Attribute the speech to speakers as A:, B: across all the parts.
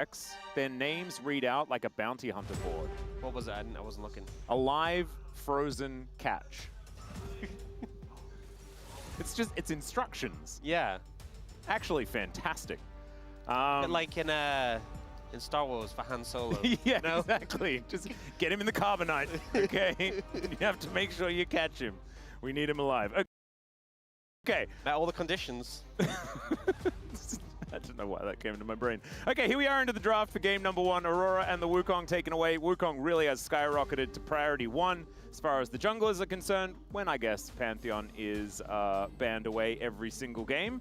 A: DRX, their names read out like a bounty hunter board.
B: What was that? I wasn't looking.
A: Alive, frozen, catch. It's instructions.
B: Yeah.
A: Actually fantastic.
B: Like in Star Wars for Han Solo.
A: Yeah, no? Exactly. Just get him in the carbonite, okay? You have to make sure you catch him. We need him alive. Okay.
B: Met all the conditions.
A: I don't know why that came into my brain. Okay, here we are into the draft for game number 1. Aurora and the Wukong taken away. Wukong really has skyrocketed to priority 1 as far as the junglers are concerned, when I guess Pantheon is banned away every single game.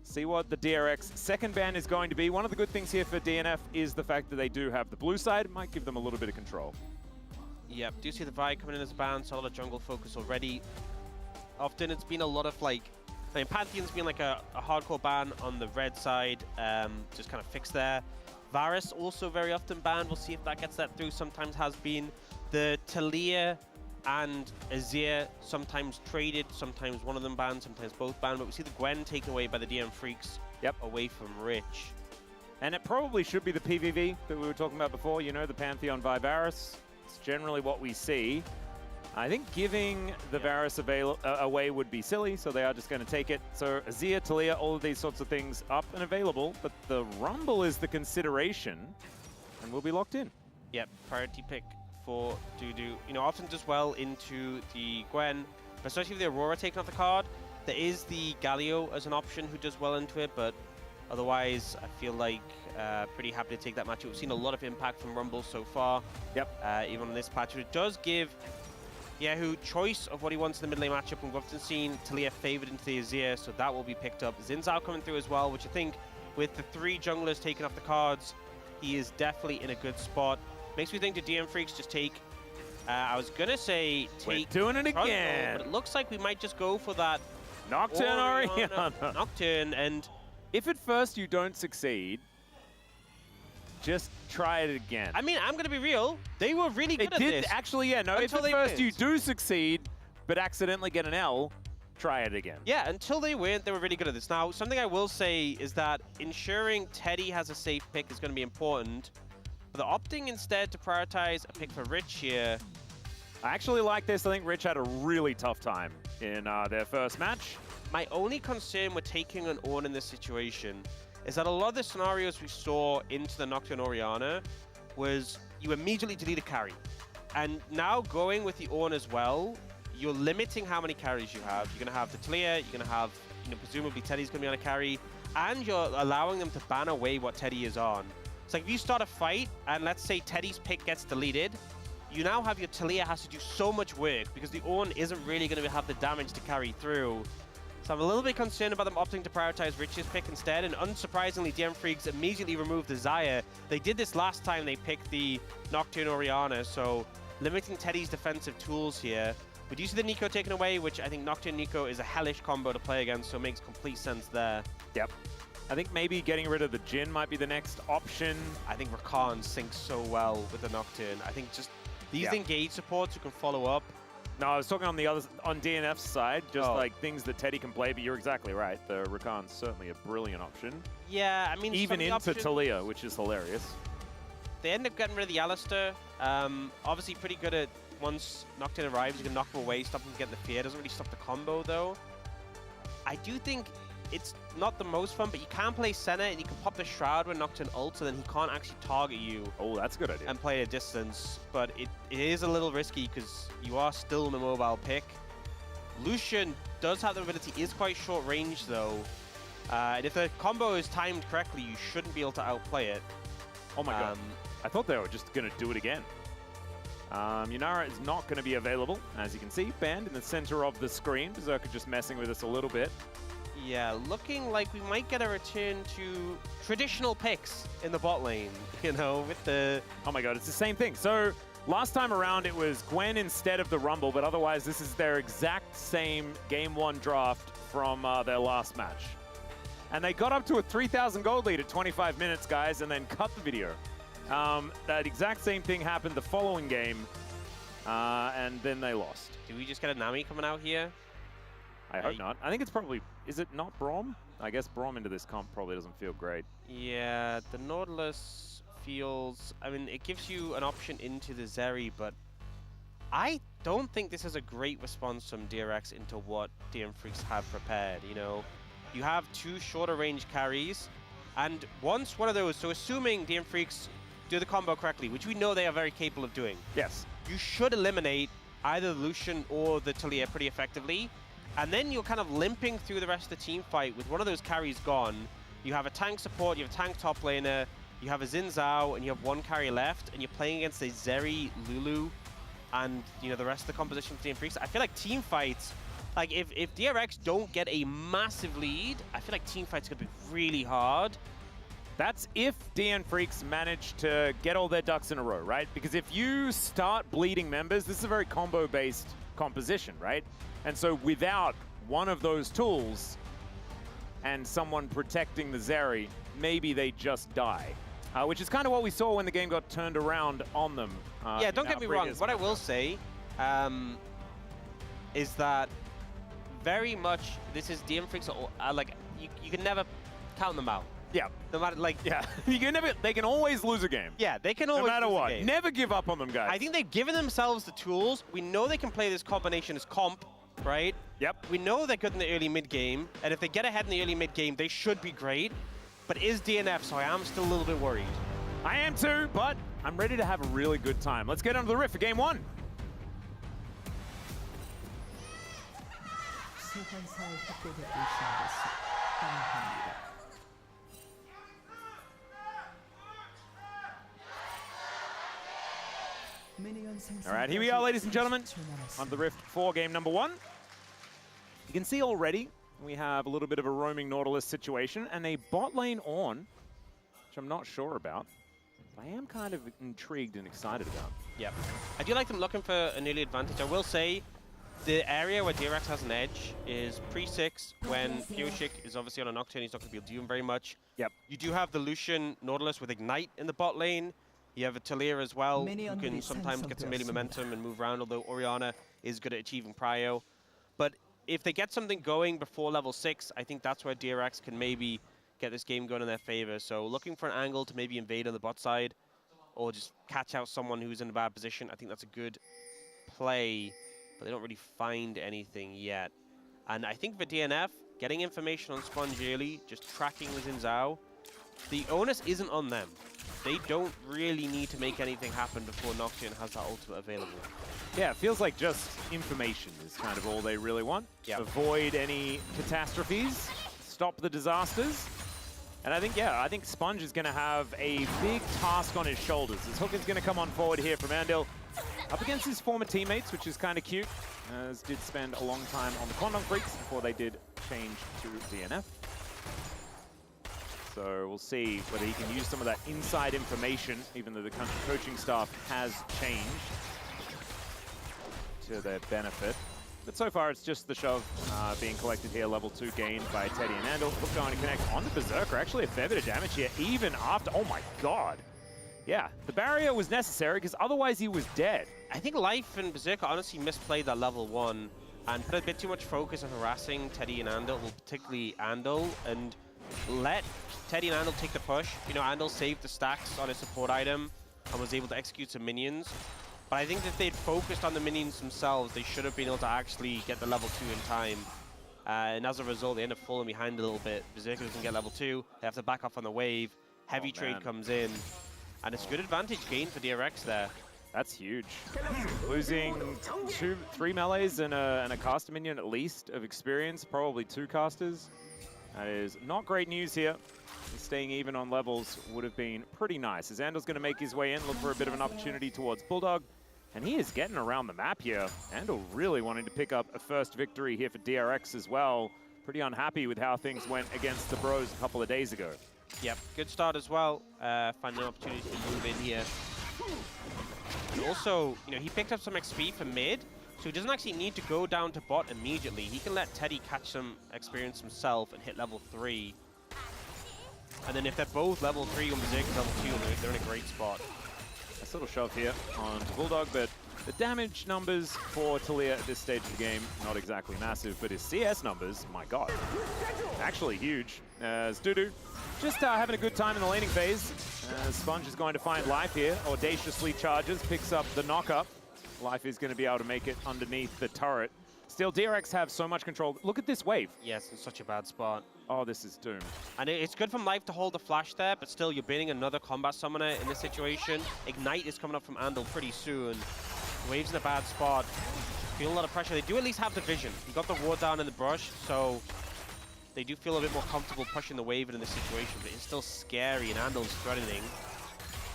A: See what the DRX second ban is going to be. One of the good things here for DNF is the fact that they do have the blue side. It might give them a little bit of control.
B: Yep, do see the Vi coming in as a ban, solid jungle focus already. Often it's been a lot of like, I mean, Pantheon's been like a hardcore ban on the red side, just kind of fixed there. Varus also very often banned. We'll see if that gets that through. Sometimes has been. The Talia and Azir sometimes traded, sometimes one of them banned, sometimes both banned. But we see the Gwen taken away by the DM Freaks.
A: Yep. Away
B: from Rich.
A: And it probably should be the PVV that we were talking about before, you know, the Pantheon by Varus. It's generally what we see. I think giving the Varus away would be silly, so they are just going to take it. So Azir, Talia, all of these sorts of things up and available, but the Rumble is the consideration, and we'll be locked in.
B: Yep, priority pick for Dudu. You know, often does well into the Gwen, but especially with the Aurora taking off the card. There is the Galio as an option who does well into it, but otherwise I feel like pretty happy to take that matchup. We've seen a lot of impact from Rumble so far.
A: Yep.
B: Even on this patch, it does give Yahoo choice of what he wants in the mid lane matchup, and we've often seen Talia favored into the Azir, so that will be picked up. Xin Zhao coming through as well, which I think with the 3 junglers taking off the cards, he is definitely in a good spot. Makes me think the DM Freaks just take, I was going to say take...
A: We're doing it again!
B: But it looks like we might just go for that
A: Nocturne Orianna.
B: Nocturne, and...
A: If at first you don't succeed, just try it again.
B: I mean, I'm going to be real. They were really good at this.
A: Actually, yeah, no, if at first you do succeed, but accidentally get an L, try it again.
B: Yeah, until they win, they were really good at this. Now, something I will say is that ensuring Teddy has a safe pick is going to be important. But opting instead to prioritize a pick for Rich here.
A: I actually like this. I think Rich had a really tough time in their first match.
B: My only concern with taking an Ornn in this situation is that a lot of the scenarios we saw into the Nocturne Orianna was you immediately delete a carry. And now going with the Ornn as well, you're limiting how many carries you have. You're going to have the Talia, you're going to have, you know, presumably Teddy's going to be on a carry, and you're allowing them to ban away what Teddy is on. It's like if you start a fight, and let's say Teddy's pick gets deleted, you now have your Talia has to do so much work because the Ornn isn't really going to have the damage to carry through. So I'm a little bit concerned about them opting to prioritize Rich's pick instead, and unsurprisingly, DM Freaks immediately removed the Xayah. They did this last time they picked the Nocturne Orianna, so limiting Teddy's defensive tools here. We do see the Nico taken away, which I think Nocturne Nico is a hellish combo to play against, so it makes complete sense there.
A: Yep. I think maybe getting rid of the Jhin might be the next option.
B: I think Rakan syncs so well with the Nocturne. I think just these engage supports who can follow up.
A: No, I was talking on the other, on DNF's side, just like things that Teddy can play, but you're exactly right. The Rakan's certainly a brilliant option.
B: Yeah, I mean,
A: even into Talia, which is hilarious.
B: They end up getting rid of the Alistar. Obviously pretty good at once Nocturne arrives, you can knock him away, stop him from getting the fear. Doesn't really stop the combo though. I do think it's not the most fun, but you can play Senna and you can pop the Shroud when Nocturne ults, so then he can't actually target you.
A: Oh, that's a good idea.
B: And play a distance, but it is a little risky because you are still in a mobile pick. Lucian does have the ability, is quite short range though. And if the combo is timed correctly, you shouldn't be able to outplay it.
A: Oh my god. I thought they were just going to do it again. Yunara is not going to be available, as you can see, banned in the center of the screen. Berserker just messing with us a little bit.
B: Yeah, looking like we might get a return to traditional picks in the bot lane, you know, with the...
A: Oh my god, it's the same thing. So last time around it was Gwen instead of the Rumble, but otherwise this is their exact same Game 1 draft from their last match. And they got up to a 3,000 gold lead at 25 minutes, guys, and then cut the video. That exact same thing happened the following game, and then they lost.
B: Do we just get a Nami coming out here?
A: I hope not. I think it's probably... Is it not Braum? I guess Braum into this comp probably doesn't feel great.
B: Yeah, the Nautilus feels... I mean, it gives you an option into the Zeri, but I don't think this is a great response from DRX into what DM Freaks have prepared, you know? You have 2 shorter range carries, and once one of those, so assuming DM Freaks do the combo correctly, which we know they are very capable of doing.
A: Yes.
B: You should eliminate either the Lucian or the Talia pretty effectively, and then you're kind of limping through the rest of the team fight with one of those carries gone. You have a tank support, you have a tank top laner, you have a Xin Zhao, and you have 1 carry left, and you're playing against a Zeri, Lulu, and you know the rest of the composition for DM Freaks. I feel like team fights, like if DRX don't get a massive lead, I feel like team fights gonna be really hard.
A: That's if DN Freaks manage to get all their ducks in a row, right? Because if you start bleeding members, this is a very combo-based composition, right? And so without one of those tools and someone protecting the Zeri, maybe they just die. Which is kind of what we saw when the game got turned around on them.
B: Yeah, don't get me wrong. What I will say is that very much this is DM Freaks, like, you can never count them out.
A: Yeah.
B: No matter, like,
A: yeah. You can never, they can always lose a game.
B: Yeah, they can always
A: no matter
B: lose
A: what.
B: a game.
A: Never give up on them, guys.
B: I think they've given themselves the tools. We know they can play this combination as comp, right?
A: Yep.
B: We know they're good in the early mid game, and if they get ahead in the early mid game, they should be great. But is DNF, so I am still a little bit worried.
A: I am too, but I'm ready to have a really good time. Let's get onto the rift for game 1. All right, here we are, ladies and gentlemen, on the rift for game number 1. You can see already we have a little bit of a roaming Nautilus situation and a bot lane on, which I'm not sure about. But I am kind of intrigued and excited about.
B: Yep. I do like them looking for an early advantage. I will say the area where DRX has an edge is pre-6 when Kyoshik is obviously on a Nocturne. He's not going to be able to do very much.
A: Yep.
B: You do have the Lucian Nautilus with Ignite in the bot lane. You have a Talia as well, who can sometimes get some melee momentum and move around, although Orianna is good at achieving prio. But if they get something going before level 6, I think that's where DRX can maybe get this game going in their favor. So looking for an angle to maybe invade on the bot side or just catch out someone who's in a bad position, I think that's a good play, but they don't really find anything yet. And I think for DNF, getting information on Sponge early, just tracking with Xin Zhao, the onus isn't on them. They don't really need to make anything happen before Nocturne has that ultimate available.
A: Yeah, it feels like just information is kind of all they really want.
B: Yep.
A: Avoid any catastrophes, stop the disasters. And I think, yeah, I think Sponge is going to have a big task on his shoulders. As Hooker's going to come on forward here from Andil, up against his former teammates, which is kind of cute, as did spend a long time on the Quandong Freaks before they did change to DNF. So we'll see whether he can use some of that inside information, even though the coaching staff has changed to their benefit. But so far, it's just the shove being collected here, level 2 gained by Teddy and Andal. Hook going to connect on the Berserker. Actually, a fair bit of damage here, even after... Oh my god. Yeah, the barrier was necessary, because otherwise he was dead.
B: I think Life and Berserker honestly misplayed that level 1 and put a bit too much focus on harassing Teddy and Andal, well, particularly Andal, and let Teddy and Andal take the push. You know, Andal saved the stacks on his support item and was able to execute some minions. But I think if they'd focused on the minions themselves, they should have been able to actually get the level 2 in time. And as a result, they end up falling behind a little bit. Berserker doesn't get level 2. They have to back off on the wave. Heavy trade comes in. And it's a good advantage gain for DRX there.
A: That's huge. Losing 3 melees and a caster minion at least of experience, probably 2 casters. That is not great news here. Staying even on levels would have been pretty nice. As Andal's going to make his way in, look for a bit of an opportunity towards Bulldog. And he is getting around the map here. Andal really wanting to pick up a first victory here for DRX as well. Pretty unhappy with how things went against the Bros a couple of days ago.
B: Yep, good start as well. Finding an opportunity to move in here. And also, you know, he picked up some XP from mid, so he doesn't actually need to go down to bot immediately. He can let Teddy catch some experience himself and hit level 3. And then if they're both level 3 on Berserker's level 2, they're in a great spot.
A: Nice little shove here on Bulldog, but The damage numbers for Talia at this stage of the game, not exactly massive, but his CS numbers, my god, actually huge. As Dudu just having a good time in the laning phase. Sponge is going to find Life here, audaciously charges, picks up the knock-up. Life is going to be able to make it underneath the turret. Still, DRX have so much control. Look at this wave.
B: Yes, in such a bad spot.
A: Oh, this is doomed.
B: And it's good from Life to hold the flash there, but still, you're baiting another combat summoner in this situation. Ignite is coming up from Andal pretty soon. Wave's in a bad spot. Feel a lot of pressure. They do at least have the vision. He got the ward down in the brush, so they do feel a bit more comfortable pushing the wave in this situation, but it's still scary, and Andal's threatening.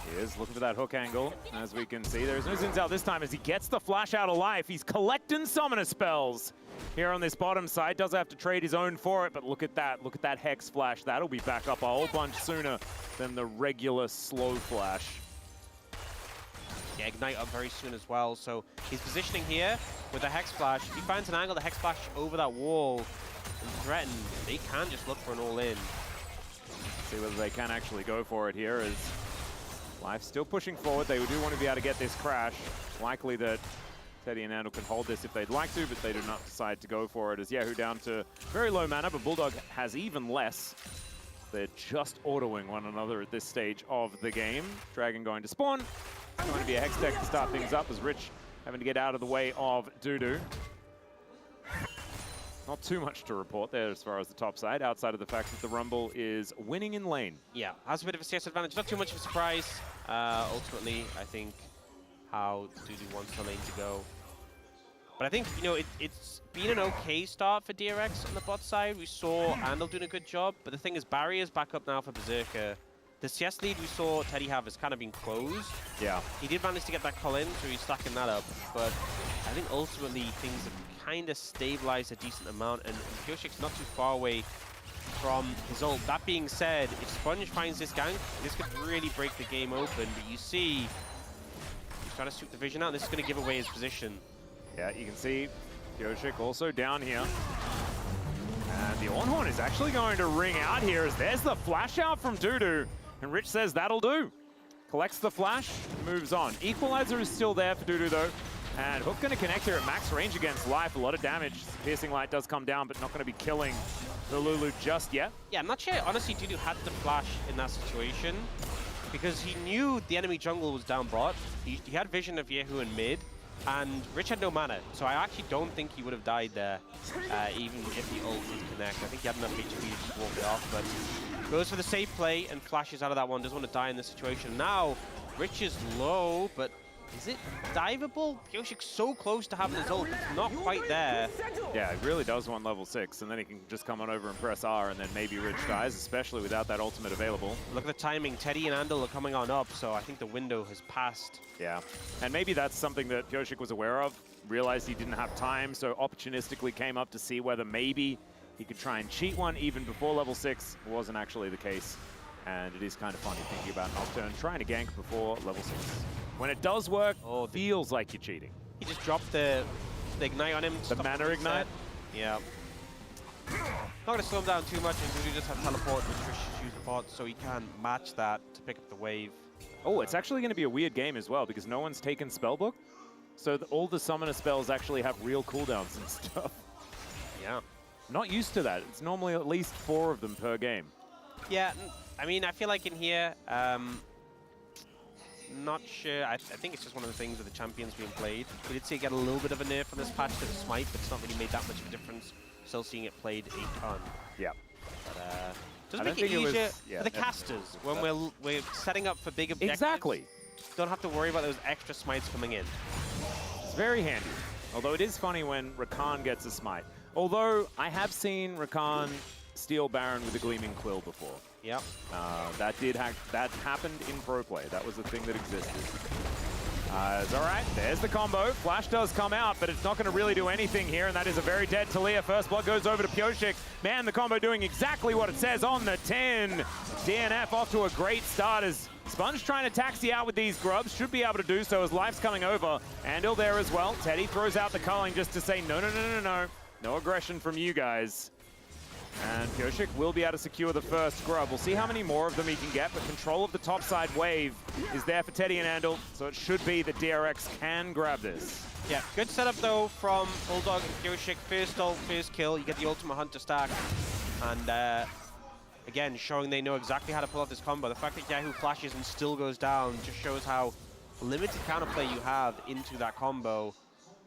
A: He is looking for that hook angle. As we can see, there's no zooms out this time as he gets the flash out of Life. He's collecting summoner spells here on this bottom side. Does have to trade his own for it, but look at that. Look at that Hex flash. That'll be back up a whole bunch sooner than the regular slow flash.
B: Yeah, Ignite up very soon as well. So he's positioning here with the Hex flash. If he finds an angle, the Hex flash over that wall and threaten, they can just look for an all-in.
A: See whether they can actually go for it here as Life still pushing forward. They do want to be able to get this crash. Likely that Teddy and Andal can hold this if they'd like to, but they do not decide to go for it as Yahoo down to very low mana, but Bulldog has even less. They're just autoing one another at this stage of the game. Dragon going to spawn. Going to be a Hex deck to start things up as Rich having to get out of the way of Dudu. Not too much to report there as far as the top side, outside of the fact that the Rumble is winning in lane.
B: Yeah, has a bit of a CS advantage. Not too much of a surprise. Ultimately, I think how Dudu wants the lane to go. But I think, you know, it's been an okay start for DRX on the bot side. We saw Andal doing a good job, but the thing is, barrier's back up now for Berserker. The CS lead we saw Teddy have has kind of been closed.
A: Yeah.
B: He did manage to get that call in, so he's stacking that up. But I think ultimately things have kind of stabilized a decent amount, and Pioshik's not too far away from his ult. That being said, if Sponge finds this gank, this could really break the game open. But you see, he's trying to shoot the vision out, and this is going to give away his position.
A: Yeah, you can see Pioshik also down here. And the Ornhorn is actually going to ring out here as there's the flash out from Dudu. And Rich says that'll do. Collects the flash, moves on. Equalizer is still there for Dudu though. And Hook going to connect here at max range against Life. A lot of damage. Piercing Light does come down, but not going to be killing the Lulu just yet.
B: Yeah, I'm not sure. Honestly, Dudu had the flash in that situation because he knew the enemy jungle was down bot. He had vision of Yehu in mid, and Rich had no mana. So I actually don't think he would have died there, even if the ult did connect. I think he had enough HP to just walk it off, but goes for the safe play and flashes out of that one. Doesn't want to die in this situation. Now, Rich is low, but is it diveable? Pioshik's so close to having his ult, it's not quite there.
A: Yeah, it really does want level 6, and then he can just come on over and press R, and then maybe Rich dies, especially without that ultimate available.
B: Look at the timing. Teddy and Andal are coming on up, so I think the window has passed.
A: Yeah, and maybe that's something that Pioshik was aware of, realized he didn't have time, so opportunistically came up to see whether maybe he could try and cheat one even before level 6. It wasn't actually the case, and it is kind of funny thinking about Nocturne trying to gank before level 6. When it does work, it feels like you're cheating.
B: He just dropped the Ignite on him.
A: The mana Ignite?
B: Yeah. Not going to slow him down too much, and Dudu just have teleport, which shoots the bot, so he can match that to pick up the wave.
A: Oh, it's actually going to be a weird game as well, because no one's taken Spellbook. So all the summoner spells actually have real cooldowns and stuff.
B: Yeah.
A: Not used to that. It's normally at least 4 of them per game.
B: Yeah, I mean, I feel like in here, not sure. I think it's just one of the things with the champions being played. We did see it get a little bit of a nerf on this patch to the smite, but it's not really made that much of a difference. Still seeing it played a ton.
A: Yeah.
B: But does make it easier for the casters when we're setting up for big objectives.
A: Exactly.
B: Don't have to worry about those extra smites coming in.
A: It's very handy. Although it is funny when Rakan gets a smite. Although I have seen Rakan steal Baron with a Gleaming Quill before.
B: Yep.
A: That happened in pro play. That was a thing that existed. It's all right. There's the combo. Flash does come out, but it's not going to really do anything here, and that is a very dead Talia. First blood goes over to Pioshik. Man, the combo doing exactly what it says on the tin. DNF off to a great start as Sponge trying to taxi out with these grubs. Should be able to do so as Life's coming over. Andal there as well. Teddy throws out the culling just to say no, no, no, no, no. No aggression from you guys. And Pyosik will be able to secure the first grub. We'll see how many more of them he can get, but control of the top side wave is there for Teddy and Andal, so it should be that DRX can grab this.
B: Yeah, good setup though from Bulldog and Pyosik. First ult, first kill, you get the ultimate hunter stack. And again, showing they know exactly how to pull off this combo. The fact that Yahoo flashes and still goes down just shows how limited counterplay you have into that combo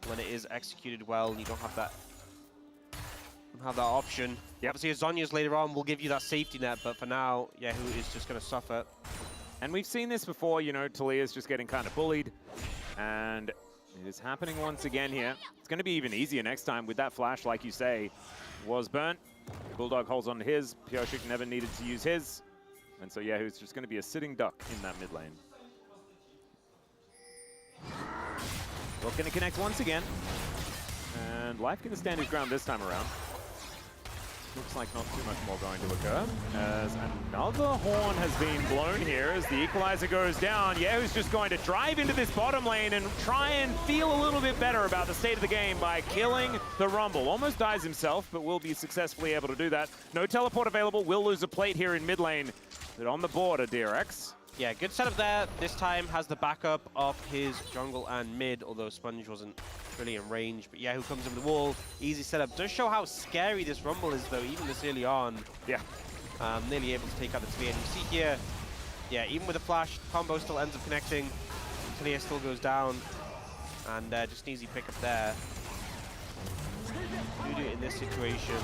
B: when it is executed well and you don't have that option.
A: Yep.
B: Obviously, Zhonya's later on will give you that safety net, but for now, Yahoo is just going to suffer.
A: And we've seen this before, you know, Talia's just getting kind of bullied. And it is happening once again here. It's going to be even easier next time with that flash, like you say, was burnt. Bulldog holds on to his. Pyosik never needed to use his. And so Yahoo's just going to be a sitting duck in that mid lane. Well, going to connect once again. And Life going to stand his ground this time around. Looks like not too much more going to occur, as another horn has been blown here as the equalizer goes down. Yahoo's just going to drive into this bottom lane and try and feel a little bit better about the state of the game by killing the Rumble. Almost dies himself, but will be successfully able to do that. No teleport available, will lose a plate here in mid lane, but on the border, DRX.
B: Yeah, good setup there. This time has the backup of his jungle and mid, although Sponge wasn't really in range. But Yahoo comes over the wall, easy setup. Does show how scary this Rumble is, though, even this early on.
A: Yeah.
B: Nearly able to take out the Talia. And you see here, yeah, even with the flash, combo still ends up connecting. Talia still goes down, and just an easy pickup there. Voodoo in this situation.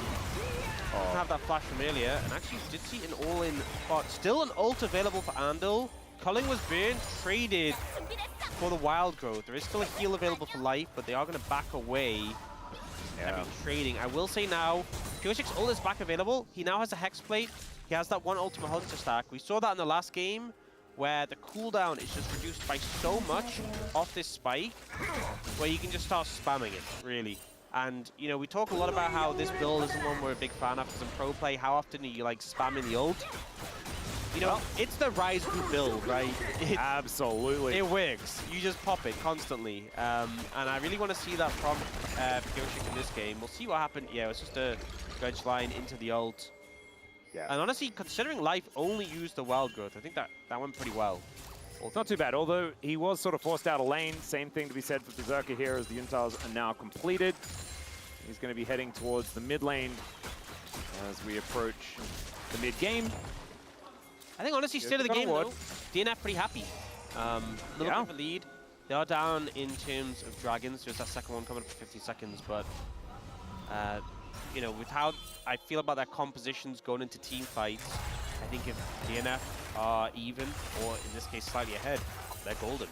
B: Doesn't have that flash from earlier, and actually did see an all-in spot. Still an ult available for Andal. Culling was burned, traded for the wild growth. There is still a heal available for Life, but they are going to back away. Yeah. Trading. I will say now, Pyosik's ult is back available. He now has a Hex Plate. He has that one ultimate hunter stack. We saw that in the last game, where the cooldown is just reduced by so much off this spike, where you can just start spamming it, really. And, you know, we talk a lot about how this build isn't one we're a big fan of, because in pro play, how often are you, like, spamming the ult? You know, it's the Rise Group build, right?
A: Absolutely.
B: It works. You just pop it constantly. And I really want to see that from Pyosik in this game. We'll see what happened. Yeah, it's just a dredge line into the ult. Yeah. And honestly, considering Life only used the wild growth, I think that went pretty well.
A: It's not too bad, although he was sort of forced out of lane. Same thing to be said for Berserker here as the Untals are now completed. He's going to be heading towards the mid lane as we approach the mid game.
B: I think honestly, state of the game though, DNF pretty happy. Little bit of a lead. They are down in terms of dragons. There's that second one coming up for 50 seconds, but you know, with how I feel about their compositions going into team fights, I think if DNF are even, or in this case slightly ahead, they're golden.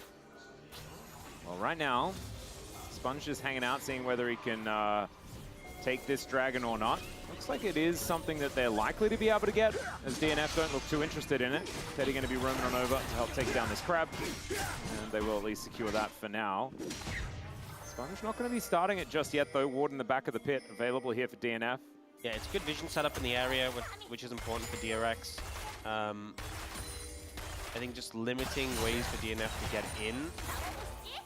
A: Well, right now, Sponge is hanging out, seeing whether he can take this dragon or not. Looks like it is something that they're likely to be able to get, as DNF don't look too interested in it. Teddy going to be roaming on over to help take down this crab, and they will at least secure that for now. Sponge not going to be starting it just yet, though. Ward in the back of the pit available here for DNF.
B: Yeah, it's good vision setup in the area, which is important for DRX. I think just limiting ways for DNF to get in.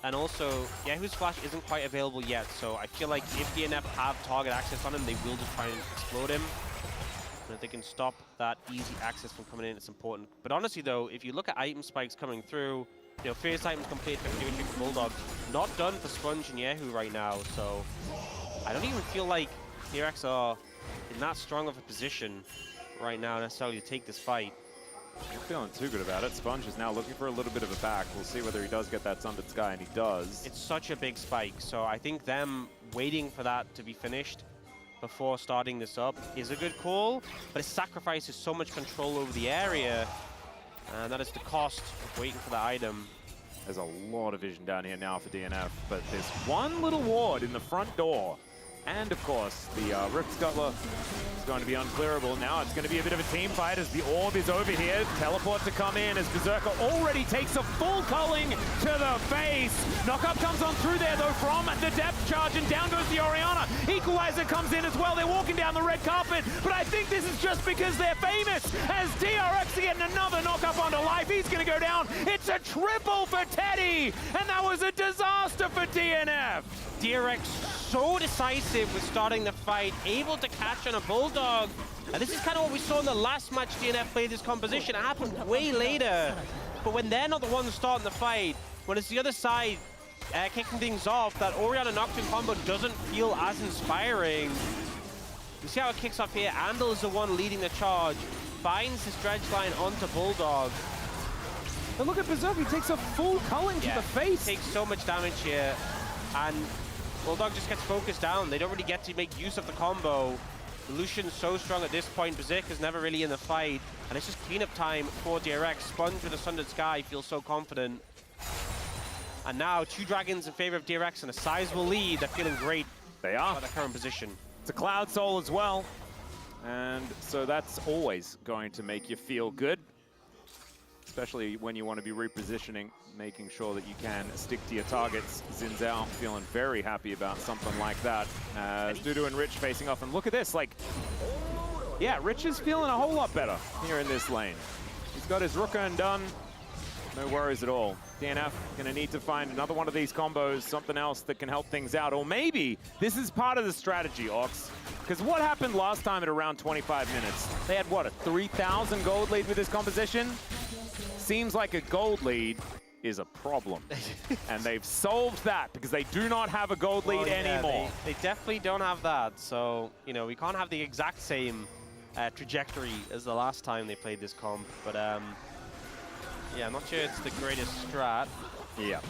B: And also, Yahoo's flash isn't quite available yet, so I feel like if DNF have target access on him, they will just try and explode him. And if they can stop that easy access from coming in, it's important. But honestly though, if you look at item spikes coming through, you know, first items complete for Pyosik Bulldog, not done for Sponge and Yahoo right now, so I don't even feel like DRX are in that strong of a position right now necessarily to take this fight.
A: I'm feeling too good about it. Sponge is now looking for a little bit of a back. We'll see whether he does get that Sundered Sky, and he does.
B: It's such a big spike, so I think them waiting for that to be finished before starting this up is a good call, but it sacrifices so much control over the area, and that is the cost of waiting for the item.
A: There's a lot of vision down here now for DNF, but there's one little ward in the front door. And of course, the Rift Scuttler is going to be unclearable. Now it's going to be a bit of a team fight as the orb is over here. Teleport to come in as Berserker already takes a full culling to the face. Knockup comes on through there though from the depth charge, and down goes the Orianna. Equalizer comes in as well. They're walking down the red carpet, but I think this is just because they're famous as DRX are getting another knockup onto Life. He's going to go down. It's a triple for Teddy, and that was a disaster for DNF.
B: DRX so decisive with starting the fight, able to catch on a Bulldog. And this is kind of what we saw in the last match DNF played this composition. It happened way later. But when they're not the ones starting the fight, when it's the other side kicking things off, that Orianna Nocturne combo doesn't feel as inspiring. You see how it kicks off here. Andal is the one leading the charge, finds his dredge line onto Bulldog.
A: And look at Berserk, he takes a full culling to the face.
B: Takes so much damage here, and Bulldog just gets focused down. They don't really get to make use of the combo. Lucian's so strong at this point. Berserker's never really in the fight, and it's just cleanup time for DRX. Sponge with a Sundered Sky feels so confident. And now 2 dragons in favor of DRX and a sizable lead. They're feeling great.
A: They are.
B: At their current position.
A: It's a Cloud Soul as well, and so that's always going to make you feel good, especially when you want to be repositioning, making sure that you can stick to your targets. Xin Zhao feeling very happy about something like that. Dudu and Rich facing off, and look at this, like, yeah, Rich is feeling a whole lot better here in this lane. He's got his Rooker done, no worries at all. DNF gonna need to find another one of these combos, something else that can help things out, or maybe this is part of the strategy, Ox. Because what happened last time at around 25 minutes? They had, what, a 3,000 gold lead with this composition? Seems like a gold lead is a problem. And they've solved that because they do not have a gold lead anymore.
B: They definitely don't have that. So, you know, we can't have the exact same trajectory as the last time they played this comp. But, yeah, I'm not sure it's the greatest strat.
A: Yeah.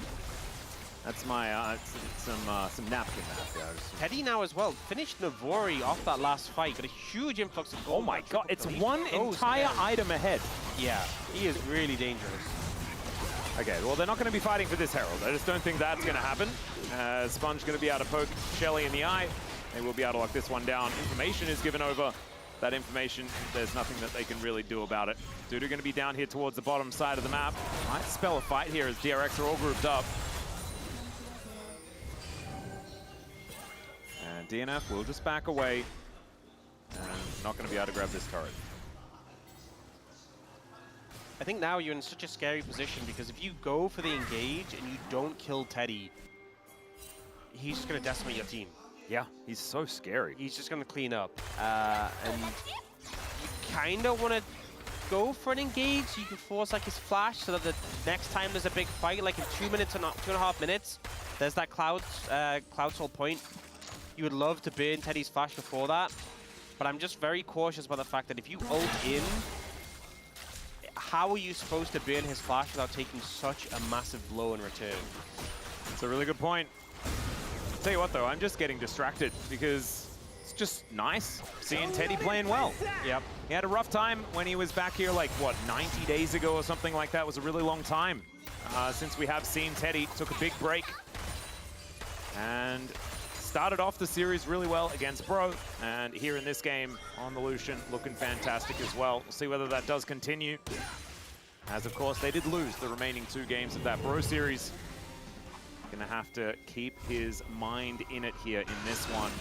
A: That's my, some napkin math, guys.
B: Teddy now as well. Finished Navori off that last fight. Got a huge influx of gold.
A: Oh my god, it's one entire item ahead.
B: Yeah, he is really dangerous.
A: Okay, well, they're not going to be fighting for this Herald. I just don't think that's going to happen. Sponge going to be able to poke Shelly in the eye. They will be able to lock this one down. Information is given over. That information, there's nothing that they can really do about it. Dudu going to be down here towards the bottom side of the map. Might spell a fight here as DRX are all grouped up. And DNF will just back away. And not going to be able to grab this turret.
B: I think now you're in such a scary position because if you go for the engage and you don't kill Teddy, he's just going to decimate your team.
A: Yeah, he's so scary.
B: He's just going to clean up. And you kind of want to go for an engage so you can force like his flash so that the next time there's a big fight, like in 2 minutes or not 2.5 minutes, there's that Cloud Soul point. You would love to burn Teddy's flash before that, but I'm just very cautious about the fact that if you ult in, how are you supposed to burn his flash without taking such a massive blow in return?
A: It's a really good point. Tell you what though, I'm just getting distracted because it's just nice seeing Teddy playing well.
B: Yep.
A: He had a rough time when he was back here like, what, 90 days ago or something like that. It was a really long time since we have seen Teddy. Took a big break and started off the series really well against Bro. And here in this game on the Lucian, looking fantastic as well. We'll see whether that does continue. As of course, they did lose the remaining 2 games of that Bro series. Gonna have to keep his mind in it here in this one.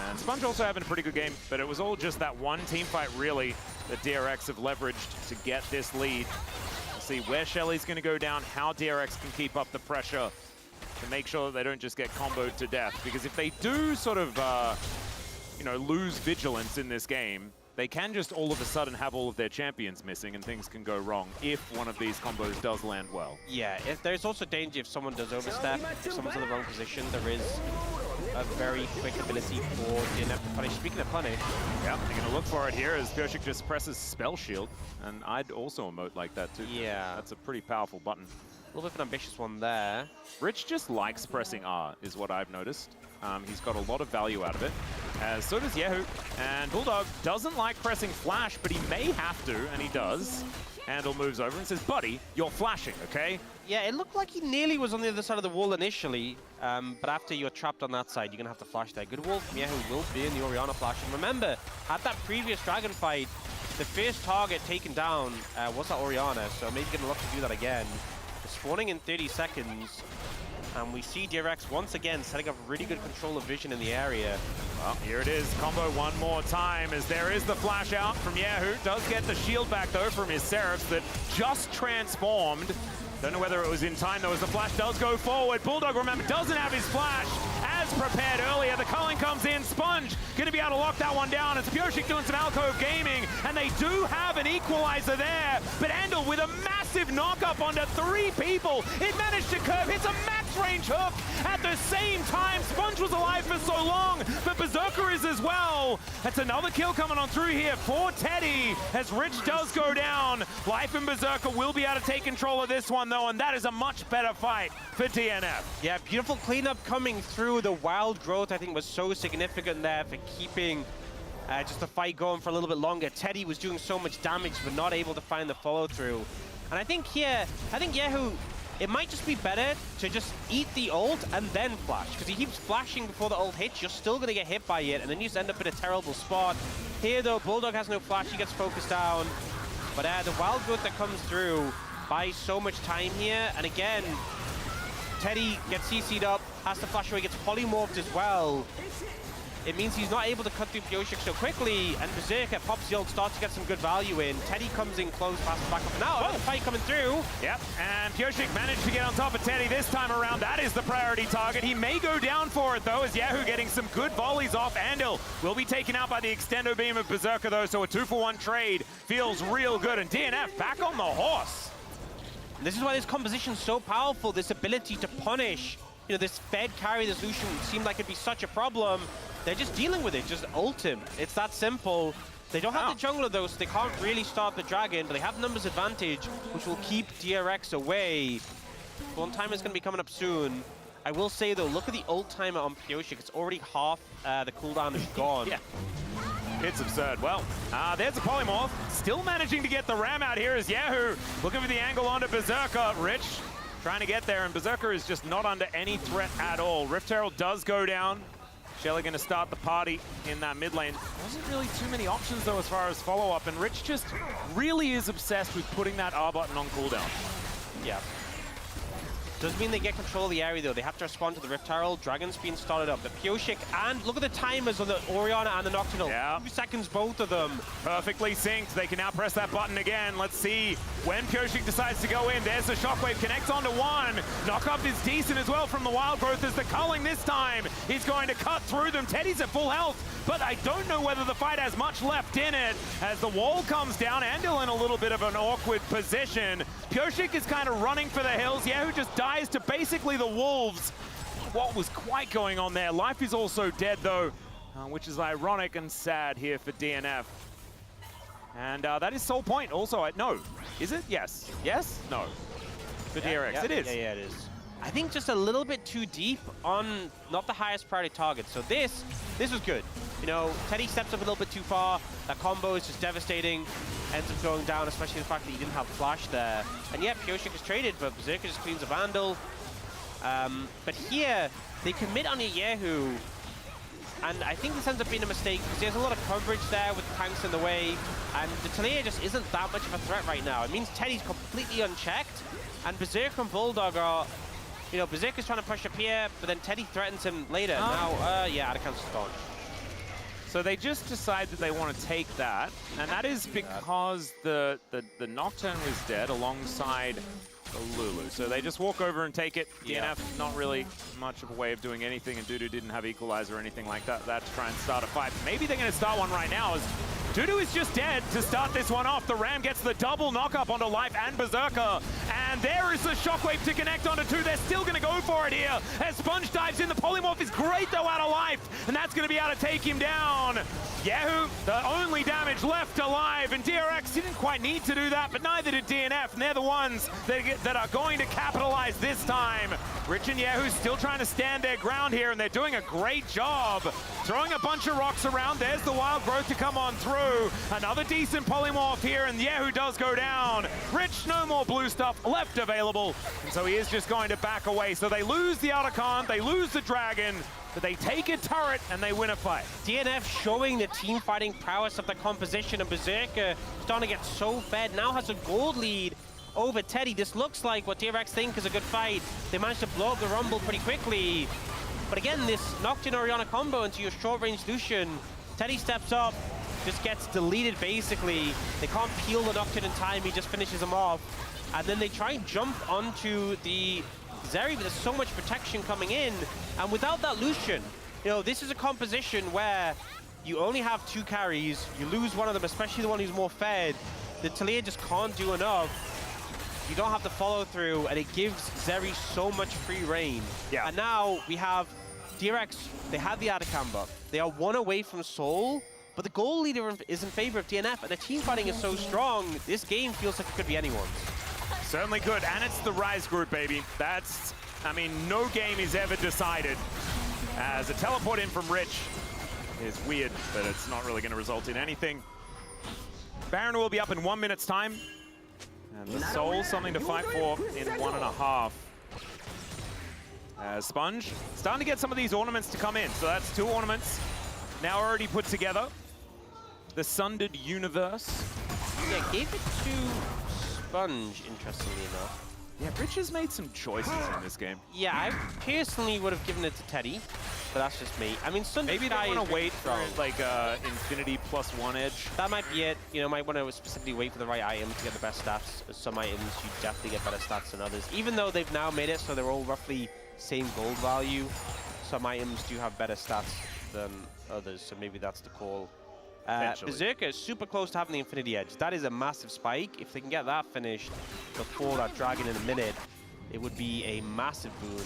A: And Sponge also having a pretty good game, but it was all just that one team fight really that DRX have leveraged to get this lead. We'll see where Shelly's gonna go down, how DRX can keep up the pressure to make sure that they don't just get comboed to death. Because if they do sort of, you know, lose vigilance in this game, they can just all of a sudden have all of their champions missing and things can go wrong if one of these combos does land well.
B: Yeah, there's also danger if someone does overstep, if someone's in the wrong position, there is a very quick ability for DNF to punish. Speaking of punish,
A: yeah, they're going to look for it here as Gershik just presses Spell Shield, and I'd also emote like that too.
B: Yeah.
A: That's a pretty powerful button.
B: A little bit of an ambitious one there.
A: Rich just likes pressing R, is what I've noticed. He's got a lot of value out of it. So does Yehu. And Bulldog doesn't like pressing Flash, but he may have to, and he does. Handle moves over and says, buddy, you're flashing, okay?
B: Yeah, it looked like he nearly was on the other side of the wall initially, but after you're trapped on that side, you're going to have to flash there. Good wall from Yehu will be in the Orianna flash. And remember, at that previous Dragon fight, the first target taken down was that Orianna, so maybe going to look to do that again. Spawning in 30 seconds. And we see DRX once again setting up really good control of vision in the area.
A: Well, here it is, combo one more time as there is the flash out from Yahoo. Does get the shield back though from his Seraphs that just transformed. Don't know whether it was in time though as the flash does go forward. Bulldog, remember, doesn't have his flash as prepared earlier. The culling comes in, Sponge gonna be able to lock that one down. It's Pyosik doing some alcove gaming, and they do have an equalizer there. But Andal with a massive knock-up onto 3 people. It managed to curve, hits a max range hook at the same time. Sponge was alive for so long, but Berserker is as well. That's another kill coming on through here for Teddy as Rich does go down. Life and Berserker will be able to take control of this one though, and that is a much better fight for DNF.
B: Yeah, beautiful cleanup coming through. The wild growth, I think, was so significant there for keeping just the fight going for a little bit longer. Teddy was doing so much damage, but not able to find the follow-through. And I think here, Yahoo, it might just be better to just eat the ult and then flash, because he keeps flashing before the ult hits. You're still going to get hit by it, and then you just end up in a terrible spot. Here, though, Bulldog has no flash. He gets focused down. But the wild growth that comes through buys so much time here. And again, Teddy gets CC'd up, has to flash away, gets polymorphed as well. It means he's not able to cut through Pyosik so quickly, and Berserker pops the ult, starts to get some good value in. Teddy comes in close, passes back up. Now, another fight coming through.
A: Yep, and Pyosik managed to get on top of Teddy this time around. That is the priority target. He may go down for it, though, as Yahoo getting some good volleys off. Andal will be taken out by the extendo beam of Berserker, though, so a 2-for-1 trade feels real good. And DNF back on the horse.
B: This is why this composition is so powerful, this ability to punish. You know, this Fed carry, this Lucian seemed like it'd be such a problem. They're just dealing with it, just ult him. It's that simple. They don't have the jungler though, so they can't really stop the dragon, but they have numbers advantage, which will keep DRX away. One timer is going to be coming up soon. I will say though, look at the ult timer on Pyosik. It's already half the cooldown is gone.
A: Yeah. It's absurd. Well, there's a polymorph. Still managing to get the ram out here as Yahoo looking for the angle onto Berserker. Rich trying to get there, and Berserker is just not under any threat at all. Rift Herald does go down. Shelly going to start the party in that mid lane. Wasn't really too many options though as far as follow-up, and Rich just really is obsessed with putting that R button on cooldown.
B: Yeah. Doesn't mean they get control of the area though. They have to respond to the Rift Herald. Dragon's being started up. The Pyosik, and look at the timers on the Orianna and the Nocturnal.
A: Yeah.
B: 2 seconds, both of them.
A: Perfectly synced. They can now press that button again. Let's see when Pyosik decides to go in. There's the shockwave, connects onto one. Knock-up is decent as well from the wild growth as the culling this time is going to cut through them. Teddy's at full health, but I don't know whether the fight has much left in it as the wall comes down. Andal in a little bit of an awkward position. Pyosik is kind of running for the hills. Yahoo just dies to basically the wolves. What was quite going on there? Life is also dead though, which is ironic and sad here for DNF. And that is sole point also. No, is it? Yes. Yes? No. For DRX,
B: yeah,
A: it is.
B: Yeah, it is. I think just a little bit too deep on not the highest priority target. So this was good. You know, Teddy steps up a little bit too far. That combo is just devastating. Ends up going down, especially the fact that he didn't have flash there. And yeah, Pyosik is traded, but Berserker just cleans a Vandal. But here, they commit on a Yahoo. And I think this ends up being a mistake because there's a lot of coverage there with tanks in the way. And the Taliyah just isn't that much of a threat right now. It means Teddy's completely unchecked. And Berserker and Bulldog are, you know, Berserker's trying to push up here, but then Teddy threatens him later. Now, yeah, out of counter dodge.
A: So they just decide that they want to take that, and that is because the Nocturne was dead alongside the Lulu. So they just walk over and take it. DNF, not really much of a way of doing anything, and Dudu didn't have Equalizer or anything like that to try and start a fight. Maybe they're going to start one right now, as Dudu is just dead to start this one off. The Ram gets the double knock-up onto Life and Berserker, and there is the Shockwave to connect onto 2. They're still going to go for it here, as Sponge dives in. The Polymorph is great, though, out of Life, and that's going to be able to take him down. Yahoo, the only damage left alive, and DRX didn't quite need to do that, but neither did DNF, and they're the ones that are going to capitalize this time. Rich and Yahoo still trying to stand their ground here, and they're doing a great job. Throwing a bunch of rocks around. There's the wild growth to come on through. Another decent polymorph here, and Yahoo does go down. Rich, no more blue stuff left available, and so he is just going to back away. So they lose the Otacon, they lose the Dragon, but they take a turret and they win a fight.
B: DNF showing the team fighting prowess of the composition, and Berserker starting to get so fed. Now has a gold lead over Teddy. This looks like what DRX think is a good fight. They managed to blow up the Rumble pretty quickly. But again, this Nocturne Orianna combo into your short-range Lucian. Teddy steps up, just gets deleted basically. They can't peel the Nocturne in time, he just finishes him off. And then they try and jump onto the Zeri, but there's so much protection coming in. And without that Lucian, you know, this is a composition where you only have 2 carries, you lose one of them, especially the one who's more fed. The Talia just can't do enough. You don't have the follow through, and it gives Zeri so much free reign.
A: Yeah.
B: And now we have DRX, they have the Atacam buff. They are 1 away from Soul, but the goal leader is in favor of DNF, and the team fighting is so strong, this game feels like it could be anyone's.
A: Certainly good, and it's the Rise group, baby. That's, I mean, no game is ever decided. As a teleport in from Rich is weird, but it's not really going to result in anything. Baron will be up in 1 minute's time. And the Soul, something to fight for in 1.5. Sponge, starting to get some of these ornaments to come in. So that's 2 ornaments now already put together. The Sundered Universe.
B: Yeah, gave it to Sponge, interestingly enough.
A: Yeah, Rich has made some choices in this game.
B: Yeah, I personally would have given it to Teddy, but that's just me. I mean, Sundered
A: Maybe they want to wait for like Infinity +1 edge.
B: That might be it. You know, might want to specifically wait for the right item to get the best stats. Some items you definitely get better stats than others. Even though they've now made it so they're all roughly same gold value, some items do have better stats than others, so maybe that's the call. Berserker is super close to having the Infinity Edge. That is a massive spike. If they can get that finished before that Dragon in a minute, it would be a massive boon.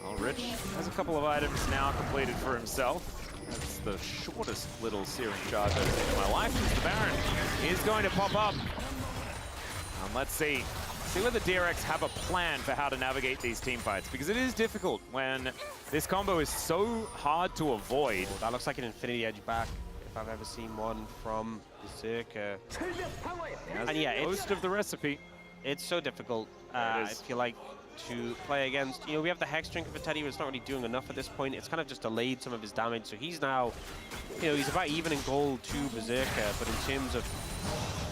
A: Well, Rich has a couple of items now completed for himself. That's the shortest little searing charge I've seen in my life. As the Baron is going to pop up. And let's see whether DRX have a plan for how to navigate these team fights, because it is difficult when this combo is so hard to avoid.
B: That looks like an Infinity Edge back, if I've ever seen one from Berserker.
A: And yeah, it's most of the recipe.
B: It's so difficult. I feel like to play against. You know, we have the Hex Drinker for Teddy, but it's not really doing enough at this point. It's kind of just delayed some of his damage, so he's now, you know, he's about even in gold to Berserker, but in terms of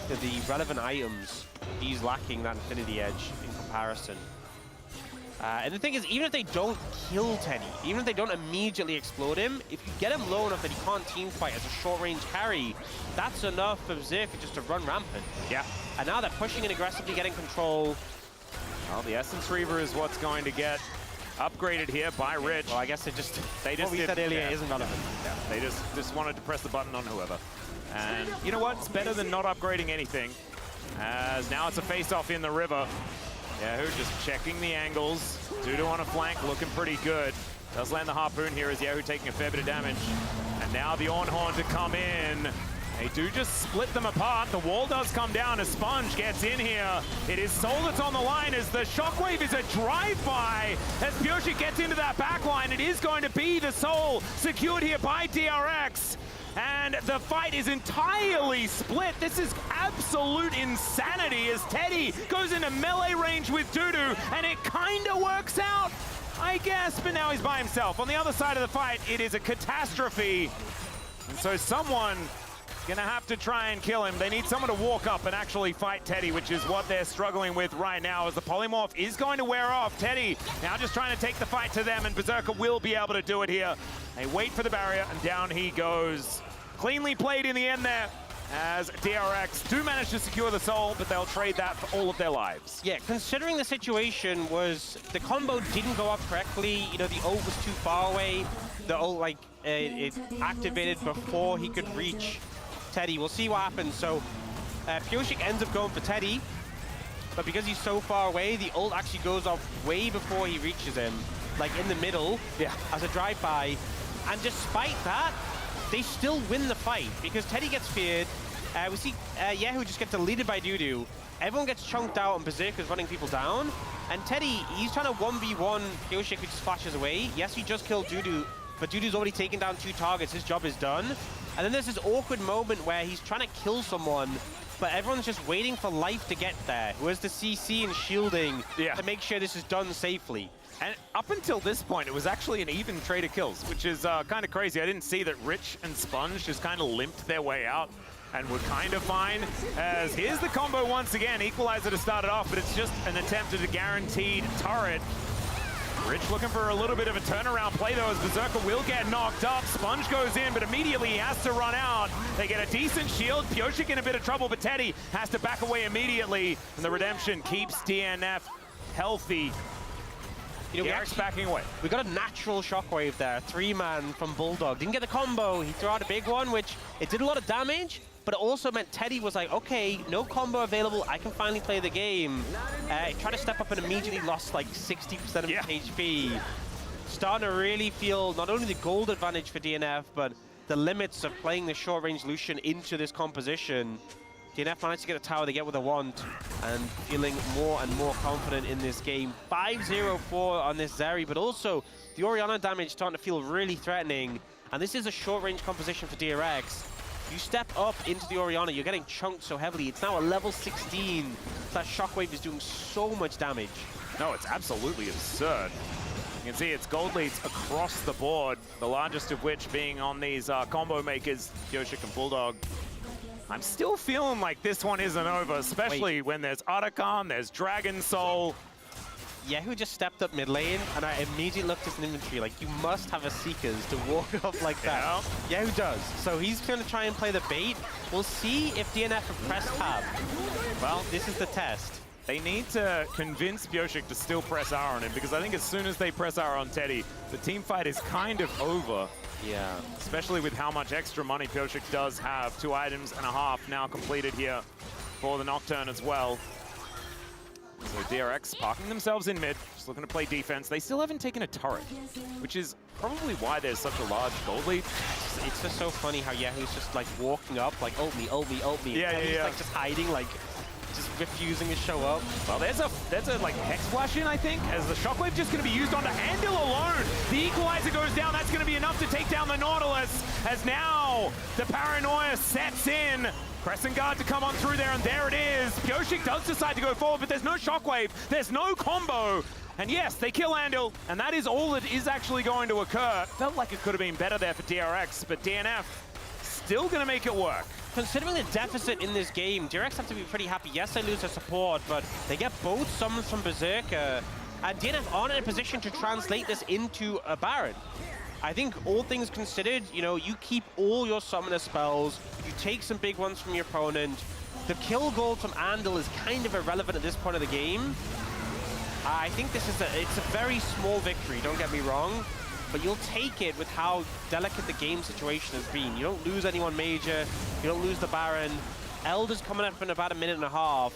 B: the relevant items, he's lacking that Infinity Edge in comparison. And the thing is, even if they don't kill Teddy, even if they don't immediately explode him, if you get him low enough that he can't team fight as a short-range carry, that's enough for Berserker just to run rampant.
A: Yeah.
B: And now they're pushing in aggressively, getting control.
A: Well, the Essence Reaver is what's going to get upgraded here by Rich.
B: Well, I guess they just what we
A: did,
B: said earlier isn't relevant.
A: Yeah, they just wanted to press the button on whoever. And you know what? It's better than not upgrading anything. As now it's a face-off in the river. Yahoo just checking the angles. Dudu on a flank, looking pretty good. Does land the Harpoon here as Yahoo taking a fair bit of damage. And now the Ornhorn to come in. They do just split them apart. The wall does come down as Sponge gets in here. It is Soul that's on the line as the Shockwave is a drive-by. As Pureshik gets into that back line, it is going to be the Soul secured here by DRX. And the fight is entirely split. This is absolute insanity as Teddy goes into melee range with Dudu, and it kind of works out, I guess, but now he's by himself. On the other side of the fight, it is a catastrophe. And so someone gonna have to try and kill him. They need someone to walk up and actually fight Teddy, which is what they're struggling with right now, as the polymorph is going to wear off. Teddy now just trying to take the fight to them, and Berserker will be able to do it here. They wait for the barrier, and down he goes. Cleanly played in the end there, as DRX do manage to secure the Soul, but they'll trade that for all of their lives.
B: Yeah, considering the situation was the combo didn't go up correctly, you know, the ult was too far away. The ult, like, it activated before he could reach Teddy. We'll see what happens. So Pureshik ends up going for Teddy, but because he's so far away, the ult actually goes off way before he reaches him, like in the middle, as a drive-by. And despite that, they still win the fight because Teddy gets feared. We see Yahoo just get deleted by Dudu. Everyone gets chunked out and Berserker's running people down. And Teddy, he's trying to 1v1 Pureshik, who just flashes away. Yes, he just killed Dudu, but Dudu's already taken down 2 targets. His job is done. And then there's this awkward moment where he's trying to kill someone, but everyone's just waiting for life to get there. Who has the CC and shielding to make sure this is done safely.
A: And up until this point, it was actually an even trade of kills, which is kind of crazy. I didn't see that Rich and Sponge just kind of limped their way out. and we're kind of fine, as here's the combo once again. Equalizer to start it off, but it's just an attempt at a guaranteed turret. Rich looking for a little bit of a turnaround play though, as Berserker will get knocked up. Sponge goes in, but immediately he has to run out. They get a decent shield. Pyosik in a bit of trouble, but Teddy has to back away immediately. And the redemption keeps DNF healthy.
B: You know,
A: DRX backing away.
B: We got a natural shockwave there. 3-man from Bulldog. Didn't get the combo. He threw out a big one, which it did a lot of damage, but it also meant Teddy was like, okay, no combo available. I can finally play the game. He tried to step up and immediately lost like 60% of his HP. Starting to really feel not only the gold advantage for DNF, but the limits of playing the short-range Lucian into this composition. DNF managed to get a tower they get what they want, and feeling more and more confident in this game. 5-0-4 on this Zeri, but also the Orianna damage starting to feel really threatening. And this is a short-range composition for DRX. You step up into the Orianna, you're getting chunked so heavily. It's now a level 16. That shockwave is doing so much damage.
A: No, it's absolutely absurd. You can see it's gold leads across the board, the largest of which being on these combo makers, Pyosik and Bulldog. I'm still feeling like this one isn't over, especially when there's Otacon, there's Dragon Soul.
B: Yehu just stepped up mid lane, and I immediately looked at his inventory like, you must have a Seekers to walk up like that. Yeah. Yehu does. So he's going to try and play the bait. We'll see if DNF have pressed tab. Well, this is the test.
A: They need to convince Pyosik to still press R on him, because I think as soon as they press R on Teddy, the team fight is kind of over.
B: Yeah.
A: Especially with how much extra money Pyosik does have. 2.5 items now completed here for the Nocturne as well. So DRX parking themselves in mid, just looking to play defense. They still haven't taken a turret, which is probably why there's such a large gold lead.
B: It's just so funny how Yehu's just like walking up, like ult me, ult me, ult me.
A: Yeah,
B: and he's
A: yeah.
B: like just hiding, like just refusing to show up.
A: Well, there's a like Hex Flash in, I think, as the Shockwave just going to be used onto Andil alone. The Equalizer goes down. That's going to be enough to take down the Nautilus, as now the paranoia sets in. Pressing guard to come on through there, and there it is. Pyosik does decide to go forward, but there's no Shockwave, there's no combo. And yes, they kill Andil, and that is all that is actually going to occur. Felt like it could have been better there for DRX, but DNF still going to make it work.
B: Considering the deficit in this game, DRX have to be pretty happy. Yes, they lose their support, but they get both summons from Berserker, and DNF aren't in a position to translate this into a Baron. I think all things considered, you know, you keep all your summoner spells, you take some big ones from your opponent. The kill gold from Andil is kind of irrelevant at this point of the game. I think this is it's a very small victory, don't get me wrong, but you'll take it with how delicate the game situation has been. You don't lose anyone major, you don't lose the Baron. Elder's coming up in about a minute and a half.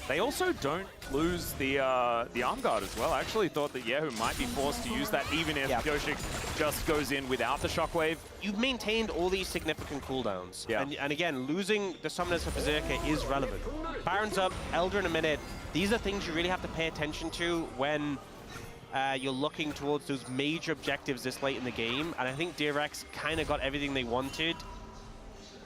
A: They also don't lose the arm guard as well. I actually thought that Yehu might be forced to use that even if Pyosik just goes in without the Shockwave.
B: You've maintained all these significant cooldowns. Yeah. And again, losing the summoners for Berserker is relevant. Baron's up, Elder in a minute. These are things you really have to pay attention to when you're looking towards those major objectives this late in the game. And I think DRX kind of got everything they wanted.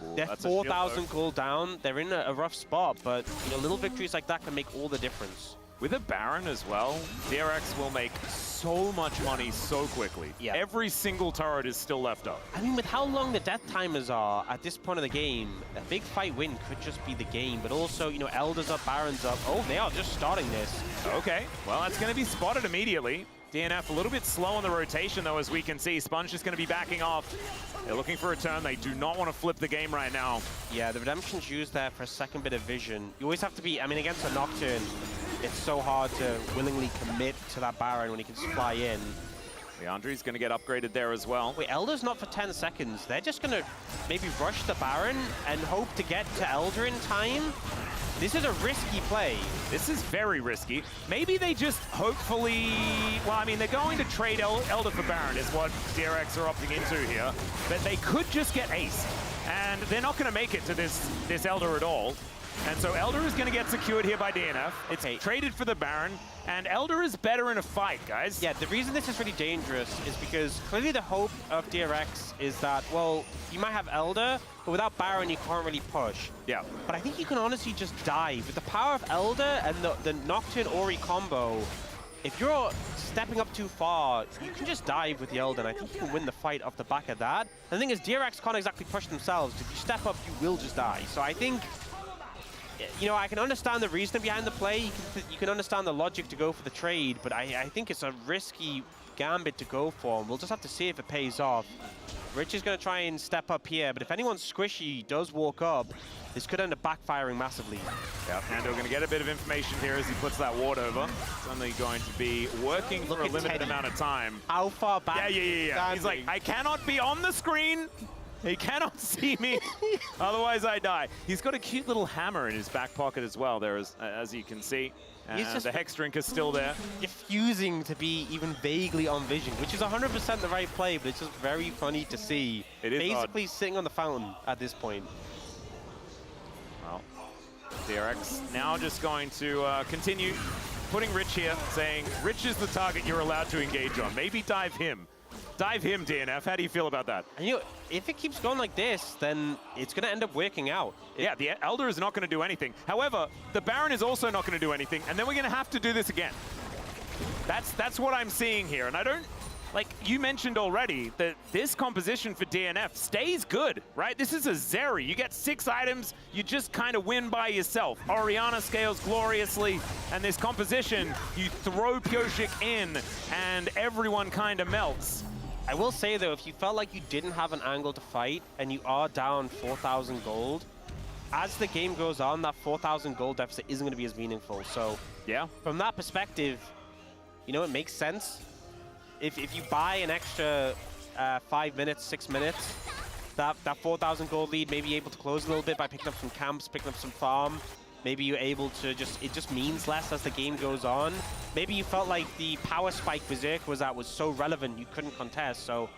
A: Ooh,
B: they're 4,000 cooled down. They're in a rough spot, but you know, little victories like that can make all the difference.
A: With a Baron as well, DRX will make so much money so quickly. Yeah. Every single turret is still left up.
B: I mean, with how long the death timers are at this point of the game, a big fight win could just be the game. But also, you know, Elder's up, Baron's up. Oh, they are just starting this.
A: Okay, well, that's going to be spotted immediately. DNF a little bit slow on the rotation, though, as we can see. Sponge is going to be backing off. They're looking for a turn. They do not want to flip the game right now. Yeah, the Redemption's used there for a second bit of vision. You always have to be, I mean, against a Nocturne, it's so hard to willingly commit to that Baron when he can just fly in. Leandri's going to get upgraded there as well. Wait, Elder's not for 10 seconds. They're just going to maybe rush the Baron and hope to get to Elder in time. This is a risky play. This is very risky. Maybe they just hopefully... Well, I mean, they're going to trade Elder for Baron is what DRX are opting into here. But they could just get Ace. And they're not going to make it to this Elder at all. And so Elder is going to get secured here by DNF. It's traded for the Baron. And Elder is better in a fight, guys. Yeah, the reason this is really dangerous is because clearly the hope of DRX is that, well, you might have Elder, but without Baron, you can't really push. Yeah. But I think you can honestly just dive. With the power of Elder and the Nocturne Ori combo,
B: if you're stepping up too far, you can just dive with the Elden. I think you can win the fight off the back of that. And the thing is, DRX can't exactly push themselves. If you step up, you will just die. So I think, you know, I can understand the reason behind the play. You can understand the logic to go for the trade, but I think it's a risky gambit to go for. And we'll just have to see if it pays off. Rich is going to try and step up here, but if anyone squishy does walk up, this could end up backfiring massively.
A: Yeah, and we're going to get a bit of information here as he puts that ward over. It's only going to be working for a limited amount of time.
B: How far back?
A: Yeah. He's like, I cannot be on the screen. He cannot see me, otherwise I die. He's got a cute little hammer in his back pocket as well there, as you can see. And
B: He's just
A: the Hex Drink is still there.
B: Refusing to be even vaguely on vision, which is 100% the right play, but it's just very funny to see.
A: It is
B: basically
A: odd.
B: Sitting on the fountain at this point.
A: Well, DRX now just going to continue putting Rich here, saying, Rich is the target you're allowed to engage on. Maybe dive him. Dive him, DNF. How do you feel about that?
B: And you know, if it keeps going like this, then it's going to end up working out.
A: Yeah, the Elder is not going to do anything. However, the Baron is also not going to do anything, and then we're going to have to do this again. That's what I'm seeing here, and I don't... Like, you mentioned already that this composition for DNF stays good, right? This is a Zeri. You get 6 items, you just kind of win by yourself. Orianna scales gloriously, and this composition, you throw Pyoshik in, and everyone kind of melts.
B: I will say, though, if you felt like you didn't have an angle to fight, and you are down 4,000 gold, as the game goes on, that 4,000 gold deficit isn't going to be as meaningful. So,
A: yeah,
B: from that perspective, you know, it makes sense. If you buy an extra 5 minutes, 6 minutes, that 4,000 gold lead may be able to close a little bit by picking up some camps, picking up some farm. Maybe you're able to it just means less as the game goes on. Maybe you felt like the power spike Berserk was so relevant you couldn't contest. So,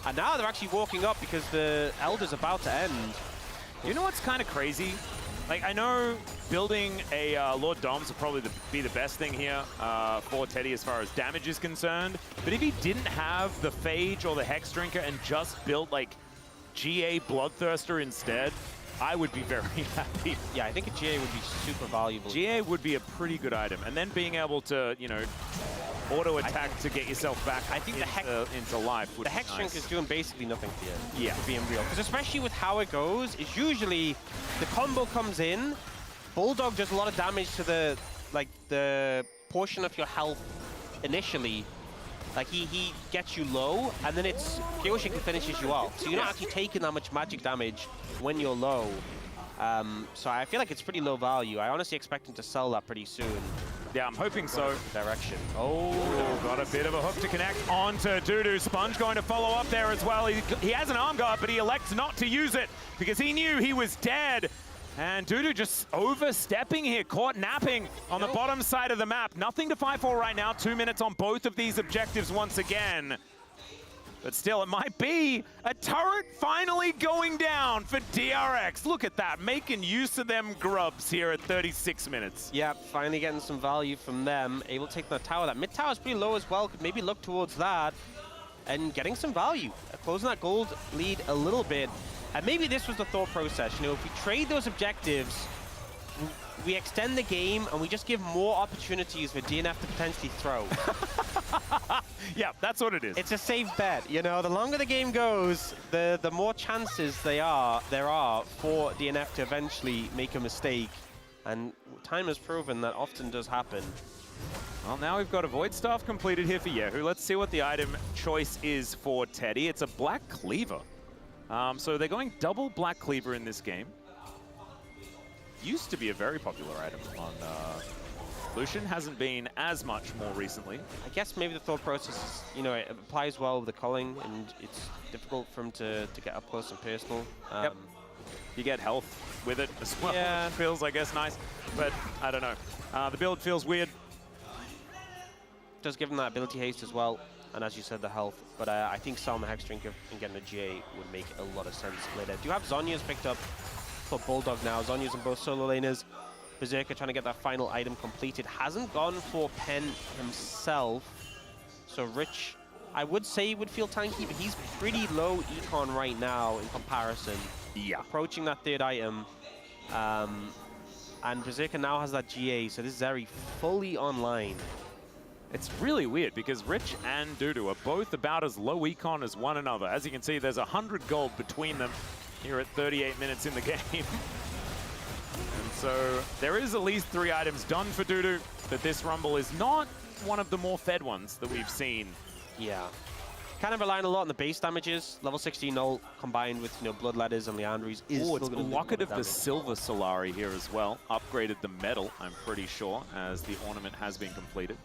B: and now they're actually walking up because the Elder's about to end.
A: You know what's kind of crazy? Like, I know building a Lord Doms would probably be the best thing here for Teddy as far as damage is concerned. But if he didn't have the Phage or the Hex Drinker and just built, like, GA Bloodthirster instead, I would be very happy.
B: Yeah, I think a GA would be super valuable.
A: GA would be a pretty good item. And then being able to, you know, auto-attack to get yourself back into life would
B: The Hex Drink is doing basically nothing for you,
A: yeah,
B: for being real. Because especially with how it goes, is usually the combo comes in, Bulldog does a lot of damage to the portion of your health initially. Like, he gets you low, and then it's Pyoshik who finishes you off. So you're not actually taking that much magic damage when you're low. So I feel like it's pretty low value. I honestly expect him to sell that pretty soon.
A: Yeah, I'm hoping so.
B: Direction.
A: Oh, got a bit of a hook to connect onto Dudu. Sponge going to follow up there as well. He has an arm guard, but he elects not to use it because he knew he was dead. And Dudu just overstepping here, caught napping on the bottom side of the map. Nothing to fight for right now. 2 minutes on both of these objectives once again. But still, it might be a turret finally going down for DRX. Look at that, making use of them grubs here at 36 minutes.
B: Yeah, finally getting some value from them. Able to take the tower. That mid tower is pretty low as well. Could maybe look towards that. And getting some value. Closing that gold lead a little bit. And maybe this was the thought process. You know, if we trade those objectives, we extend the game and we just give more opportunities for DNF to potentially throw.
A: Yeah, that's what it is.
B: It's a safe bet. You know, the longer the game goes, the more chances there are for DNF to eventually make a mistake. And time has proven that often does happen.
A: Well, now we've got a Void Staff completed here for Yehu. Let's see what the item choice is for Teddy. It's a Black Cleaver. So they're going double Black Cleaver in this game. Used to be a very popular item on Lucian. Hasn't been as much more recently.
B: I guess maybe the thought process is, you know, it applies well with the culling, and it's difficult for him to get up close and personal.
A: Yep. You get health with it as well.
B: Yeah.
A: It feels, I guess, nice. But I don't know. The build feels weird.
B: Does give him that ability haste as well. And as you said, the health. But I think selling the Hex Drinker and getting a GA would make a lot of sense later. Do you have Zhonya's picked up for Bulldog now? Zhonya's in both solo laners. Berserker trying to get that final item completed. Hasn't gone for Pen himself. So Rich, I would say would feel tanky, but he's pretty low econ right now in comparison.
A: Yeah.
B: Approaching that third item. And Berserker now has that GA, so this is Zeri fully online.
A: It's really weird because Rich and Dudu are both about as low econ as one another. As you can see, there's 100 gold between them here at 38 minutes in the game. And so there is at least 3 items done for Dudu, but this Rumble is not one of the more fed ones that we've seen.
B: Yeah. Kind of relying a lot on the base damages. Level 16 ult combined with, you know, Bloodletters and Leandries is
A: Oh, it's
B: still going to
A: Locket of the Silver Solari here as well. Upgraded the medal, I'm pretty sure, as the ornament has been completed.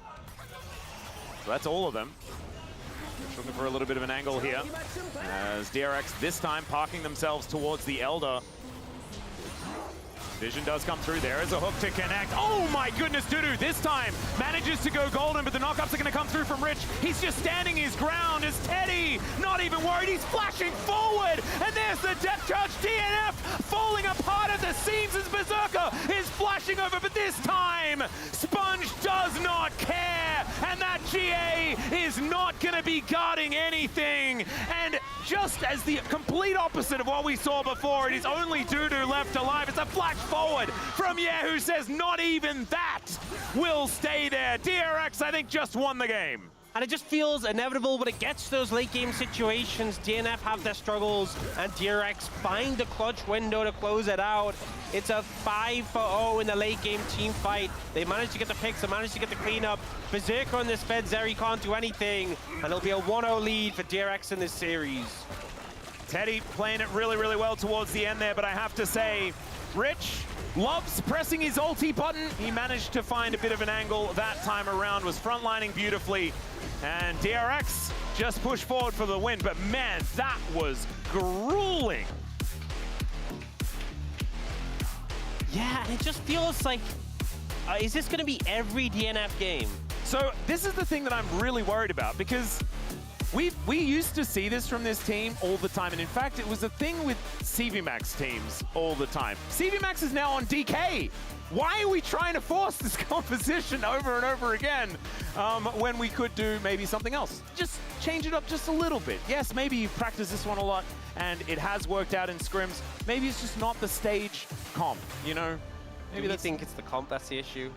A: So that's all of them. Looking for a little bit of an angle here, as DRX this time parking themselves towards the Elder. Vision does come through. There is a hook to connect. Oh my goodness, Dudu this time manages to go golden, but the knockups are going to come through from Rich. He's just standing his ground as Teddy, not even worried. He's flashing forward, and there's the depth charge. DNF falling apart at the seams as Berserker is flashing over, but this time Sponge does not care, and that GA is not going to be guarding anything. And just as the complete opposite of what we saw before, it is only Dudu left alive. It's a flash forward from Yahoo, says not even that will stay there. DRX, I think, just won the game.
B: And it just feels inevitable when it gets to those late game situations. DNF have their struggles, and DRX find the clutch window to close it out. It's a 5-0 in the late game team fight. They managed to get the picks, they managed to get the cleanup. Berserker on this fed, Zeri can't do anything, and it'll be a 1-0 lead for DRX in this series.
A: Teddy playing it really, really well towards the end there, but I have to say, Rich loves pressing his ulti button. He managed to find a bit of an angle that time around, was frontlining beautifully, and DRX just pushed forward for the win. But man, that was grueling.
B: Yeah, and it just feels like, is this going to be every DNF game?
A: So this is the thing that I'm really worried about, because we used to see this from this team all the time, and in fact, it was a thing with CVMAX teams all the time. CVMAX is now on DK. Why are we trying to force this composition over and over again when we could do maybe something else? Just change it up just a little bit. Yes, maybe you've practiced this one a lot, and it has worked out in scrims. Maybe it's just not the stage comp, you know?
B: Maybe you think it's the comp that's the issue?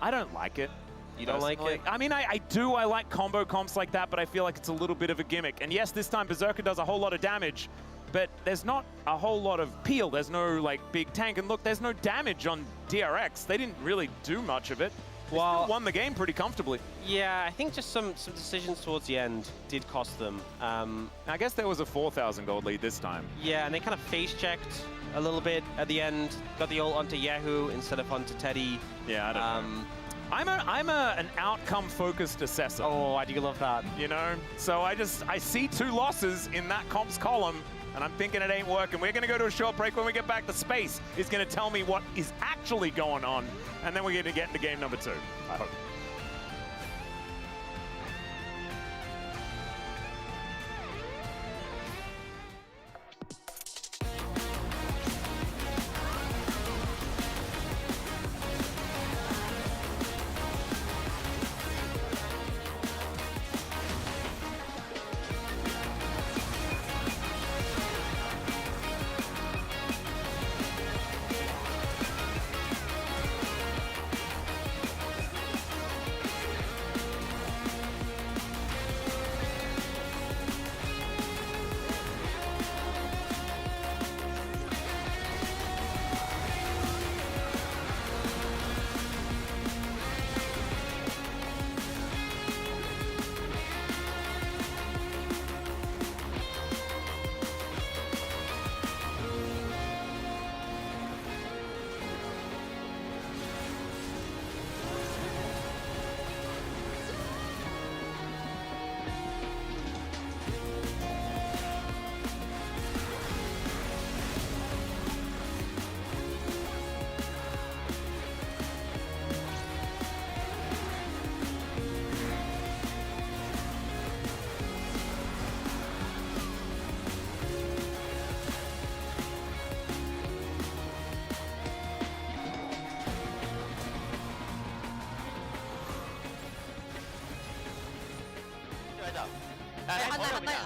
A: I don't like it.
B: You don't like it?
A: I mean, I do. I like combo comps like that, but I feel like it's a little bit of a gimmick. And yes, this time Berserker does a whole lot of damage, but there's not a whole lot of peel. There's no, like, big tank. And look, there's no damage on DRX. They didn't really do much of it. They still won the game pretty comfortably.
B: Yeah, I think just some decisions towards the end did cost them.
A: I guess there was a 4,000 gold lead this time.
B: Yeah, and they kind of face-checked a little bit at the end. Got the ult onto Yahoo instead of onto Teddy.
A: Yeah, I don't know. I'm an outcome-focused assessor.
B: Oh, I do love that.
A: You know? So I see 2 losses in that comps column, and I'm thinking it ain't working. We're going to go to a short break. When we get back, the space is going to tell me what is actually going on, and then we're going to get into game number 2, I hope.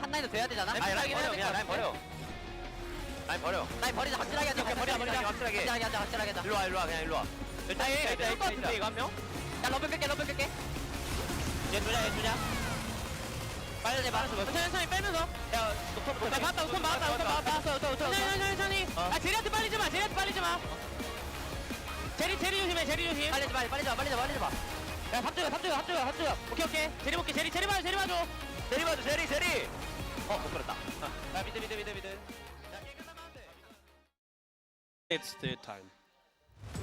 C: 한 라인도 돼야 되잖아.
D: 라인 버려 그냥 라인 버려. 라인 버려.
C: 라인 버리자. 확실하게 하자. 확실하게 하자.
D: 일로 와 그냥 일로 와. 일단 이거 한 명.
C: 야 러브 끌게. 얘 주자. 빨리 내 말았어. 천천히 빼면서. 야, 우턴 봤다. 우턴 막았어. 천천히. 아, 제리한테 빨리 좀 마. 제리 조심. 빨리 좀 마. 야, 탑쪽이야. 오케이. 제리 볼게. 제리 봐줘. 제리. 못 끌었다. 야, 미드. 야, 게임 끝나면 안 돼.
B: It's third time.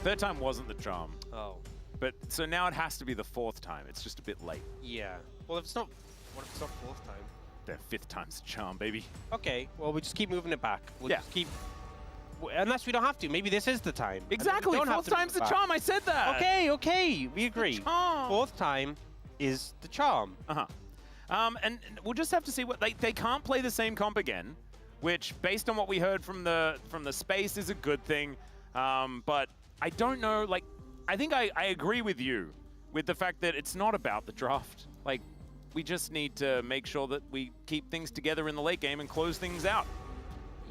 A: Third time wasn't the charm,
B: Oh.
A: but so now it has to be the fourth time. It's just a bit late.
B: Yeah. Well, if it's not, what if it's not fourth time?
A: Their fifth time's the charm, baby.
B: Okay. Well, we just keep moving it back. We'll
A: Yeah.
B: just keep. Unless we don't have to. Maybe this is the time.
A: Exactly.
B: We don't have
A: Fourth
B: to move
A: time's
B: it
A: the
B: back.
A: charm. I said that.
B: Okay. We agree.
A: Charm.
B: Fourth time is the charm.
A: And we'll just have to see what they can't play the same comp again, which, based on what we heard from the space, is a good thing. But I don't know. Like, I think I agree with you with the fact that it's not about the draft. Like, we just need to make sure that we keep things together in the late game and close things out.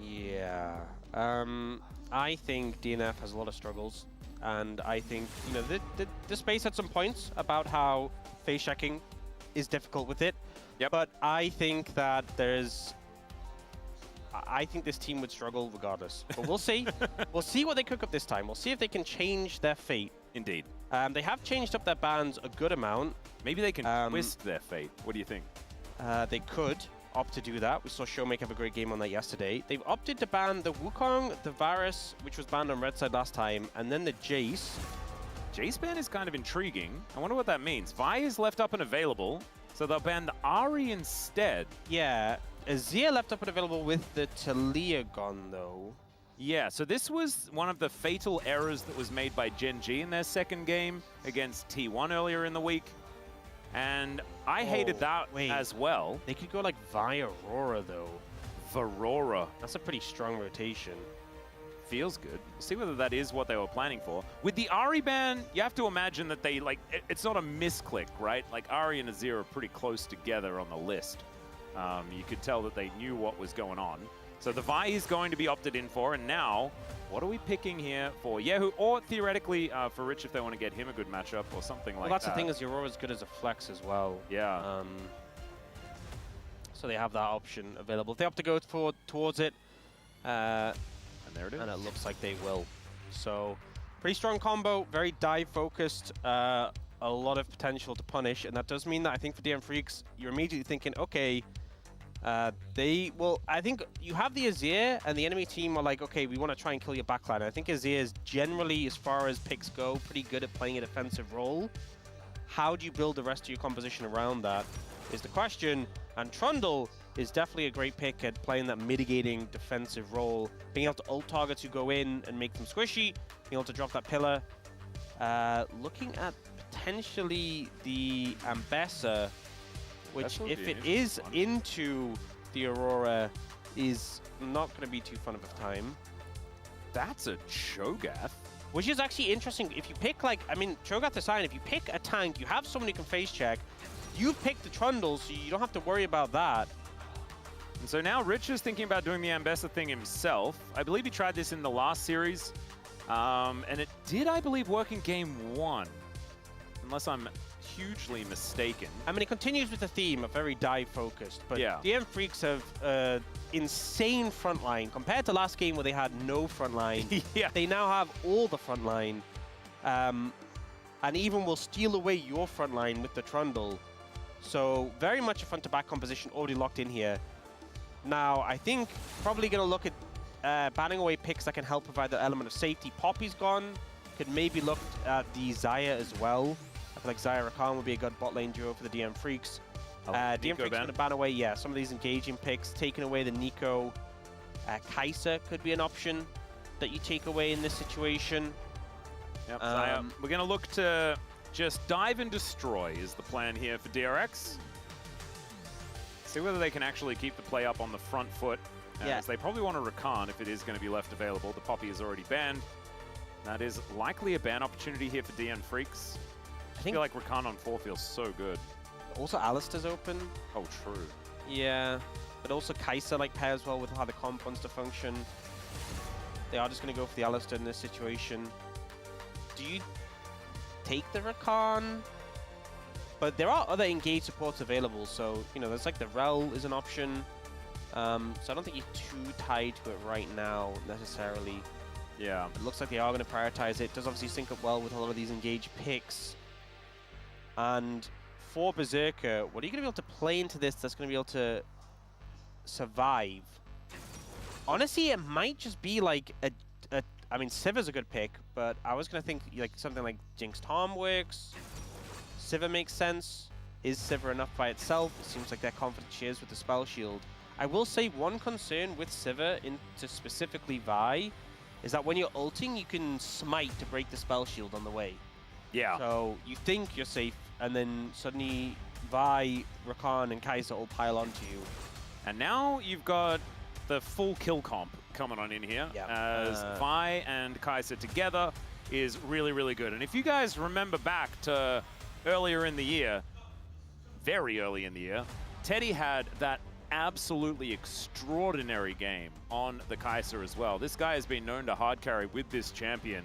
B: Yeah. I think DNF has a lot of struggles, and I think the space had some points about how face checking is difficult with it.
A: Yep.
B: But I think that I think this team would struggle regardless. But we'll see. We'll see what they cook up this time. We'll see if they can change their fate.
A: Indeed.
B: They have changed up their bans a good amount.
A: Maybe they can twist their fate. What do you think?
B: They could opt to do that. We saw Showmake have a great game on that yesterday. They've opted to ban the Wukong, the Varus, which was banned on red side last time, and then the Jace.
A: Jace ban is kind of intriguing. I wonder what that means. Vi is left up and available, so they'll ban the Ahri instead.
B: Yeah, Azir left up and available with the Talia gone, though.
A: Yeah, so this was one of the fatal errors that was made by Gen G in their second game against T1 earlier in the week. And I hated that as well.
B: They could go like Vi Aurora, though.
A: Varora.
B: That's a pretty strong rotation.
A: Feels good. See whether that is what they were planning for. With the Ahri ban, you have to imagine that they, like, it's not a misclick, right? Like, Ahri and Azir are pretty close together on the list. You could tell that they knew what was going on. So the Vi is going to be opted in for, and now, what are we picking here for Yehu, or theoretically for Rich if they want to get him a good matchup or something like that?
B: Well, that's the thing, is Aurora's good as a flex as well.
A: Yeah.
B: So they have that option available. If they opt to go towards it,
A: and there it is.
B: And it looks like they will. So, pretty strong combo, very dive focused, a lot of potential to punish, and that does mean that I think for DM Freaks, you're immediately thinking, okay, I think you have the Azir, and the enemy team are like, okay, we want to try and kill your backline. I think Azir is generally, as far as picks go, pretty good at playing a defensive role. How do you build the rest of your composition around that is the question, and Trundle is definitely a great pick at playing that mitigating defensive role, being able to ult targets who go in and make them squishy, being able to drop that pillar. Looking at potentially the Ambessa, which if it is into the Aurora, is not going to be too fun of a time.
A: That's a Cho'Gath.
B: Which is actually interesting. If you pick, like, I mean, Cho'Gath aside, if you pick a tank, you have someone who can face check, you pick the Trundle, so you don't have to worry about that.
A: And so now Rich is thinking about doing the Ambessa thing himself. I believe he tried this in the last series. And it did, I believe, work in game 1. Unless I'm hugely mistaken.
B: I mean, it continues with the theme of very dive-focused, but
A: yeah.
B: DM Freaks have insane frontline. Compared to last game where they had no frontline,
A: yeah.
B: They now have all the frontline. And even will steal away your frontline with the Trundle. So, very much a front-to-back composition already locked in here. Now, I think probably going to look at banning away picks that can help provide the element of safety. Poppy's gone. Could maybe look at the Xayah as well. I feel like Xayah Rakan would be a good bot lane duo for the DM Freaks. DM Freaks going to ban away, yeah, some of these engaging picks. Taking away the Nico. Kai'Sa could be an option that you take away in this situation.
A: Yep, we're going to look to just dive and destroy is the plan here for DRX. See whether they can actually keep the play up on the front foot.
B: Yeah.
A: As they probably want a Rakan if it is going to be left available. The Poppy is already banned. That is likely a ban opportunity here for DN Freaks. I feel like Rakan on 4 feels so good.
B: Also, Alistar's open.
A: Oh, true.
B: Yeah, but also Kai'Sa like pairs well with how the comp wants to function. They are just going to go for the Alistar in this situation. Do you take the Rakan? But there are other engage supports available, so, you know, there's like the Rel is an option. So I don't think he's too tied to it right now, necessarily.
A: Yeah.
B: It looks like they are going to prioritize it. Does obviously sync up well with a lot of these engage picks. And for Berserker, what are you going to be able to play into this that's going to be able to survive? Honestly, it might just be like I mean, Sivir's a good pick, but I was going to think like something like Jinx Tom works. Sivir makes sense. Is Sivir enough by itself? It seems like they're confident she is with the spell shield. I will say one concern with Sivir into specifically Vi is that when you're ulting, you can smite to break the spell shield on the way.
A: Yeah.
B: So you think you're safe, and then suddenly Vi, Rakan, and Kai'Sa all pile onto you.
A: And now you've got the full kill comp coming on in here, as Vi and Kai'Sa together is really, really good. And if you guys remember back to earlier in the year, very early in the year, Teddy had that absolutely extraordinary game on the Kai'Sa as well. This guy has been known to hard carry with this champion.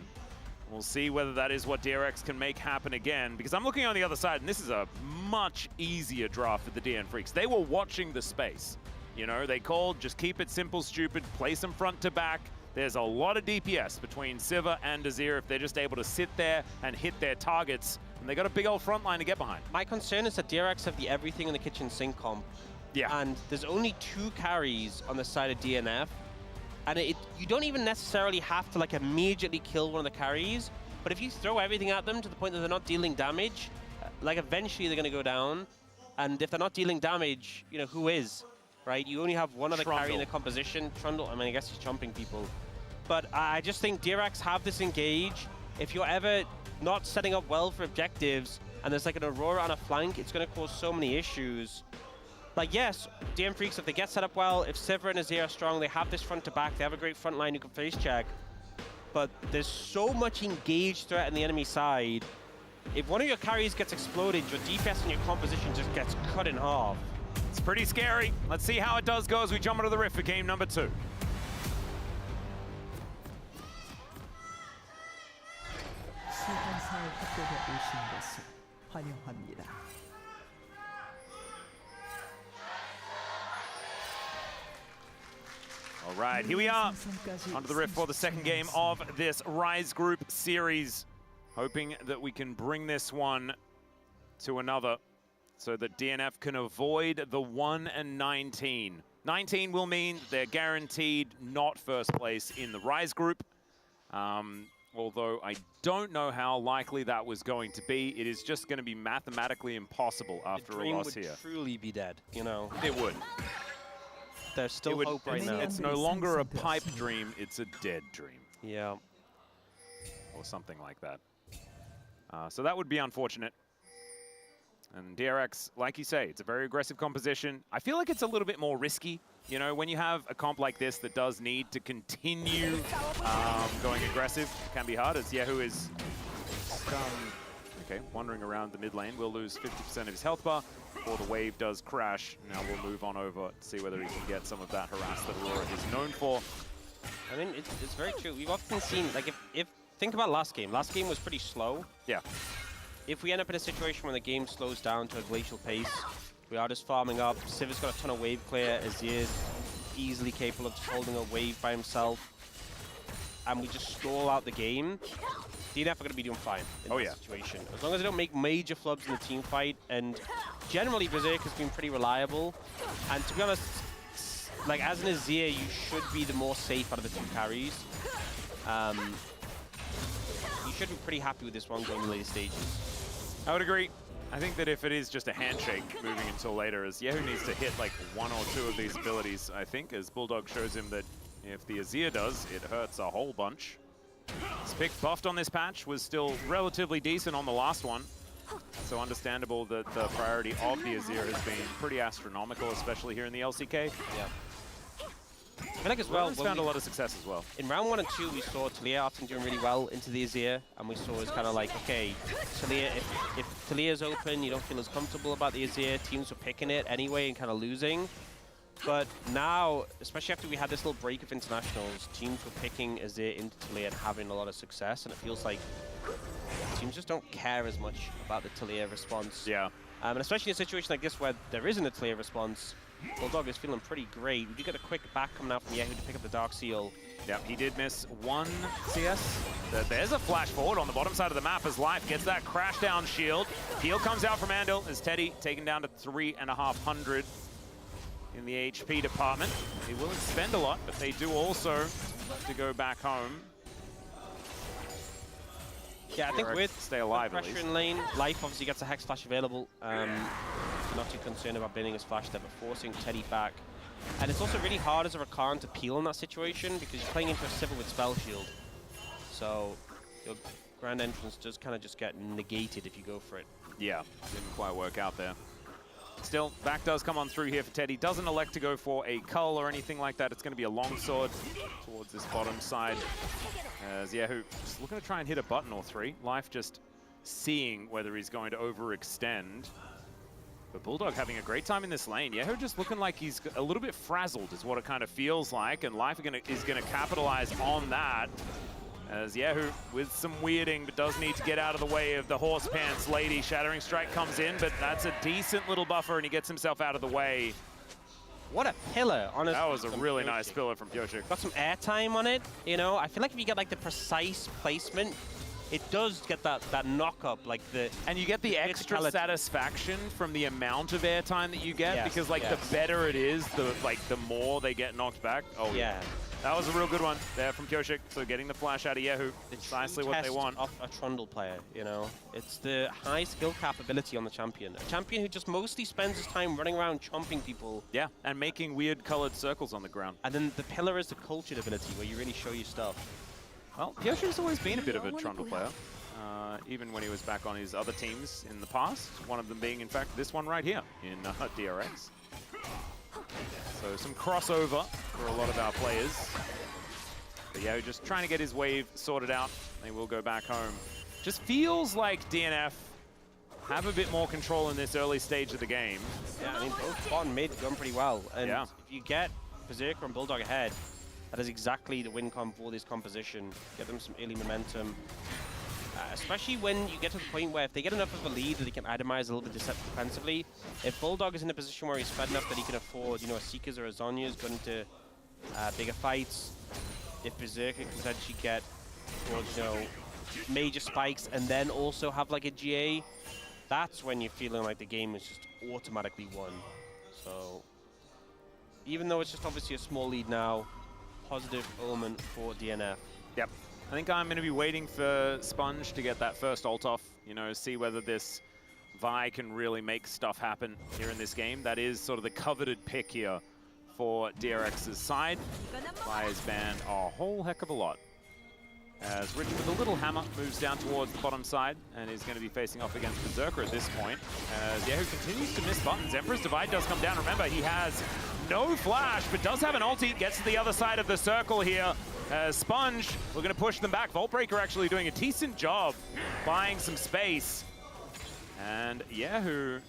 A: We'll see whether that is what DRX can make happen again, because I'm looking on the other side, and this is a much easier draft for the DN Freaks. They were watching the space. You know, they called, just keep it simple, stupid, place them front to back. There's a lot of DPS between Sivir and Azir if they're just able to sit there and hit their targets. And they got a big old front line to get behind.
B: My concern is that DRX have the everything in the kitchen sink comp.
A: Yeah.
B: And there's only 2 carries on the side of DNF. And you don't even necessarily have to like immediately kill one of the carries. But if you throw everything at them to the point that they're not dealing damage, like eventually they're going to go down. And if they're not dealing damage, you know, who is? Right? You only have one other carry in the composition. Trundle, I mean, I guess he's chomping people. But I just think DRX have this engage. If you're ever not setting up well for objectives and there's like an Aurora on a flank, it's going to cause so many issues. Like, yes, DM Freaks, if they get set up well, if Sivir and Azir are strong, they have this front to back, they have a great front line who can face check. But there's so much engaged threat on the enemy side. If one of your carries gets exploded, your DPS and your composition just gets cut in half.
A: It's pretty scary. Let's see how it does go as we jump into the Rift for game number 2.
E: 시간사의 학교에 오신 것을 환영합니다.
A: All right, here we are onto the Rift for the second game of this Rise Group series. Hoping that we can bring this one to another so that DNF can avoid the 1 and 19. 19 will mean they're guaranteed not first place in the Rise Group. Although I don't know how likely that was going to be. It is just going to be mathematically impossible after a loss here.
B: The dream would truly be dead, you know.
A: It would.
B: There's still hope right now.
A: It's no longer a pipe dream, it's a dead dream.
B: Yeah.
A: Or something like that. So that would be unfortunate. And DRX, like you say, it's a very aggressive composition. I feel like it's a little bit more risky. You know, when you have a comp like this that does need to continue going aggressive, it can be hard, as Yehu is wandering around the mid lane. Will lose 50% of his health bar before the wave does crash. Now we'll move on over to see whether he can get some of that harass that Aurora is known for.
B: I mean, it's very true. We've often seen, like, if think about last game. Last game was pretty slow.
A: Yeah.
B: If we end up in a situation where the game slows down to a glacial pace, we are just farming up. Sivir's got a ton of wave clear. Azir's easily capable of just holding a wave by himself. And we just stall out the game. DNF are going to be doing fine in this situation. As long as they don't make major flubs in the team fight. And generally, Berserk has been pretty reliable. And to be honest, like as an Azir, you should be the more safe out of the 2 carries. You should be pretty happy with this one going in the later stages.
A: I would agree. I think that if it is just a handshake moving until later, as Yehu needs to hit like 1 or 2 of these abilities, I think, as Bulldog shows him that if the Azir does, it hurts a whole bunch. His pick buffed on this patch was still relatively decent on the last one. So understandable that the priority of the Azir has been pretty astronomical, especially here in the LCK.
B: Yeah. I feel like as well,
A: He's found a lot of success as well.
B: In round 1 and 2, we saw Talia often doing really well into the Azir, and we saw it's kind of like, okay, Talia, if Talia's open, you don't feel as comfortable about the Azir. Teams were picking it anyway and kind of losing. But now, especially after we had this little break of internationals, teams were picking Azir into Talia and having a lot of success, and it feels like teams just don't care as much about the Talia response.
A: Yeah.
B: And especially in a situation like this where there isn't a Talia response, Bulldog is feeling pretty great. We do get a quick back coming out from Yehu to pick up the Dark Seal.
A: Yeah, he did miss one CS. There's a flash forward on the bottom side of the map as Life gets that crash down shield. Heal comes out from Andal as Teddy taken down to 3,500 in the HP department. He will expend a lot, but they do also have to go back home.
B: Yeah, I think
A: Or
B: with
A: stay alive at
B: pressure
A: least.
B: in lane, Life obviously gets a Hex Flash available. Not too concerned about banning his flash there, but forcing Teddy back. And it's also really hard as a Rakan to peel in that situation because you're playing into a Sivir with Spell Shield. So your grand entrance does kind of just get negated if you go for it.
A: Yeah, didn't quite work out there. Still, back does come on through here for Teddy. Doesn't elect to go for a cull or anything like that. It's going to be a longsword towards this bottom side. As Yehu just looking to try and hit a button or three. Life just seeing whether he's going to overextend. But Bulldog having a great time in this lane. Yehu just looking like he's a little bit frazzled is what it kind of feels like. And Life is going to capitalize on that. As Yehu with some weirding, but does need to get out of the way of the horse pants lady. Shattering Strike comes in, but that's a decent little buffer, and he gets himself out of the way.
B: What a pillar, honestly.
A: That was a really nice pillar from Pyoshik.
B: Got some airtime on it, you know. I feel like if you get like the precise placement, it does get that knock up, like the.
A: And you get the extra
B: physicality.
A: Satisfaction from the amount of airtime that you get,
B: Yes,
A: because like
B: yes.
A: the better it is, the more they get knocked back. Oh
B: Yeah.
A: that was a real good one there from Pyoshik. So getting the flash out of Yehu, precisely what they
B: Test
A: want.
B: of a Trundle player, you know. It's the high skill capability on the champion. A champion who just mostly spends his time running around chomping people.
A: Yeah, and making weird colored circles on the ground.
B: And then the pillar is the cultured ability where you really show your stuff.
A: Well, Pyoshik's always been a bit of a Trundle player. Even when he was back on his other teams in the past. One of them being, in fact, this one right here in DRX. So some crossover for a lot of our players. But yeah, just trying to get his wave sorted out. They will go back home. Just feels like DNF have a bit more control in this early stage of the game.
B: Yeah, I mean, both bot and mid going pretty well. And
A: Yeah.
B: if you get Berserker and Bulldog ahead, that is exactly the win comp for this composition. Get them some early momentum. Especially when you get to the point where if they get enough of a lead that they can itemize a little bit defensively. If Bulldog is in a position where he's fed enough that he can afford, you know, a Seekers or a Zhonya's going into bigger fights. If Berserker can potentially get towards, you know, major spikes and then also have like a GA, that's when you're feeling like the game is just automatically won. So even though it's just obviously a small lead now, positive omen for DNF.
A: Yep. I think I'm going to be waiting for Sponge to get that first ult off, you know, see whether this Vi can really make stuff happen here in this game. That is sort of the coveted pick here for DRX's side. Vi has banned a whole heck of a lot. As Rich with a little hammer moves down towards the bottom side and is going to be facing off against Berserker at this point. As Yehu continues to miss buttons. Emperor's Divide does come down. Remember, he has no flash, but does have an ulti. Gets to the other side of the circle here. Sponge, we're going to push them back. Vault Breaker actually doing a decent job buying some space. And Yehu,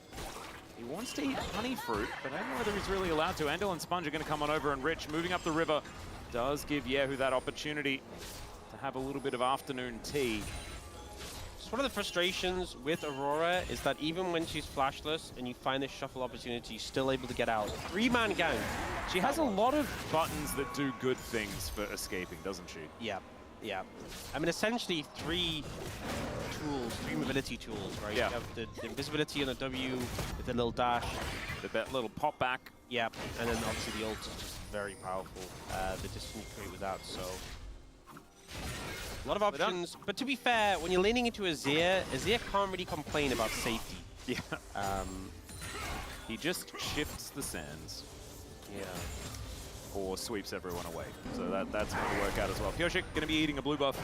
A: he wants to eat honey fruit, but I don't know whether he's really allowed to. Andal and Sponge are going to come on over, and Rich moving up the river does give Yehu that opportunity to have a little bit of afternoon tea.
B: Just one of the frustrations with Aurora is that even when she's flashless and you find this shuffle opportunity, she's still able to get out. 3-man gang.
A: She has a lot of buttons that do good things for escaping, doesn't she?
B: Yeah, yeah. I mean, essentially 3 tools, 3 mobility tools, right?
A: Yeah.
B: You have the invisibility on the W with the little dash.
A: The little pop back.
B: Yeah, and then obviously the ult is just very powerful. The distance you create with that, so... A lot of options, but to be fair, when you're leaning into Azir can't really complain about safety.
A: Yeah. He just shifts the sands.
B: Yeah.
A: Or sweeps everyone away. So that's going to work out as well. Pyoshik going to be eating a blue buff.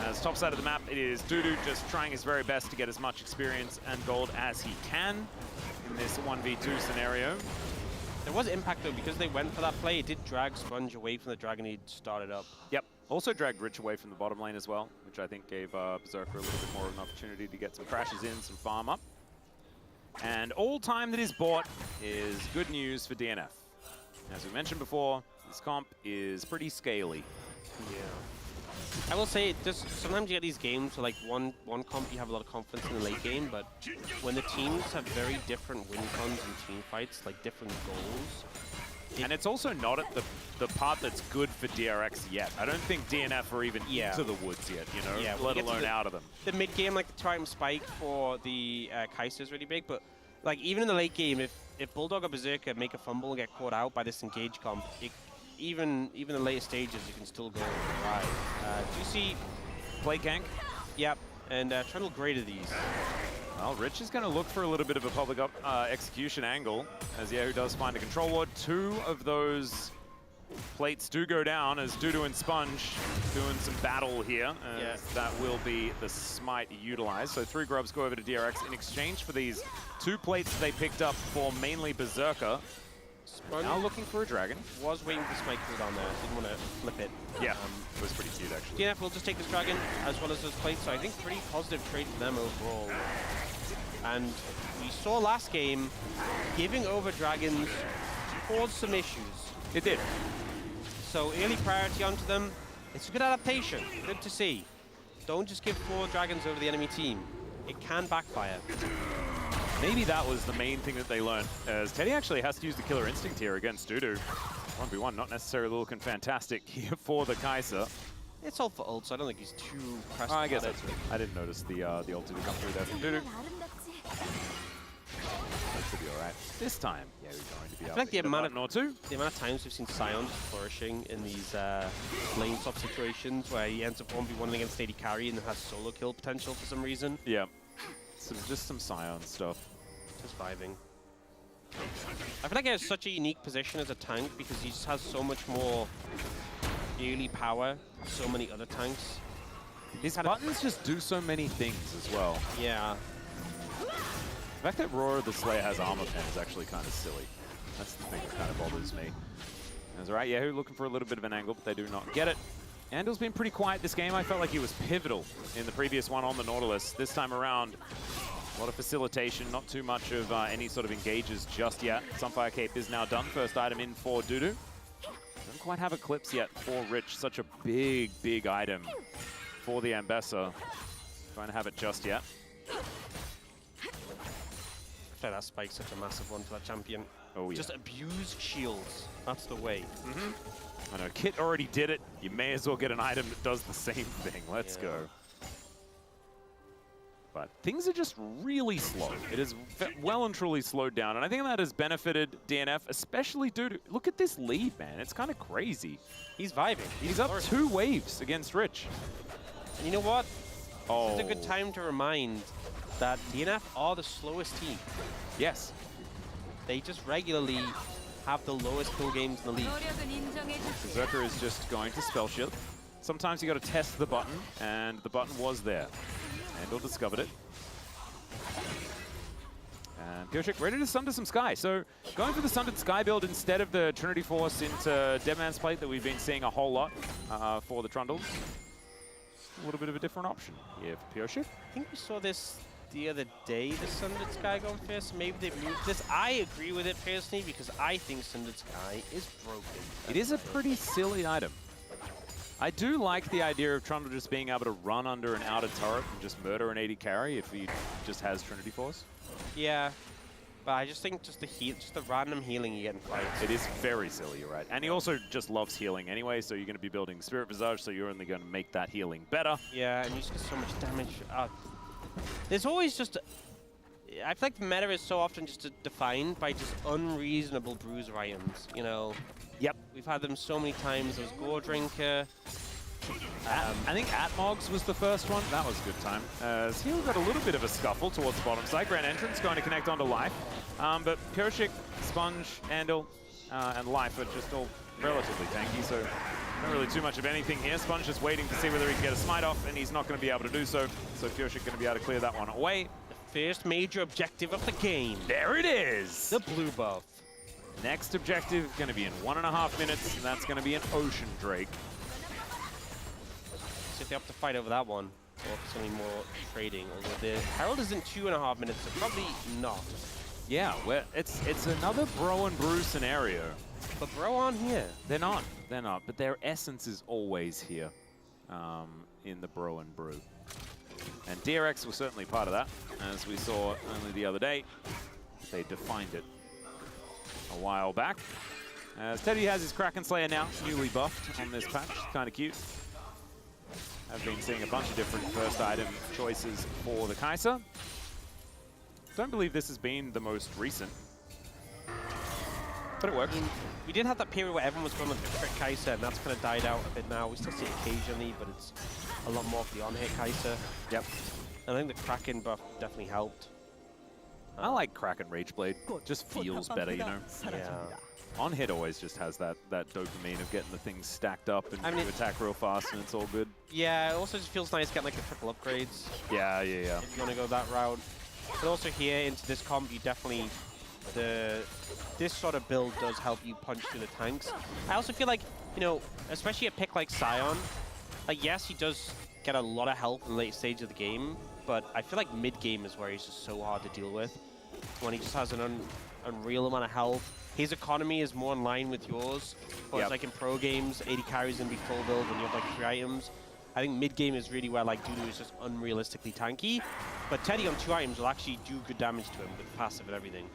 A: As top side of the map, it is Dudu just trying his very best to get as much experience and gold as he can in this 1v2 scenario.
B: There was impact though, because they went for that play, it did drag Sponge away from the dragon he'd started up.
A: Yep. Also dragged Rich away from the bottom lane as well, which I think gave Berserker a little bit more of an opportunity to get some crashes in, some farm up. And all time that is bought is good news for DNF. As we mentioned before, this comp is pretty scaly.
B: Yeah. I will say, just sometimes you get these games where like one comp you have a lot of confidence in the late game, but when the teams have very different win cons and team fights, like different goals.
A: And it's also not at the part that's good for DRX yet. I don't think DNF are even into the woods yet, you know, let alone out of them.
B: The mid game, like the time spike for the Kai'Sa is really big, but like even in the late game, if Bulldog or Berserker make a fumble and get caught out by this engage comp, even the later stages, you can still go right. Do you see
A: play gank?
B: Yep, and Trundle graded these.
A: Well, Rich is going to look for a little bit of a public execution angle, as Yahoo does find a control ward. 2 of those plates do go down as Dudu and Sponge doing some battle here. That will be the smite utilized. So 3 grubs go over to DRX in exchange for these 2 plates they picked up for mainly Berserker.
B: Sponge
A: now looking for a dragon.
B: Was waiting for smite cooldown there. Didn't want to flip it.
A: Yeah, it was pretty cute actually.
B: DNF will just take this dragon as well as those plates, so I think pretty positive trade for them overall. And we saw last game, giving over dragons caused some issues.
A: It did.
B: So early priority onto them. It's a good adaptation. Good to see. Don't just give 4 dragons over the enemy team. It can backfire.
A: Maybe that was the main thing that they learned, as Teddy actually has to use the killer instinct here against Dudu. 1v1, not necessarily looking fantastic here for the Kai'Sa.
B: It's all for ult, so I don't think he's too pressed.
A: I guess that's good. I didn't notice the ult to come through there from Dudu. That should be alright. This time, yeah, we're going to be up
B: like the amount of times we've seen Sion just flourishing in these lane swap situations where he ends up 1v1 against AD carry and then has solo kill potential for some reason.
A: Yeah. Just some Sion stuff.
B: Just vibing. I feel like he has such a unique position as a tank because he just has so much more early power, so many other tanks.
A: His buttons just do so many things as well.
B: Yeah.
A: The fact that Roar the Slayer has armor pen is actually kind of silly. That's the thing that kind of bothers me. That's alright, Yahoo looking for a little bit of an angle, but they do not get it. Andel's been pretty quiet this game. I felt like he was pivotal in the previous one on the Nautilus. This time around, a lot of facilitation, not too much of any sort of engages just yet. Sunfire Cape is now done. First item in for Dudu. Don't quite have Eclipse yet for Rich. Such a big, big item for the Ambessa. Trying to have it just yet.
B: I feel that spike's such a massive one for that champion.
A: Oh yeah.
B: Just abuse shields. That's the way.
A: I know, Kit already did it. You may as well get an item that does the same thing. Let's go. But things are just really slow. It is well and truly slowed down. And I think that has benefited DNF, especially Dudu. Look at this lead, man. It's kind of crazy.
B: He's vibing.
A: He's up 2 waves against Rich.
B: And you know what?
A: Oh.
B: This is a good time to remind that DNF are the slowest team.
A: Yes.
B: They just regularly have the lowest kill games in the league.
A: Berserker is just going to spell shield. Sometimes you got to test the button, and the button was there. Andal discovered it. And Pioshik ready to sunder some Sky. So going for the sundered Sky build instead of the Trinity Force into Deadman's Plate that we've been seeing a whole lot for the Trundles. A little bit of a different option here for Pioshik.
B: I think we saw this the other day, the Sundered Sky going first. Maybe they've moved this. I agree with it personally because I think Sundered Sky is broken.
A: It is a pretty silly item. I do like the idea of Trundle just being able to run under an outer turret and just murder an AD carry if he just has Trinity Force.
B: Yeah, but I just think just the random healing you get in fights.
A: It is very silly, you're right. And he also just loves healing anyway, so you're going to be building Spirit Visage, so you're only going to make that healing better.
B: Yeah, and you just get so much damage. There's always just... I feel like the meta is so often just defined by just unreasonable bruiser items, you know?
A: Yep.
B: We've had them so many times. There was Gore Drinker.
A: I think Atmogs was the first one. That was a good time. He'll got a little bit of a scuffle towards the bottom side. Grand Entrance going to connect onto Life. But Pioshik, Sponge, Andal, and Life are just all relatively tanky, so not really too much of anything here. Sponge just waiting to see whether he can get a smite off, and he's not going to be able to do so. So Pioshik going to be able to clear that one away.
B: The first major objective of the game.
A: There it is!
B: The blue buff.
A: Next objective going to be in 1.5 minutes, and that's going to be an Ocean Drake.
B: So if they have to fight over that one, or if something more trading. Although the Herald is in 2.5 minutes, so probably not.
A: Yeah, well, it's another Bro and Brew scenario.
B: But Bro on here.
A: They're not, but their essence is always here. in the Bro and Brew. And DRX was certainly part of that, as we saw only the other day. They defined it a while back. As Teddy has his Kraken Slayer now, newly buffed on this patch. Kind of cute. I've been seeing a bunch of different first item choices for the Kai'Sa. Don't believe this has been the most recent, but it works.
B: We did have that period where everyone was going with the crit Kai'Sa, and that's kind of died out a bit now. We still see it occasionally, but it's a lot more for the on-hit Kai'Sa.
A: Yep.
B: I think the Kraken buff definitely helped.
A: I like Kraken Rageblade. Just feels better, you know?
B: Yeah.
A: On hit always just has that dopamine of getting the things stacked up and you attack real fast and it's all good.
B: Yeah, it also just feels nice getting like the triple upgrades.
A: Yeah, yeah, yeah.
B: If you want to go that route. But also here into this comp, you definitely this sort of build does help you punch through the tanks. I also feel like, you know, especially a pick like Sion, like yes, he does get a lot of help in the late stage of the game, but I feel like mid game is where he's just so hard to deal with. When he just has an unreal amount of health. His economy is more in line with yours. Whereas like in pro games, 80 carries and be full build when you have like 3 items. I think mid game is really where like Dudu is just unrealistically tanky. But Teddy on 2 items will actually do good damage to him with passive and everything.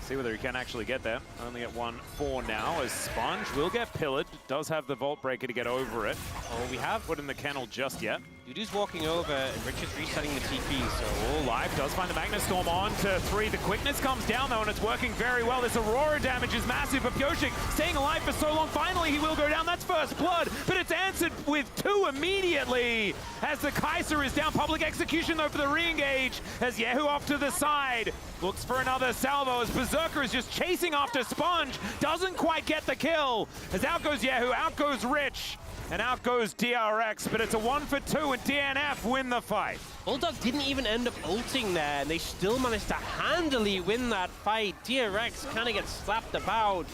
A: See whether he can actually get there. Only at 1-4 now as Sponge will get pillared. Does have the Vault Breaker to get over it.
B: Oh, we have
A: put in the kennel just yet.
B: Dudu's walking over and Richard's resetting the TP, so
A: Live does find the Magna Storm on to 3. The quickness comes down though and it's working very well. This Aurora damage is massive, but Pyoshik staying alive for so long. Finally he will go down. That's first blood, but it's answered with 2 immediately as the Kai'Sa is down. Public execution though for the re-engage as Yehu off to the side. Looks for another salvo as Berserker is just chasing after Sponge. Doesn't quite get the kill. As out goes Yehu, out goes Rich. And out goes DRX, but it's a 1-for-2 and DNF win the fight.
B: Bulldog didn't even end up ulting there, and they still managed to handily win that fight. DRX kind of gets slapped about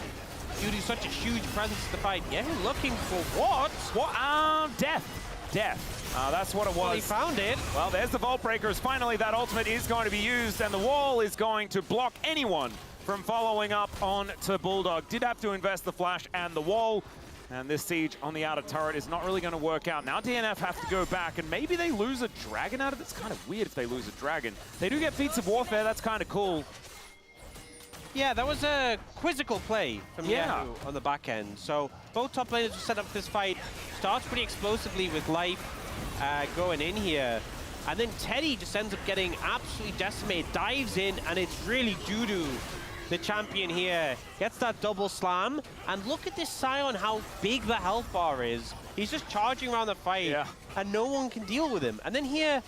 B: due to such a huge presence in the fight. Yeah, looking for what?
A: What? Death. Death. That's what it was.
B: Well, he found it.
A: Well, there's the Vault Breakers. Finally, that ultimate is going to be used, and the wall is going to block anyone from following up on to Bulldog. Did have to invest the flash and the wall. And this siege on the outer turret is not really going to work out. Now DNF have to go back, and maybe they lose a dragon out of it. It's kind of weird if they lose a dragon. They do get feats of warfare. That's kind of cool.
B: Yeah, that was a quizzical play from Yahoo on the back end. So both top laners will set up this fight. Starts pretty explosively with Life going in here. And then Teddy just ends up getting absolutely decimated, dives in, and it's really Dudu, the champion here, gets that double slam. And look at this Sion, how big the health bar is. He's just charging around the fight, and no one can deal with him. And then here...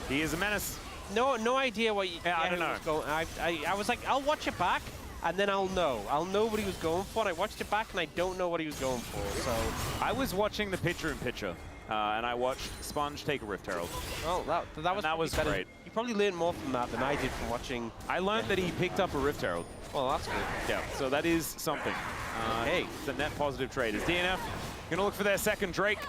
A: he is a menace.
B: No idea what you...
A: Yeah, I don't know.
B: I was like, I'll watch it back, and then I'll know. I'll know what he was going for, and I watched it back, and I don't know what he was going for, so...
A: I was watching the picture-in-picture, and I watched Sponge take a Rift Herald.
B: Oh, that was
A: great.
B: You probably learned more from that than I did from watching...
A: I learned that he picked up a Rift Herald.
B: Well, that's good.
A: Yeah, so that is something. Hey, it's a net positive trade. Is DNF going to look for their second Drake?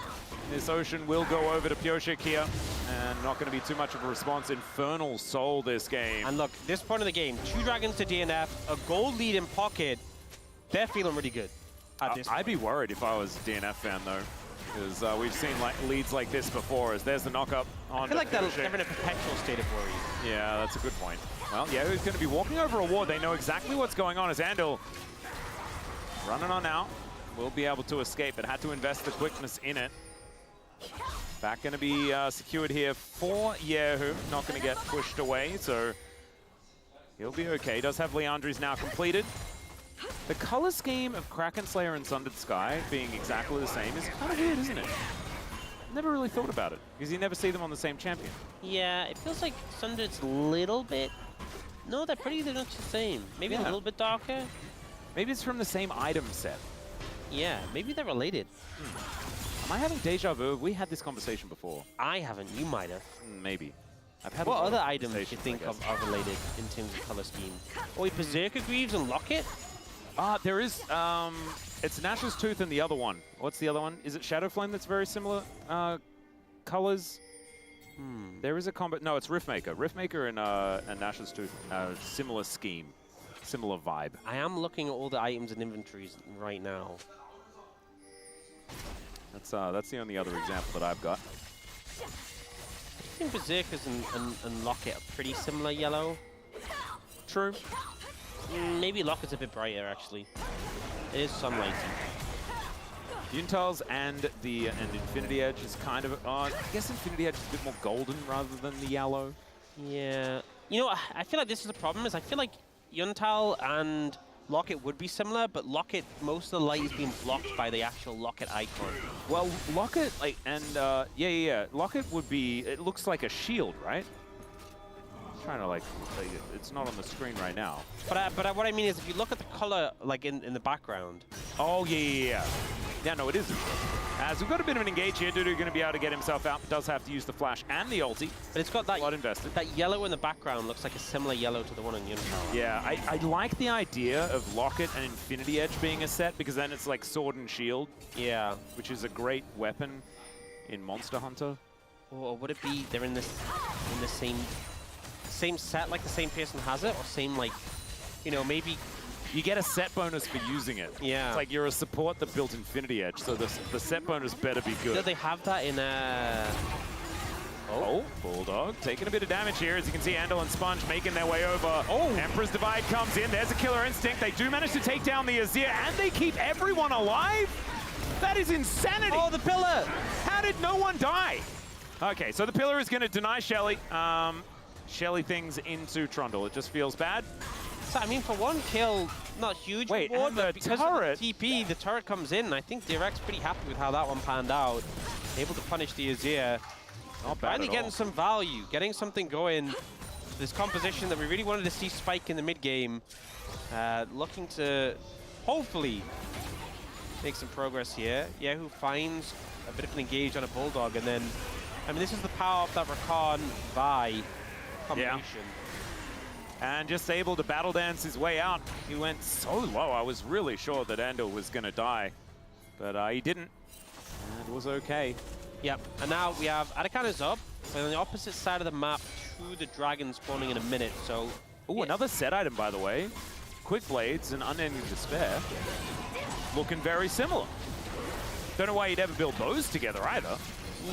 A: This Ocean will go over to Pyoshik here, and not going to be too much of a response. Infernal Soul this game.
B: And look, this point of the game, 2 dragons to DNF, a gold lead in pocket. They're feeling really good at this point.
A: I'd be worried if I was a DNF fan, though, because we've seen leads like this before, as there's the knock-up on
B: I feel like they're in a perpetual state of worry.
A: Yeah, that's a good point. Well, yeah, who's going to be walking over a ward? They know exactly what's going on as Andal running on out. Will be able to escape, but had to invest the quickness in it. Back going to be secured here for Yehu. Not going to get pushed away, so he'll be okay. Does have Leandri's now completed. The color scheme of Kraken Slayer and Sundered Sky being exactly the same is kind of weird, isn't it? Never really thought about it, because you never see them on the same champion.
B: Yeah, it feels like Sundered's a little bit... No, they're pretty much the same. Maybe a little bit darker.
A: Maybe it's from the same item set.
B: Yeah, maybe they're related.
A: Am I having deja vu? We had this conversation before.
B: I haven't. You might have.
A: Maybe. I've had
B: what other items do you think are related in terms of color scheme? Oh, wait, Berserker Greaves and Locket?
A: There is, it's Nash's Tooth and the other one. What's the other one? Is it Shadow Flame that's very similar colors? There is a combat. No, it's Riftmaker. Riftmaker and Nash's Tooth, similar scheme, similar vibe.
B: I am looking at all the items and inventories right now.
A: That's the only other example that I've got.
B: I think Berserkers and Locket are pretty similar yellow.
A: True.
B: Maybe Locket's a bit brighter, actually. It is sunlighty.
A: Yuntal's and Infinity Edge is kind of, I guess Infinity Edge is a bit more golden rather than the yellow.
B: Yeah. You know, I feel like this is the problem, is I feel like Yuntal and Locket would be similar, but Locket, most of the light is being blocked by the actual Locket icon.
A: Well, Locket, like, and, yeah. Locket would be, it looks like a shield, right? I'm trying to, like, it's not on the screen right now.
B: But what I mean is, if you look at the color, like, in the background.
A: Oh, yeah. Yeah, no, it is. As we've got a bit of an engage here, Dudu going to be able to get himself out, but does have to use the flash and the ulti.
B: But it's got that,
A: a lot invested.
B: That yellow in the background looks like a similar yellow to the one on Yuntal.
A: Yeah, I like the idea of Locket and Infinity Edge being a set, because then it's like sword and shield.
B: Yeah.
A: Which is a great weapon in Monster Hunter.
B: Or would it be they're in the same set, like the same person has it, or same, like, you know, maybe...
A: You get a set bonus for using it.
B: Yeah.
A: It's like you're a support that built Infinity Edge, so the set bonus better be good.
B: Do they have that in
A: Oh, Bulldog taking a bit of damage here. As you can see, Andal and Sponge making their way over. Oh, Emperor's Divide comes in. There's a Killer Instinct. They do manage to take down the Azir, and they keep everyone alive? That is insanity.
B: Oh, the pillar.
A: How did no one die? Okay, so the pillar is going to deny Shelly. Shelly things into Trundle. It just feels bad.
B: So, I mean, for one kill, not huge reward, but because of the TP, the turret comes in. I think DRX pretty happy with how that one panned out. Able to punish the Azir.
A: Not bad
B: Finally
A: at
B: getting
A: all.
B: some value, getting something going. This composition that we really wanted to see spike in the mid game. Looking to hopefully make some progress here. Yahoo finds a bit of an engage on a Bulldog, and then, I mean, this is the power of that Rakan Vi combination.
A: Yeah. And just able to battle dance his way out. He went so low, I was really sure that Andal was going to die. But he didn't, and it was okay.
B: Yep, and now we have Arakan is up, but on the opposite side of the map to the dragon spawning in a minute, so...
A: Ooh, another set item, by the way. Quick Blades and Unending Despair. Looking very similar. Don't know why you'd ever build those together either.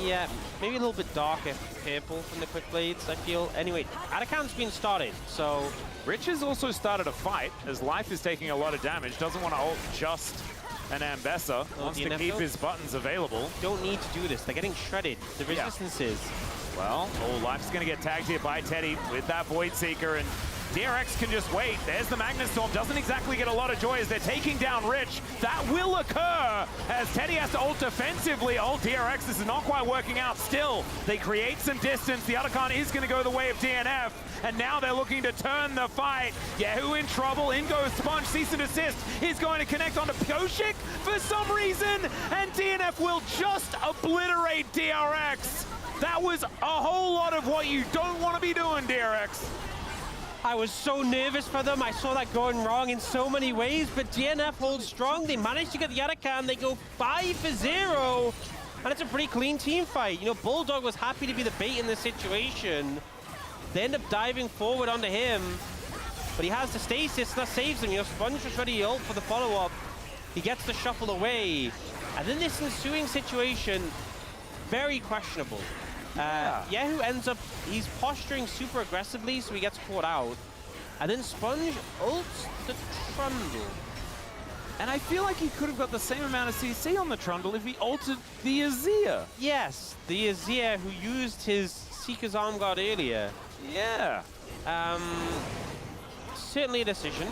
B: Yeah, maybe a little bit darker purple from the Quick Blades, I feel. Anyway, Arakan's been started, so...
A: Rich has also started a fight, as Life is taking a lot of damage. Doesn't want to ult just an Ambessa. Wants to keep his buttons available.
B: Don't need to do this. They're getting shredded. The resistances.
A: Well, Life's going to get tagged here by Teddy with that Void Seeker, and DRX can just wait. There's the Magnet Storm. Doesn't exactly get a lot of joy as they're taking down Rich. That will occur as Teddy has to ult defensively. DRX, this is not quite working out. Still, they create some distance. The Arakan is going to go the way of DNF, and now they're looking to turn the fight. Yahoo in trouble. In goes Sponge. Cease and desist. He's going to connect onto Pyoshik for some reason, and DNF will just obliterate DRX. That was a whole lot of what you don't want to be doing, DRX.
B: I was so nervous for them. I saw that going wrong in so many ways, but DNF holds strong. They managed to get the Arakan. They go 5-0, and it's a pretty clean team fight. You know, Bulldog was happy to be the bait in this situation. They end up diving forward onto him, but he has the stasis, and that saves him. You know, Sponge was ready to ult for the follow-up. He gets the shuffle away, and then this ensuing situation, very questionable. Yahoo ends up, he's posturing super aggressively, so he gets caught out. And then Sponge ults the Trundle.
A: And I feel like he could have got the same amount of CC on the Trundle if he ulted the Azir.
B: Yes, the Azir who used his Seeker's Arm Guard earlier.
A: Yeah.
B: Certainly a decision.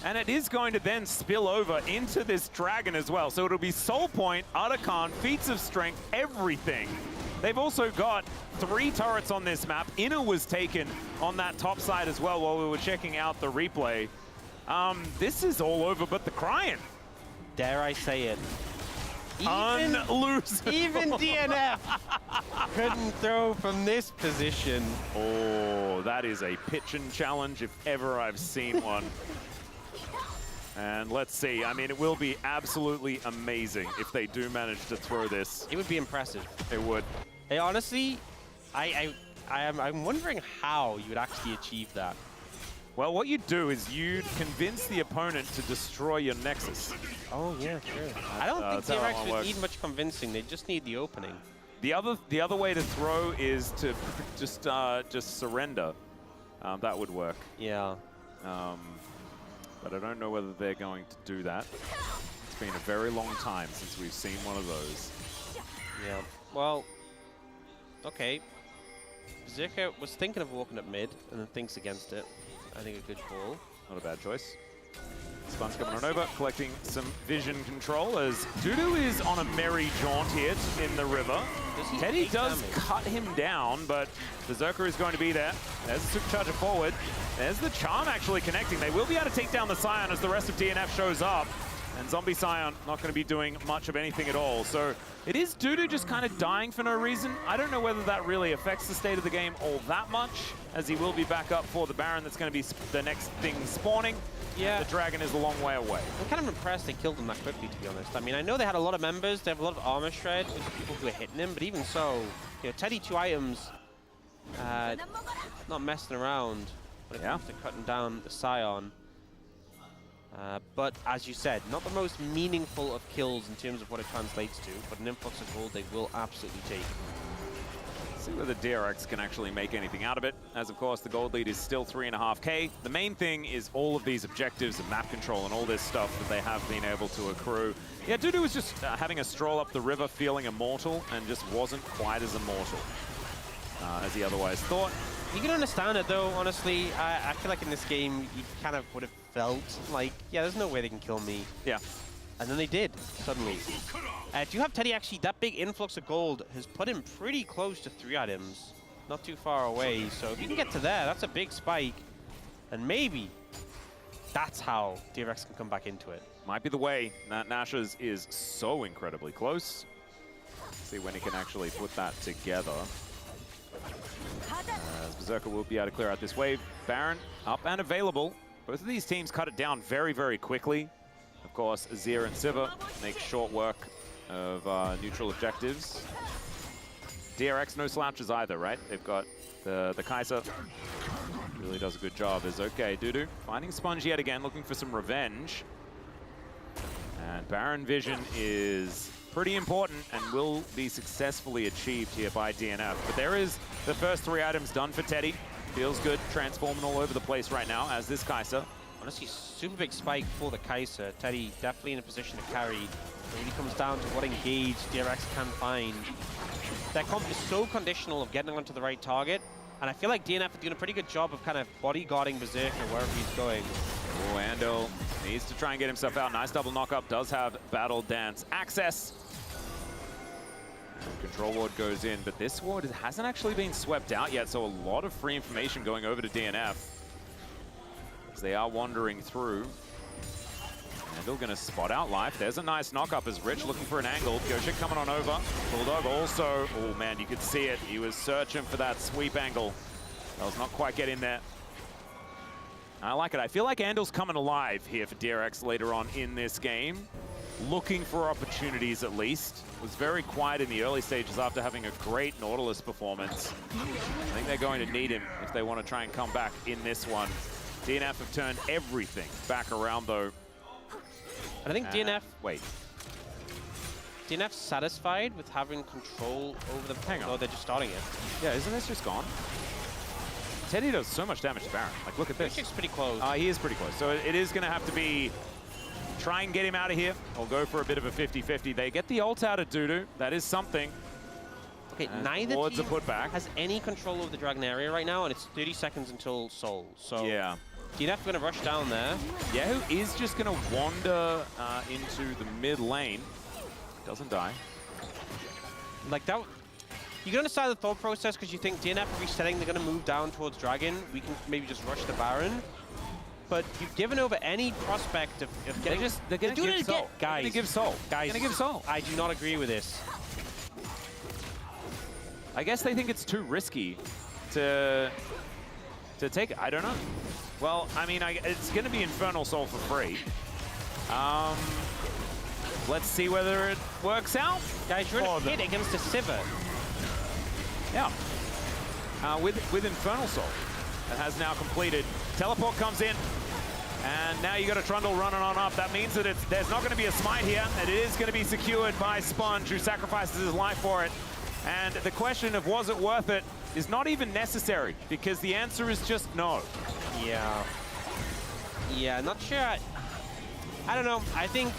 A: And it is going to then spill over into this Dragon as well. So it'll be Soul Point, Arakan, Feats of Strength, everything. They've also got 3 turrets on this map. Inner was taken on that top side as well while we were checking out the replay. This is all over but the crying.
B: Dare I say it.
A: Unlosable.
B: Even DNF couldn't throw from this position.
A: Oh, that is a pitching challenge if ever I've seen one. And let's see. I mean, it will be absolutely amazing if they do manage to throw this.
B: It would be impressive.
A: It would.
B: Hey, honestly, I'm wondering how you would actually achieve that.
A: Well, what you do is you convince the opponent to destroy your Nexus.
B: Oh yeah, sure. I don't think
A: that's how that
B: DRX
A: one
B: would
A: works.
B: need much convincing. They just need the opening.
A: The other way to throw is to just surrender. That would work.
B: Yeah.
A: But I don't know whether they're going to do that. It's been a very long time since we've seen one of those.
B: Yeah. Well, okay. Berserker was thinking of walking up mid and then thinks against it. I think a good call.
A: Not a bad choice. Spun's coming on over, collecting some vision control as Dudu is on a merry jaunt here in the river. Teddy does cut him down, but Berserker is going to be there. There's the supercharger forward. There's the charm actually connecting. They will be able to take down the Scion as the rest of DNF shows up. And Zombie Scion not going to be doing much of anything at all. So it is Dudu just kind of dying for no reason. I don't know whether that really affects the state of the game all that much, as he will be back up for the Baron. That's going to be the next thing spawning.
B: Yeah.
A: The Dragon is a long way away.
B: I'm kind of impressed they killed him that quickly, to be honest. I mean, I know they had a lot of members. They have a lot of armor shred with the people who are hitting him. But even so, you know, Teddy 2 items, not messing around when it comes to cutting down the Scion. But as you said, not the most meaningful of kills in terms of what it translates to, but an influx of gold they will absolutely take.
A: See whether DRX can actually make anything out of it, as of course the gold lead is still 3.5k. The main thing is all of these objectives and map control and all this stuff that they have been able to accrue. Yeah, Dudu was just having a stroll up the river feeling immortal and just wasn't quite as immortal as he otherwise thought.
B: You can understand it though, honestly. I feel like in this game you kind of would have felt like, yeah, there's no way they can kill me.
A: Yeah.
B: And then they did, suddenly. Do you have Teddy actually, that big influx of gold has put him pretty close to 3 items. Not too far away, so if you can get to there, that's a big spike. And maybe that's how DRX can come back into it.
A: Might be the way. Nash's is so incredibly close. See when he can actually put that together. As Berserker will be able to clear out this wave. Baron up and available. Both of these teams cut it down very, very quickly. Of course, Azir and Sivir make short work of neutral objectives. DRX no slouches either, right? They've got the Kaiser. Really does a good job. Is okay, Dudu finding Sponge yet again, looking for some revenge. And Baron Vision is pretty important and will be successfully achieved here by DNF. But there is the first 3 items done for Teddy. Feels good, transforming all over the place right now as this Kaiser.
B: Honestly, super big spike for the Kaiser. Teddy definitely in a position to carry. It really comes down to what engage DRX can find. Their comp is so conditional of getting onto the right target, and I feel like DNF are doing a pretty good job of kind of bodyguarding Berserker wherever he's going.
A: Oh, Andel needs to try and get himself out. Nice double knock-up, does have Battle Dance access. And Control Ward goes in, but this ward hasn't actually been swept out yet, so a lot of free information going over to DNF. As they are wandering through. Andel going to spot out life. There's a nice knock-up as Rich looking for an angle. Goshik coming on over. Bulldog also, oh man, you could see it. He was searching for that sweep angle. That was not quite getting there. I like it. I feel like Andel's coming alive here for DRX later on in this game. Looking for opportunities at least. Was very quiet in the early stages after having a great Nautilus performance. I think they're going to need him if they want to try and come back in this one. DNF have turned everything back around though.
B: And I think DNF...
A: Wait.
B: DNF's satisfied with having control over the...
A: Hang on.
B: Oh, they're just starting it.
A: Yeah, isn't this just gone? Teddy does so much damage to Baron. Like, look at this.
B: Goshik's pretty close.
A: He is pretty close. So it is going to have to be... Try and get him out of here, or go for a bit of a 50-50. They get the ult out of Dudu. That is something.
B: Okay,
A: And
B: neither
A: wards
B: team
A: are put back.
B: has any control over the Dragon area right now, and it's 30 seconds until Soul. So
A: Yeah.
B: DNF are going to rush down there.
A: Yahoo is just going to wander into the mid lane. Doesn't die.
B: Like that... You can understand the thought process because you think DNF are resetting, they're going to move down towards Dragon. We can maybe just rush the Baron. But you've given over any prospect of getting...
A: They're going to give Soul.
B: Guys,
A: They're going to give Soul.
B: Guys,
A: They're going to give Soul.
B: I do not agree with this.
A: I guess they think it's too risky to take it. I don't know. Well, I mean, it's going to be Infernal Soul for free. Let's see whether it works out.
B: Guys, you're in a hit against a Sivir.
A: Yeah. With Infernal Soul. that has now completed. Teleport comes in, and now you got a Trundle running on up. That means that there's not going to be a smite here, and it is going to be secured by Sponge, who sacrifices his life for it. And the question of was it worth it is not even necessary, because the answer is just no.
B: Yeah. Yeah, not sure. I don't know. I think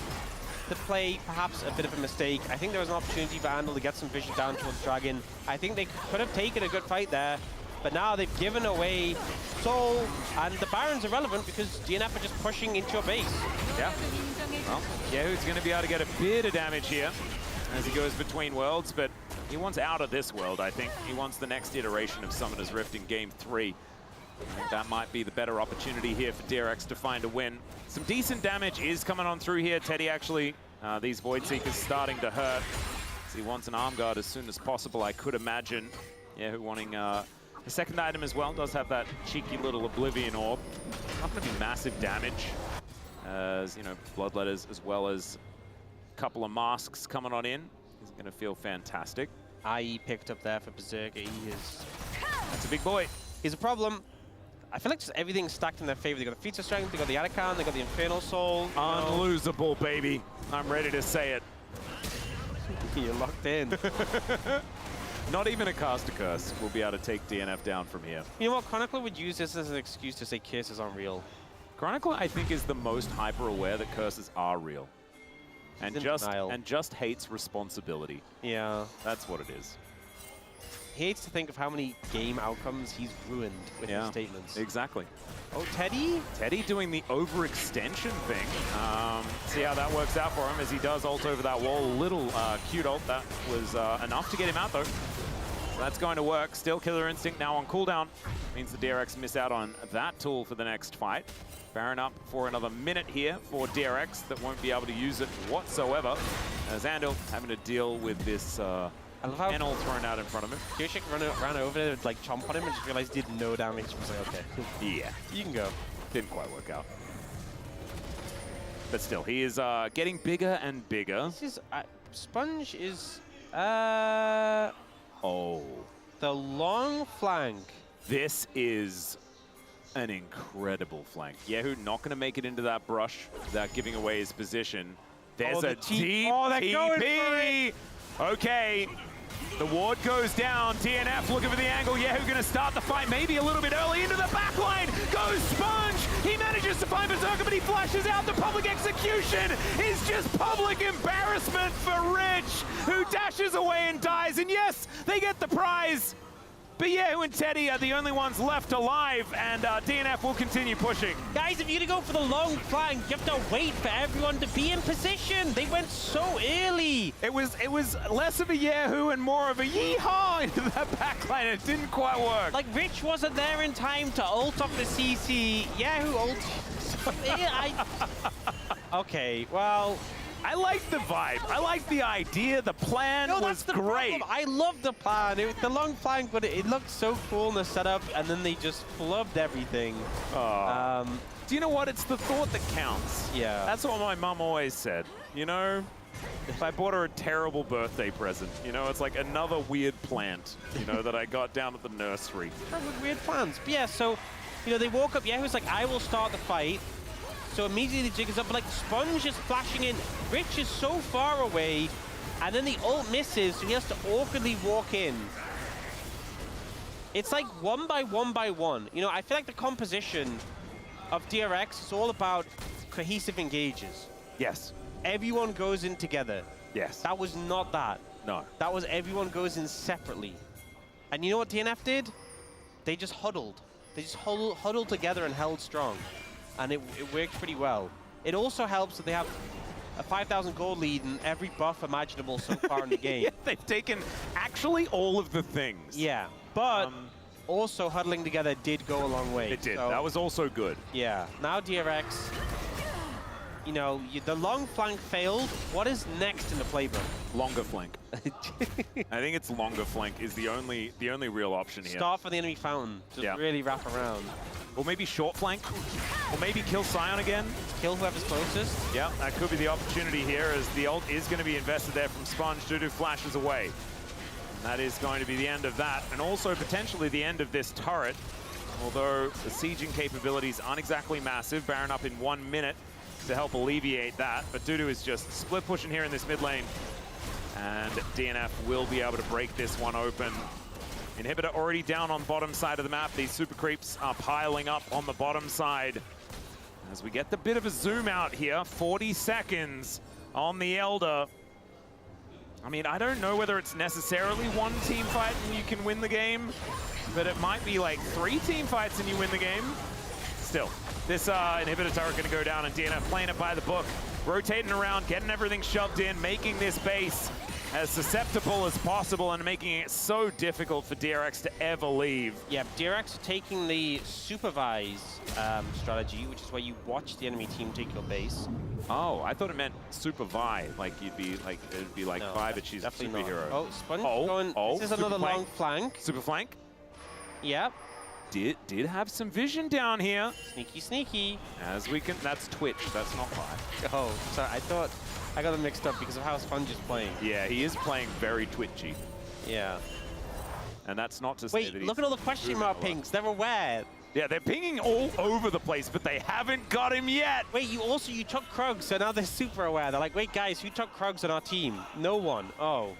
B: the play, perhaps a bit of a mistake. I think there was an opportunity for Andal to get some vision down towards Dragon. I think they could have taken a good fight there, but now they've given away Soul, and the Baron's irrelevant because DNF are just pushing into your base.
A: Yeah. Well, Yehu's going to be able to get a bit of damage here as he goes between worlds, but he wants out of this world, I think. He wants the next iteration of Summoner's Rift in Game 3. I think that might be the better opportunity here for DRX to find a win. Some decent damage is coming on through here. Teddy actually, these Void Seekers starting to hurt. So he wants an arm guard as soon as possible, I could imagine. Yehu wanting a second item as well. Does have that cheeky little Oblivion Orb. Not going to be massive damage. As, you know, Bloodletters as well as a couple of masks coming on in. He's going to feel fantastic.
B: IE picked up there for Berserker. He is...
A: That's a big boy.
B: He's a problem. I feel like just everything's stacked in their favor. They got the Feats of Strength, they got the Arakan, they got the Infernal Soul.
A: Unlosable, baby. I'm ready to say it.
B: You're locked in.
A: Not even a caster curse will be able to take DNF down from here.
B: You know what? Chronicler would use this as an excuse to say curses aren't real.
A: Chronicler, I think, is the most hyper-aware that curses are real. And just hates responsibility.
B: Yeah.
A: That's what it is.
B: He hates to think of how many game outcomes he's ruined with his statements.
A: Exactly.
B: Oh, Teddy?
A: Teddy doing the overextension thing. See how that works out for him as he does ult over that wall. Little cute ult. That was enough to get him out, though. So that's going to work. Still Killer Instinct now on cooldown. Means the DRX miss out on that tool for the next fight. Baron up for another minute here for DRX that won't be able to use it whatsoever. As Andal having to deal with this
B: I love how
A: panel thrown out in front of him.
B: Kyoshik ran over there to like chomp on him and just realized he did no damage. I was like, okay.
A: Yeah.
B: You can go.
A: Didn't quite work out. But still, he is getting bigger and bigger.
B: This is... Sponge is...
A: Oh.
B: The long flank.
A: This is an incredible flank. Yehu not going to make it into that brush without giving away his position. There's a deep TP. Okay. The ward goes down. DNF looking for the angle. Yehu going to start the fight maybe a little bit early into the back line. Goes Sponge. He manages to find Berserker, but he flashes out. The public execution is just public embarrassment for Rich, who dashes away and dies. And yes, they get the prize. But Yehu and Teddy are the only ones left alive, and DNF will continue pushing.
B: Guys, if you're going to go for the long flank, you have to wait for everyone to be in position. They went so early.
A: It was less of a Yehu and more of a yeehaw into that backline. It didn't quite work.
B: Like, Rich wasn't there in time to ult off the CC. Yehu ult. Okay, well...
A: I like the vibe. I like the idea. The plan was great.
B: Problem. I love the plan. The long flank, but it looked so cool in the setup, and then they just flubbed everything.
A: Do you know what? It's the thought that counts.
B: Yeah.
A: That's what my mum always said. You know, if I bought her a terrible birthday present, you know, it's like another weird plant, you know, that I got down at the nursery.
B: Weird plans. But yeah, so, you know, they woke up. Yehu's like, I will start the fight. So immediately Jig is up, but like Sponge is flashing in. Rich is so far away, and then the ult misses, so he has to awkwardly walk in. It's like one by one. You know, I feel like the composition of DRX is all about cohesive engages.
A: Yes.
B: Everyone goes in together.
A: Yes.
B: That was not that.
A: No.
B: That was everyone goes in separately. And you know what DNF did? They just huddled. They just huddled together and held strong. And it worked pretty well. It also helps that they have a 5,000 gold lead in every buff imaginable so far in the game.
A: Yeah, they've taken actually all of the things.
B: Yeah, but also huddling together did go a long way.
A: It did.
B: So,
A: that was also good.
B: Yeah. Now DRX, you know, the long flank failed. What is next in the playbook?
A: Longer flank. I think it's longer flank is the only real option here.
B: Start for the enemy fountain. Just really wrap around.
A: Or maybe short flank. Or maybe kill Sion again.
B: Kill whoever's closest.
A: Yeah, that could be the opportunity here as the ult is going to be invested there from Sponge. Dudu flashes away. And that is going to be the end of that. And also potentially the end of this turret. Although the sieging capabilities aren't exactly massive. Baron up in 1 minute to help alleviate that. But Dudu is just split pushing here in this mid lane. And DNF will be able to break this one open. Inhibitor already down on bottom side of the map. These super creeps are piling up on the bottom side. As we get the bit of a zoom out here, 40 seconds on the Elder. I mean, I don't know whether it's necessarily one team fight and you can win the game, but it might be like 3 team fights and you win the game. Still, this inhibitor turret gonna go down and DNF playing it by the book. Rotating around, getting everything shoved in, making this base as susceptible as possible and making it so difficult for DRX to ever leave.
B: Yeah, DRX are taking the supervise strategy, which is where you watch the enemy team take your base.
A: Oh, I thought it meant super Vi, like you'd be like, it'd be like
B: No,
A: Vi, but she's a
B: definitely
A: superhero.
B: not. Oh, Sponge
A: Oh,
B: going,
A: oh,
B: this is
A: super
B: another
A: flank.
B: long flank.
A: Super flank.
B: Yep,
A: Did have some vision down here.
B: sneaky, sneaky.
A: As we can, that's Twitch, that's not Vi.
B: Oh, sorry, I thought I got them mixed up because of how Sponge is playing.
A: Yeah, he is playing very twitchy.
B: Yeah.
A: And that's not to say that
B: Wait,
A: he's
B: look at all the question
A: moving
B: mark
A: a lot.
B: pings. They're aware.
A: Yeah, they're pinging all over the place, but they haven't got him yet.
B: Wait, you took Krug, so now they're super aware. They're like, wait, guys, who took Krugs on our team? No one. Oh.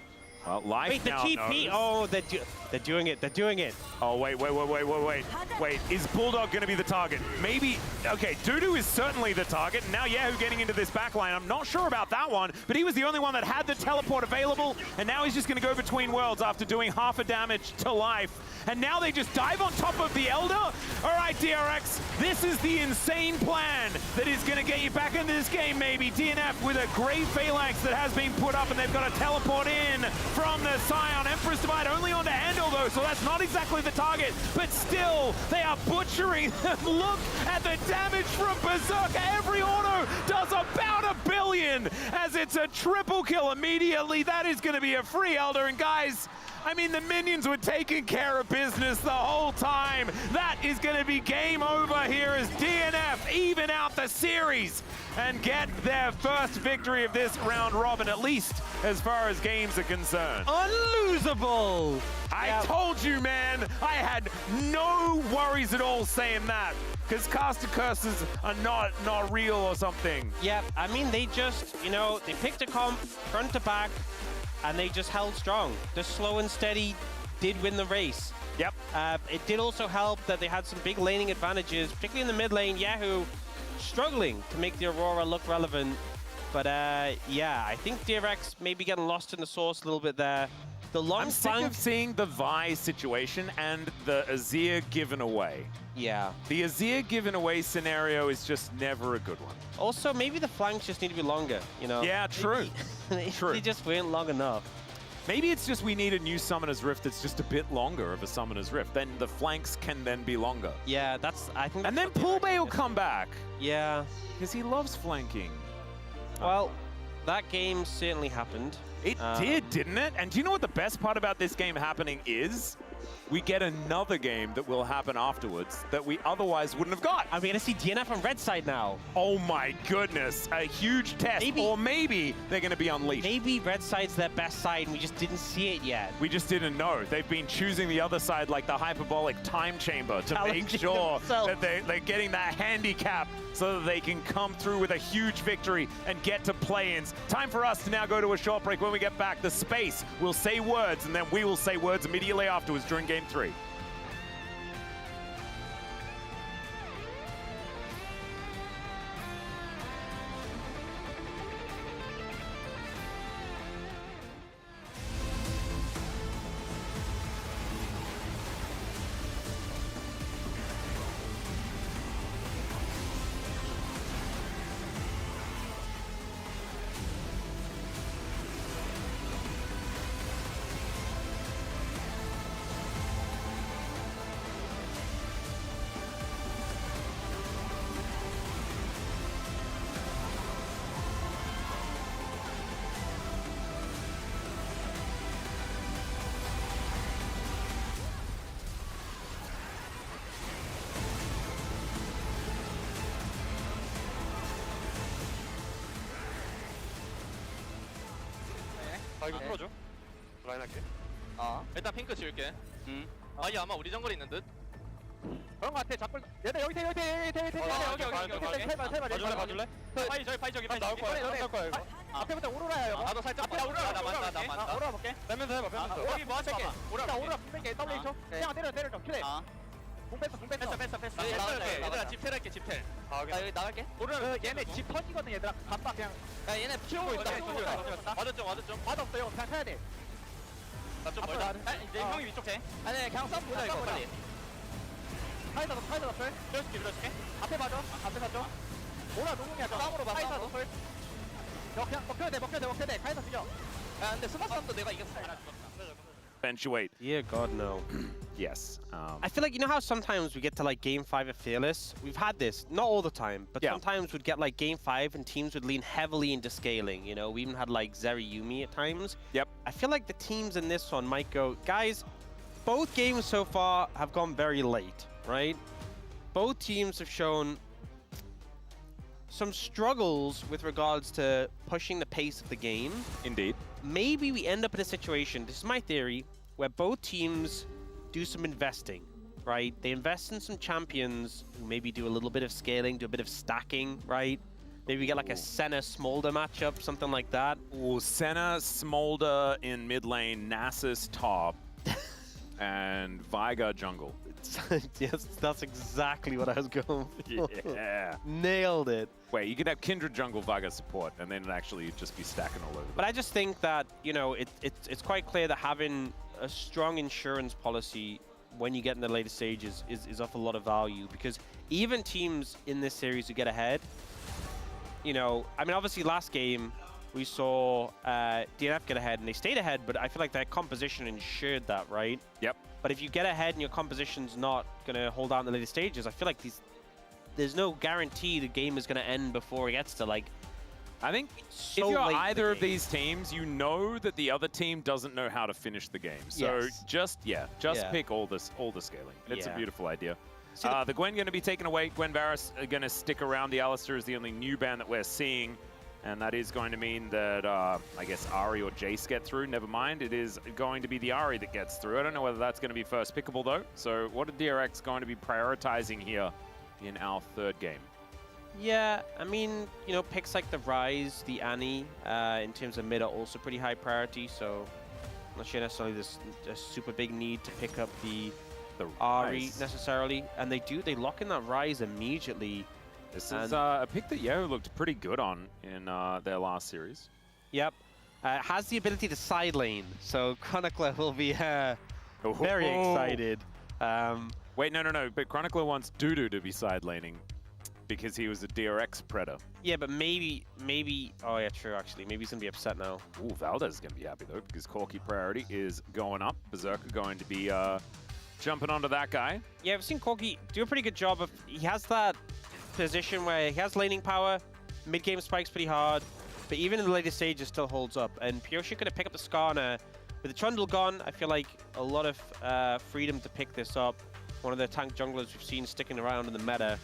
A: Well, Life
B: Wait, the
A: now
B: TP.
A: knows.
B: Oh, they're doing it. They're doing it.
A: Oh, wait. Wait, is Bulldog going to be the target? Maybe. Okay, Dudu is certainly the target. Now Yahoo getting into this backline. I'm not sure about that one, but he was the only one that had the teleport available, and now he's just going to go between worlds after doing half a damage to Life. And now they just dive on top of the Elder. All right, DRX, this is the insane plan that is going to get you back into this game, maybe. DNF with a great phalanx that has been put up, and they've got to teleport in from the Scion. Empress Divide only on to Handle, though, so that's not exactly the target, but still, they are butchering them. Look at the damage from Berserker. Every auto does about 1 billion, as it's a triple kill immediately. That is going to be a free Elder, and guys, I mean, the minions were taking care of business the whole time. That is going to be game over here as DNF even out the series and get their first victory of this round robin, at least as far as games are concerned.
B: Unlosable.
A: I told you, man. I had no worries at all saying that, because caster curses are not real or something.
B: Yeah, I mean, they just, they picked a comp front to back, and they just held strong. The slow and steady did win the race.
A: Yep.
B: It did also help that they had some big laning advantages, particularly in the mid lane. Yahoo struggling to make the Aurora look relevant. But yeah, I think DRX maybe getting lost in the sauce a little bit there. The long
A: I'm sick of seeing the Vi situation and the Azir given away.
B: Yeah.
A: The Azir given away scenario is just never a good one.
B: Also, maybe the flanks just need to be longer,
A: Yeah, true. True.
B: They just weren't long enough.
A: Maybe it's just we need a new Summoner's Rift that's just a bit longer of a Summoner's Rift. Then the flanks can then be longer.
B: Yeah, I think.
A: And then
B: that's what
A: Pool
B: they're
A: Bay will
B: doing.
A: come back.
B: Yeah.
A: Because he loves flanking.
B: Well, that game certainly happened.
A: It did, didn't it? And do you know what the best part about this game happening is? We get another game that will happen afterwards that we otherwise wouldn't have got.
B: Are we going to see DNF on red side now?
A: Oh my goodness, a huge test.
B: Maybe.
A: Or maybe they're going to be unleashed.
B: Maybe red side's their best side and we just didn't see it yet.
A: We just didn't know. They've been choosing the other side like the hyperbolic time chamber to make
B: Challenging
A: sure
B: themselves.
A: that they're getting that handicap so that they can come through with a huge victory and get to play-ins. Time for us to now go to a short break. When we get back, the space will say words, and then we will say words immediately afterwards during Game 3.
D: 아 이거 풀어줘. 라인 할게.
C: 어.
D: 일단 핑크 지울게. 아이 아마 우리 정글에 있는 듯. 그런 거 같아. 자꾸 얘네 여기 돼. 여기. 봐줄래? 파이 저기 나올 거야. 이거. 앞에부터 오로라야 이거. 나도 살짝 앞에 오로라 나 맞다. 오로라 볼게. 빼면서 해봐. 여기 뭐 할게. 오로라 뺄게. W 쳐. 그냥 때려 좀. 큐레. 공 뺐어. 얘들아 집텔할게.
C: 나 여기 나갈게.
D: 오로라 얘네 집 터지거든 얘들아. 간다 그냥.
C: 야 얘네
D: 치우고 있다.
C: 맞았죠.
D: 맛없어 이거 그냥 타야 돼.
C: 나좀 멀다.
D: 이제 형이 위쪽 돼.
C: 아니 그냥 싸움 보자 이거 빨리.
D: 파이터 너플. 밀어줄게. 앞에 봐줘. 오라 노공이야.
C: 싸움으로 봐,
D: 파이터
C: 싸움으로.
D: 너플. 너 그냥 먹혀야 돼. 카이터 죽여.
C: 야 근데 스마트함도 내가 이겼어.
A: Eventuate.
B: Yeah, God no.
A: Yes.
B: I feel like, you know how sometimes we get to like game 5 of Fearless? We've had this, not all the time, but
A: Yeah.
B: sometimes we'd get like game 5 and teams would lean heavily into scaling, you know? We even had like Zeri Yumi at times.
A: Yep.
B: I feel like the teams in this one might go, guys, both games so far have gone very late, right? Both teams have shown some struggles with regards to pushing the pace of the game.
A: Indeed.
B: Maybe we end up in a situation, this is my theory, where both teams do some investing, right? They invest in some champions who maybe do a little bit of scaling, do a bit of stacking, right? Maybe we get like a Senna Smolder matchup, something like that.
A: Ooh, Senna, Smolder in mid lane, Nasus top, and Viga jungle.
B: Yes, that's exactly what I was going for.
A: Yeah.
B: Nailed it.
A: Wait, you could have Kindred jungle Viga support, and then it'd actually just be stacking all over.
B: But I just think that, you know, it's quite clear that having a strong insurance policy when you get in the later stages is of a lot of value, because even teams in this series who get ahead, you know, I mean, obviously last game we saw DNF get ahead and they stayed ahead, but I feel like their composition ensured that, right?
A: Yep.
B: But if you get ahead and your composition's not going to hold out in the later stages, I feel like there's no guarantee the game is going to end before it gets to, like,
A: I think
B: so
A: if you're
B: late in the
A: either of
B: game.
A: these teams, you know that the other team doesn't know how to finish the game. So
B: Yes.
A: just
B: Yeah.
A: pick all the scaling. It's a
B: Yeah.
A: beautiful idea.
B: See,
A: The Gwen going to be taken away. Gwen Varus going to stick around. The Alistair is the only new ban that we're seeing. And that is going to mean that, I guess, Ari or Jace get through. Never mind. It is going to be the Ari that gets through. I don't know whether that's going to be first pickable, though. So what are DRX going to be prioritizing here in our third game?
B: Yeah, I mean, you know, picks like the Rise, the Annie, in terms of mid are also pretty high priority, so I'm not sure necessarily there's a super big need to pick up the Ari
A: Rise.
B: necessarily. And they lock in that Rise immediately.
A: This is
B: And-
A: a pick that Yeo looked pretty good on in their last series.
B: Yep. Has the ability to side lane, so Chronicler will be very excited.
A: Wait, no. But Chronicler wants Dudu to be side laning because he was a DRX predator.
B: Yeah, but maybe, oh yeah, true, actually. Maybe he's going to be upset now.
A: Ooh, Valdez is going to be happy, though, because Corki priority is going up. Berserker going to be jumping onto that guy.
B: Yeah, I've seen Corki do a pretty good job of, he has that position where he has laning power, mid-game spikes pretty hard, but even in the later stages still holds up. And Pyosha going to pick up the Skarner. With the Trundle gone, I feel like a lot of freedom to pick this up. One of the tank junglers we've seen sticking around in the meta.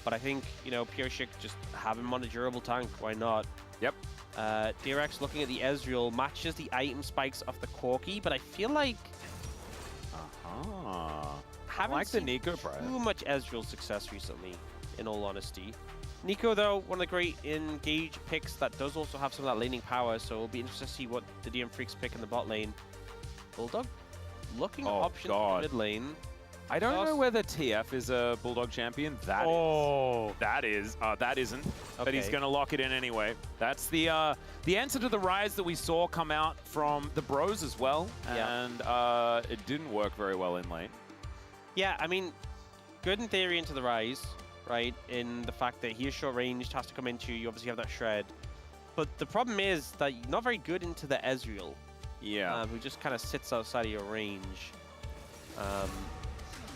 B: But I think, you know, Pyosha just have him on a durable tank. Why not?
A: Yep.
B: DRX looking at the Ezreal, matches the item spikes of the Corki, but I feel like haven't
A: like the
B: seen
A: Nico prior.
B: too much Ezreal success recently, in all honesty. Nico, though, one of the great engage picks that does also have some of that laning power, so it'll be interesting to see what the DM Freaks pick in the bot lane. Bulldog looking at
A: Oh,
B: options
A: God.
B: mid lane.
A: I don't know
B: Plus-
A: whether TF is a Bulldog champion. That is. That isn't. But he's
B: Okay.
A: going to lock it in anyway. That's the answer to the Rise that we saw come out from the Bros as well.
B: Yeah.
A: And it didn't work very well in lane.
B: Yeah, I mean, good in theory into the Rise, right? In the fact that he is short ranged, has to come into you, obviously have that shred. But the problem is that you're not very good into the Ezreal,
A: Yeah.
B: who just kind of sits outside of your range.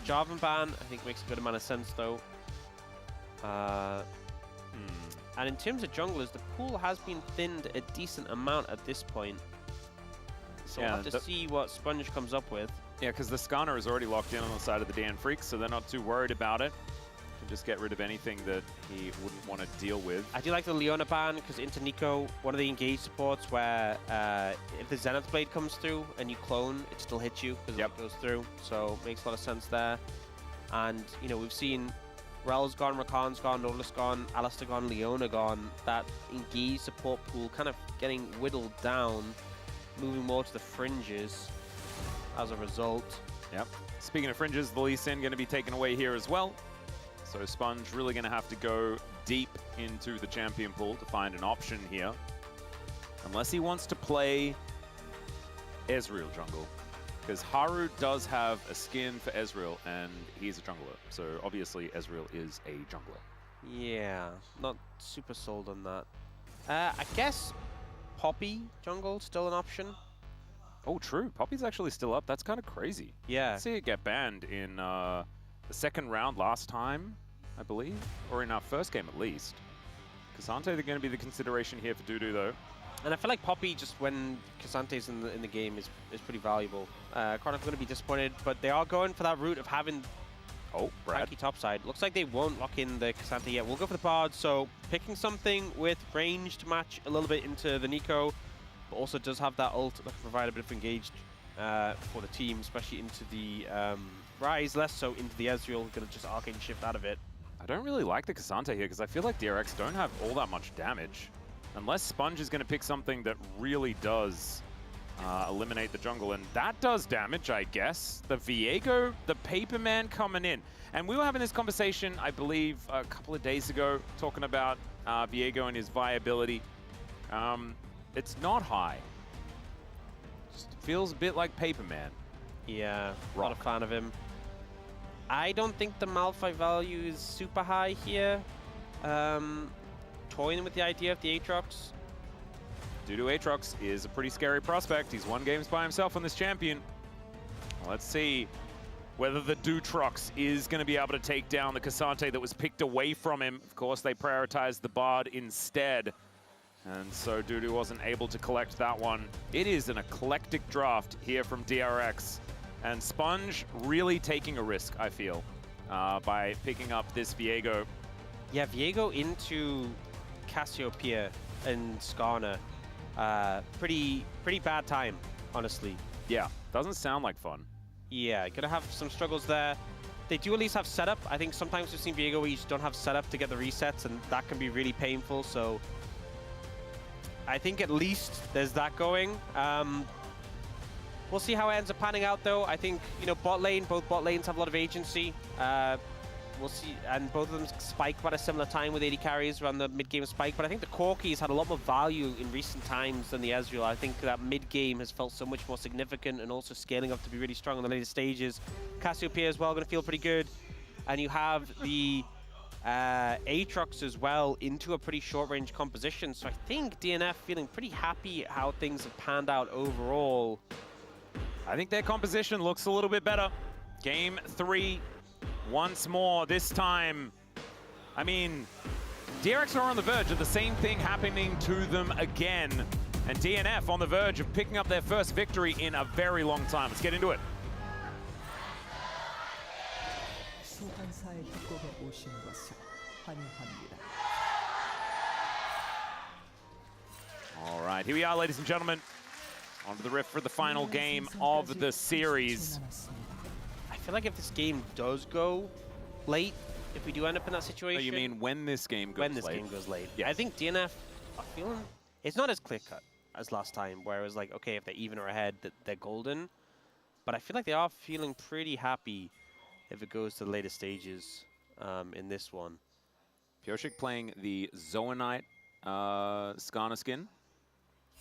B: Jarvan ban, I think, makes a good amount of sense, though. And in terms of junglers, the pool has been thinned a decent amount at this point. So
A: Yeah,
B: we'll have to see what Sponge comes up with.
A: Yeah, because the Skarner is already locked in on the side of the Dan Freaks, so they're not too worried about it. Can just get rid of anything that he wouldn't want to deal with.
B: I do like the Leona ban, because into Nico, one of the engage supports where if the Zenith Blade comes through and you clone, it still hits you because
A: Yep.
B: it goes through. So makes a lot of sense there. And, you know, we've seen Rel's gone, Rakan's gone, Nautilus gone, Alistair gone, Leona gone. That engaged support pool kind of getting whittled down, moving more to the fringes as a result.
A: Yep. Speaking of fringes, the Lee Sin going to be taken away here as well. So Sponge really going to have to go deep into the champion pool to find an option here. Unless he wants to play Ezreal jungle. Because Haru does have a skin for Ezreal, and he's a jungler. So obviously Ezreal is a jungler.
B: Yeah, not super sold on that. I guess Poppy jungle still an option.
A: Oh, true. Poppy's actually still up. That's kind of crazy.
B: Yeah.
A: I see it get banned in the second round last time, I believe. Or in our first game, at least. Cassante, they're going to be the consideration here for Dudu, though.
B: And I feel like Poppy, just when Cassante's in the game, is pretty valuable. Chronic going to be disappointed, but they are going for that route of having
A: Brad.
B: tanky topside. Looks like they won't lock in the Cassante yet. We'll go for the Bard, so picking something with range to match a little bit into the Nico, but also does have that ult that can provide a bit of engaged for the team, especially into the Ryze, less so into the Ezreal, going to just arcane shift out of it.
A: I don't really like the Cassante here, because I feel like DRX don't have all that much damage. Unless Sponge is going to pick something that really does eliminate the jungle, and that does damage, I guess. The Viego, the Paperman coming in. And we were having this conversation, I believe, a couple of days ago, talking about Viego and his viability. It's not high. Just feels a bit like Paperman.
B: Yeah, not a fan of him. I don't think the Malphite value is super high here. Toying with the idea of the Aatrox.
A: Dudu Aatrox is a pretty scary prospect. He's won games by himself on this champion. Let's see whether the Dutrox is going to be able to take down the Cassante that was picked away from him. Of course, they prioritized the Bard instead. And so Dudu wasn't able to collect that one. It is an eclectic draft here from DRX. And Sponge really taking a risk, I feel, by picking up this Viego.
B: Yeah, Viego into Cassiopeia and Skarner. Pretty bad time, honestly.
A: Yeah, doesn't sound like fun.
B: Yeah, gonna have some struggles there. They do at least have setup. I think sometimes we've seen Viego where you just don't have setup to get the resets, and that can be really painful. So I think at least there's that going. We'll see how it ends up panning out, though. I think, you know, both bot lanes have a lot of agency. We'll see, and both of them spike about a similar time with 80 carries around the mid-game spike, but I think the Corki's had a lot more value in recent times than the Ezreal. I think that mid-game has felt so much more significant and also scaling up to be really strong in the later stages. Cassiopeia as well, going to feel pretty good. And you have the Aatrox as well into a pretty short-range composition, so I think DNF feeling pretty happy at how things have panned out overall.
A: I think their composition looks a little bit better. Game 3. Once more, this time, I mean, DRX are on the verge of the same thing happening to them again. And DNF on the verge of picking up their first victory in a very long time. Let's get into it.
E: 소환사의 협곡에 오신 것을 환영합니다.
A: All right, here we are, ladies and gentlemen. Onto the rift for the final game of the series.
B: I feel like if this game does go late, if we do end up in that situation...
A: Oh, you mean when this game goes late?
B: When this game goes late.
A: Yes.
B: I think DNF are feeling... It's not as clear-cut as last time, where it was like, okay, if they're even or ahead, they're golden. But I feel like they are feeling pretty happy if it goes to the later stages in this one.
A: Pioshik playing the Zoanite Skarner skin.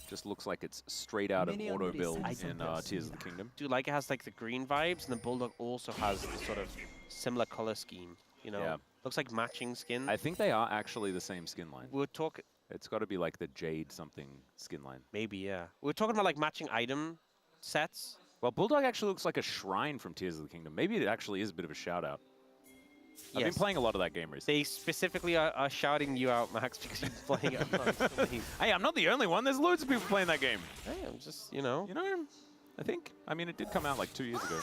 A: Just looks like it's straight out of auto build in Tears of the Kingdom.
B: Do like it has like the green vibes, and the Bulldog also has this sort of similar color scheme. You know, looks like matching skin.
A: I think they are actually the same skin line.
B: We'll talk.
A: It's got to be like the Jade something skin line.
B: Maybe, yeah. We're talking about like matching item sets.
A: Well, Bulldog actually looks like a shrine from Tears of the Kingdom. Maybe it actually is a bit of a shout out. I've been playing a lot of that game recently.
B: They specifically are shouting you out, Max, because you're playing it.
A: Hey, I'm not the only one. There's loads of people playing that game.
B: Hey, I'm just, you know.
A: You know, I think. I mean, it did come out like 2 years ago.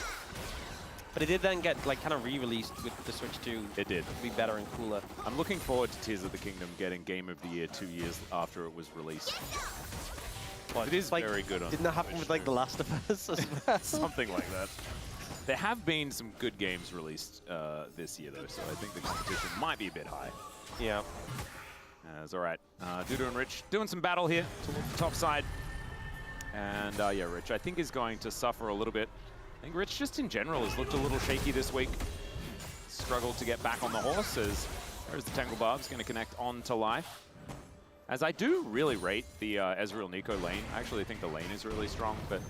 B: But it did then get like kind of re-released with the Switch 2.
A: It did.
B: To be better and cooler.
A: I'm looking forward to Tears of the Kingdom getting Game of the Year 2 years after it was released.
B: Well,
A: it is
B: like,
A: very good on
B: Didn't that happen with like The Last of Us as well?
A: Something like that. There have been some good games released this year, though, so I think the competition might be a bit high.
B: Yeah.
A: It's all right. Dudu and Rich doing some battle here towards the top side. And yeah, Rich, I think is going to suffer a little bit. I think Rich just in general has looked a little shaky this week. Struggled to get back on the horse as there's the Tangle Barb's going to connect on to life. As I do really rate the Ezreal Nico lane. I actually think the lane is really strong, but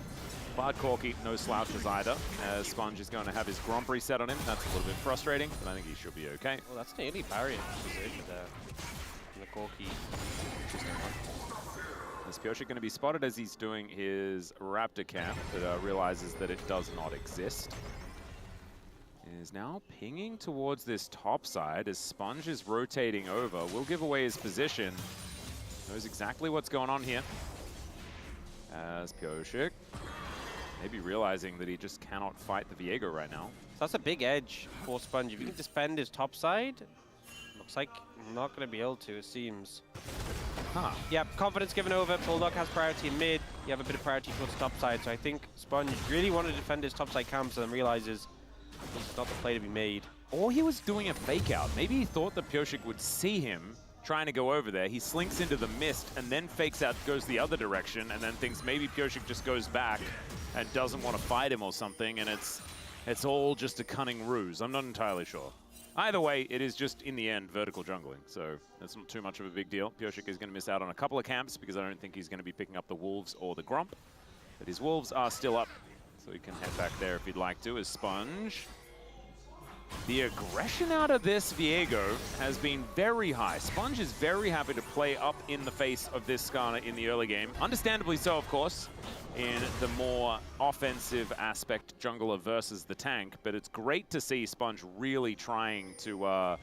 A: Bard Corki, no slouches either, as Sponge is going to have his Gromp reset on him. That's a little bit frustrating, but I think he should be okay.
B: Well, that's nearly barrier position there. And the Corki.
A: Is Pyosik going to be spotted as he's doing his Raptor camp, but realizes that it does not exist. Is now pinging towards this top side as Sponge is rotating over. Will give away his position. Knows exactly what's going on here. As Pyosik maybe realizing that he just cannot fight the Viego right now.
B: So that's a big edge for Sponge. If he can defend his top side, looks like not going to be able to, it seems.
A: Huh.
B: Yeah, confidence given over. Bulldog has priority in mid. You have a bit of priority towards the top side. So I think Sponge really wanted to defend his top side camps and then realizes this is not the play to be made.
A: Or he was doing a fake out. Maybe he thought that Pyosik would see him trying to go over there. He slinks into the mist and then fakes out, goes the other direction, and then thinks maybe Pyosik just goes back and doesn't want to fight him or something, and it's all just a cunning ruse. I'm not entirely sure. Either way, it is just, in the end, vertical jungling, so that's not too much of a big deal. Pyosik is going to miss out on a couple of camps because I don't think he's going to be picking up the Wolves or the Gromp. But his Wolves are still up, so he can head back there if he'd like to, as Sponge. The aggression out of this Viego has been very high. Sponge is very happy to play up in the face of this Skarner in the early game. Understandably so, of course, in the more offensive aspect, jungler versus the tank. But it's great to see Sponge really trying to,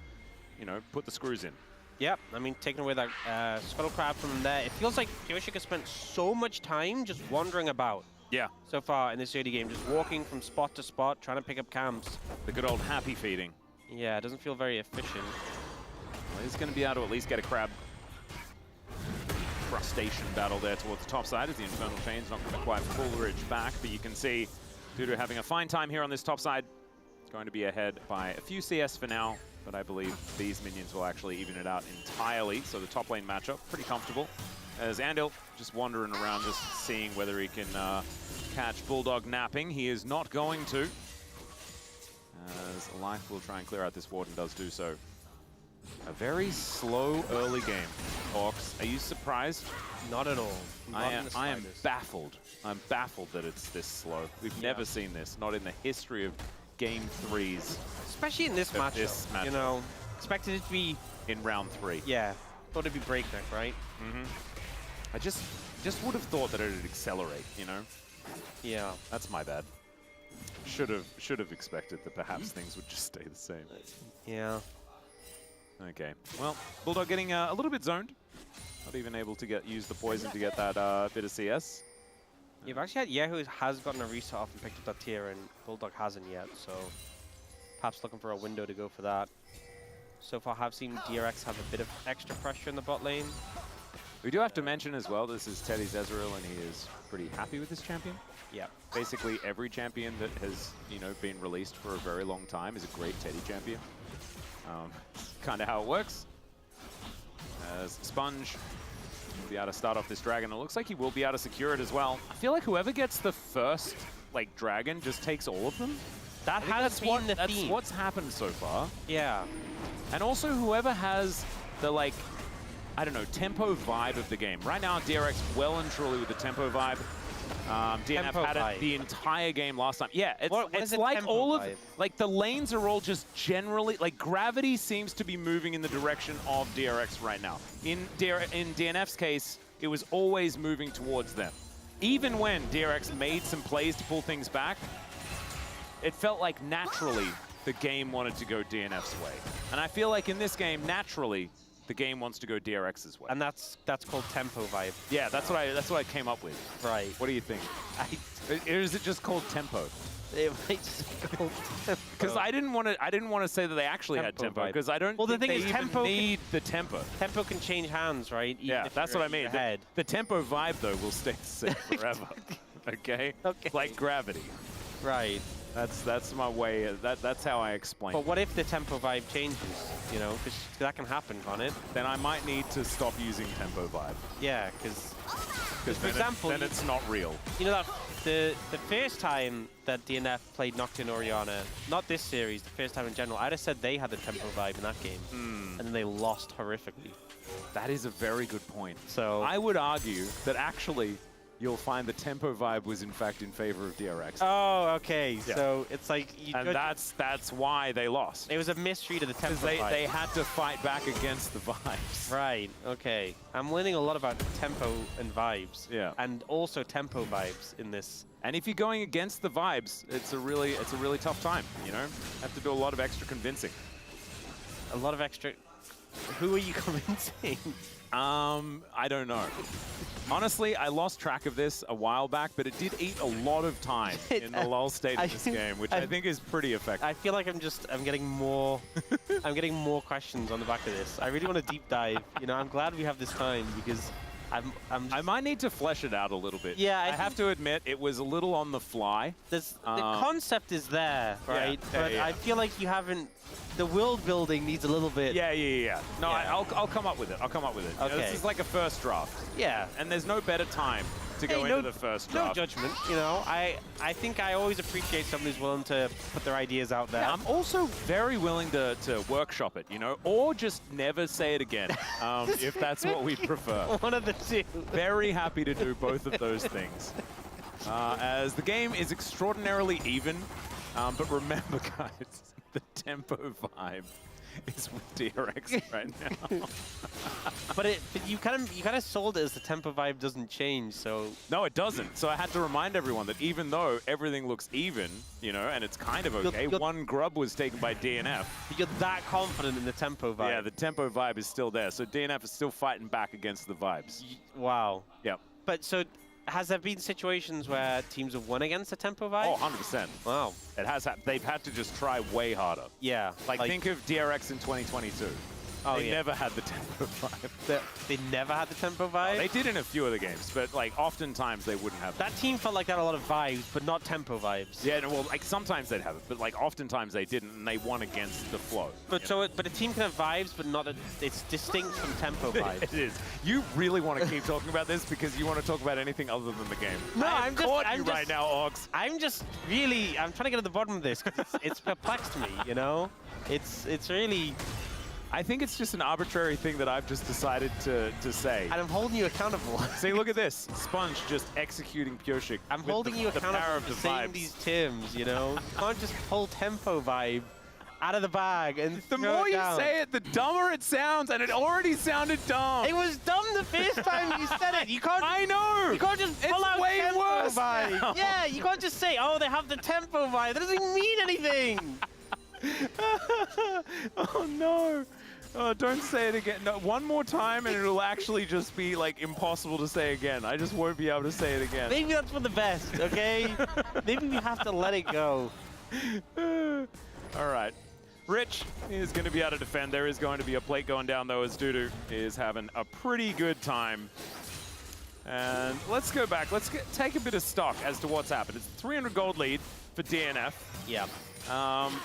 A: you know, put the screws in.
B: Yep, I mean, taking away that Scuttle Crab from him there. It feels like Pyosik has spent so much time just wandering about.
A: Yeah.
B: So far in this early game, just walking from spot to spot, trying to pick up camps.
A: The good old happy feeding.
B: Yeah, it doesn't feel very efficient.
A: Well, he's going to be able to at least get a crab crustacean battle there towards the top side as the Infernal Chain's not going to quite full ridge back, but you can see Dudu having a fine time here on this top side. Going to be ahead by a few CS for now, but I believe these minions will actually even it out entirely, so the top lane matchup, pretty comfortable. As Andil just wandering around, just seeing whether he can catch Bulldog napping. He is not going to. As Life will try and clear out this ward and does do so. A very slow early game. Orcs, are you surprised?
B: Not at all.
A: I am baffled. I'm baffled that it's this slow. We've never seen this, not in the history of Game 3s.
B: Especially in this matchup, you know. Expected it to be...
A: in round 3.
B: Yeah. Thought it'd be breakneck, right?
A: Mm-hmm. I just would have thought that it'd accelerate, you know?
B: Yeah.
A: That's my bad. Should have expected that perhaps things would just stay the same.
B: Yeah.
A: Okay. Well, Bulldog getting a little bit zoned. Not even able to use the poison to get that bit of CS.
B: You've actually had Yahoo has gotten a reset off and picked up that tier, and Bulldog hasn't yet, so perhaps looking for a window to go for that. So far, I've seen DRX have a bit of extra pressure in the bot lane.
A: We do have to mention as well, this is Teddy's Ezreal, and he is pretty happy with this champion.
B: Yeah.
A: Basically, every champion that has, you know, been released for a very long time is a great Teddy champion. Kind of how it works. As Sponge will be able to start off this dragon. It looks like he will be able to secure it as well. I feel like whoever gets the first, like, dragon just takes all of them.
B: That has been the theme.
A: That's what's happened so far.
B: Yeah.
A: And also whoever has the, like, I don't know, tempo vibe of the game. Right now, DRX well and truly with the tempo vibe. DNF had it the entire game last time. Yeah, it's like all of, like the lanes are all just generally, like gravity seems to be moving in the direction of DRX right now. In DNF's case, it was always moving towards them. Even when DRX made some plays to pull things back, it felt like naturally the game wanted to go DNF's way. And I feel like in this game, naturally, the game wants to go DRX's way.
B: And that's called tempo vibe.
A: Yeah, that's what I came up with.
B: Right.
A: What do you think? Or is it just called tempo?
B: It might just be called tempo.
A: Because I didn't want to say that they actually had tempo, because I don't think they even need the tempo.
B: Tempo can change hands, right?
A: Yeah, that's what I mean. The tempo vibe though will stay the same forever. Okay?
B: Okay.
A: Like gravity.
B: Right.
A: That's my way. That's how I explain.
B: But what if the tempo vibe changes? You know, because that can happen, can't it?
A: Then I might need to stop using tempo vibe.
B: Yeah, because for
A: then
B: example,
A: then it's not real.
B: you know that the first time that DNF played Nocturne Orianna, not this series, the first time in general, I'd have said they had the tempo vibe in that game, and then they lost horrifically.
A: That is a very good point.
B: So
A: I would argue that actually you'll find the tempo vibe was in fact in favor of DRX.
B: oh, okay.
A: Yeah.
B: So it's like you
A: And that's why they lost.
B: it was a misread of the tempo
A: Because
B: vibe.
A: they had to fight back against the vibes.
B: Right. Okay. I'm learning a lot about tempo and vibes.
A: Yeah.
B: And also tempo vibes in this.
A: And if you're going against the vibes, it's a really tough time, you know? Have to do a lot of extra convincing.
B: A lot of extra. Who are you convincing?
A: I don't know. Honestly, I lost track of this a while back, but it did eat a lot of time in the lull state of this game, which I think is pretty effective.
B: I feel like I'm getting more I'm getting more questions on the back of this. I really want to deep dive. You know, I'm glad we have this time because
A: I might need to flesh it out a little bit.
B: Yeah,
A: I have to admit it was a little on the fly.
B: the concept is there, right? But I feel like you haven't. The world building needs a little bit.
A: Yeah. No,
B: Yeah.
A: I'll come up with it. You know,
B: Okay.
A: this is like a first draft,
B: Yeah.
A: and there's no better time to go into the first
B: No
A: draft.
B: judgment. You know, I think I always appreciate someone who's willing to put their ideas out there.
A: Yeah, I'm also very willing to workshop it, you know, or just never say it again, if that's what we prefer.
B: One of the two.
A: Very happy to do both of those things. As the game is extraordinarily even, but remember, guys, the tempo vibe is with DRX right now.
B: But you kind of sold it as the tempo vibe doesn't change, so
A: No, it doesn't. So I had to remind everyone that even though everything looks even, you know, and it's kind of okay, one grub was taken by DNF.
B: you're that confident in the tempo vibe.
A: Yeah, the tempo vibe is still there. So DNF is still fighting back against the vibes.
B: Wow.
A: Yep.
B: But so, has there been situations where teams have won against the tempo vibe?
A: Oh, 100%.
B: Wow.
A: It has. They've had to just try way harder.
B: Yeah.
A: Like think of DRX in 2022.
B: Oh,
A: They
B: yeah.
A: never had the tempo vibe.
B: They never had the tempo vibe?
A: They did in a few of the games, but like oftentimes they wouldn't have
B: That team felt like they had a lot of vibes, but not tempo vibes.
A: Yeah, no, well, like sometimes they'd have it, but like oftentimes they didn't, and they won against the flow.
B: But but a team can have vibes, but not it's distinct from tempo vibes.
A: It is. You really want to keep talking about this because you want to talk about anything other than the game.
B: No,
A: I'm caught you right now, Ox.
B: I'm trying to get to the bottom of this 'cause it's perplexed me, you know? It's really,
A: I think it's just an arbitrary thing that I've just decided to say.
B: and I'm holding you accountable.
A: See, look at this. Sponge just executing Pyoshik.
B: I'm
A: with
B: holding you
A: the power
B: accountable
A: of
B: for
A: the
B: saying
A: vibes.
B: these terms, you know? You can't just pull tempo vibe out of the bag and
A: The
B: throw
A: more
B: it
A: you
B: down.
A: say it, the dumber it sounds, and it already sounded dumb.
B: It was dumb the first time you said it. You can't.
A: I know.
B: You can't just pull
A: It's
B: out
A: way
B: tempo
A: worse
B: vibe.
A: now.
B: Yeah, you can't just say, oh, they have the tempo vibe. That doesn't mean anything.
A: Oh no. Oh, don't say it again. No, one more time and it'll actually just be like impossible to say again. I just won't be able to say it again.
B: Maybe that's for the best, okay? Maybe we have to let it go.
A: All right. Rich is going to be able to defend. There is going to be a plate going down, though, as Dudu is having a pretty good time. And let's go back. Let's take a bit of stock as to what's happened. It's a 300 gold lead for DNF.
B: Yeah.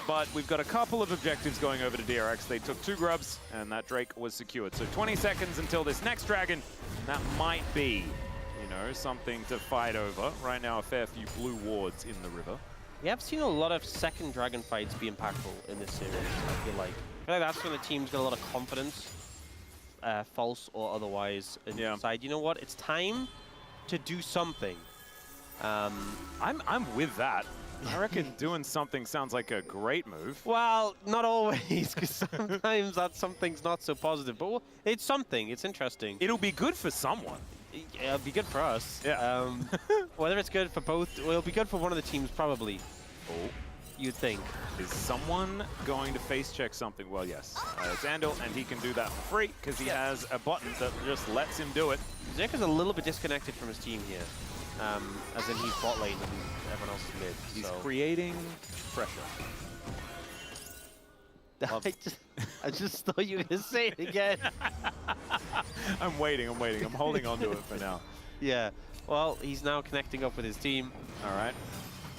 A: But we've got a couple of objectives going over to DRX. They took 2 grubs, and that Drake was secured. So 20 seconds until this next dragon. That might be, you know, something to fight over. Right now, a fair few blue wards in the river.
B: We have seen a lot of second dragon fights be impactful in this series, I feel like. I feel like that's when the teams get a lot of confidence, false or otherwise, and decide, you know what, it's time to do something.
A: I'm with that. I reckon doing something sounds like a great move.
B: Well, not always, because sometimes that something's not so positive. But it's something. It's interesting.
A: It'll be good for someone.
B: It'll be good for us.
A: Yeah.
B: Whether it's good for both, well, it'll be good for one of the teams, probably.
A: Oh.
B: You'd think.
A: Is someone going to face check something? Well, yes. It's Andal, and he can do that for free because he has a button that just lets him do it.
B: Zerk is a little bit disconnected from his team here. As in he's bot lane and everyone else is mid.
A: He's
B: so.
A: creating pressure.
B: I just thought you were going to say it again.
A: I'm waiting. I'm holding on to it for now.
B: Yeah. Well, he's now connecting up with his team.
A: All right.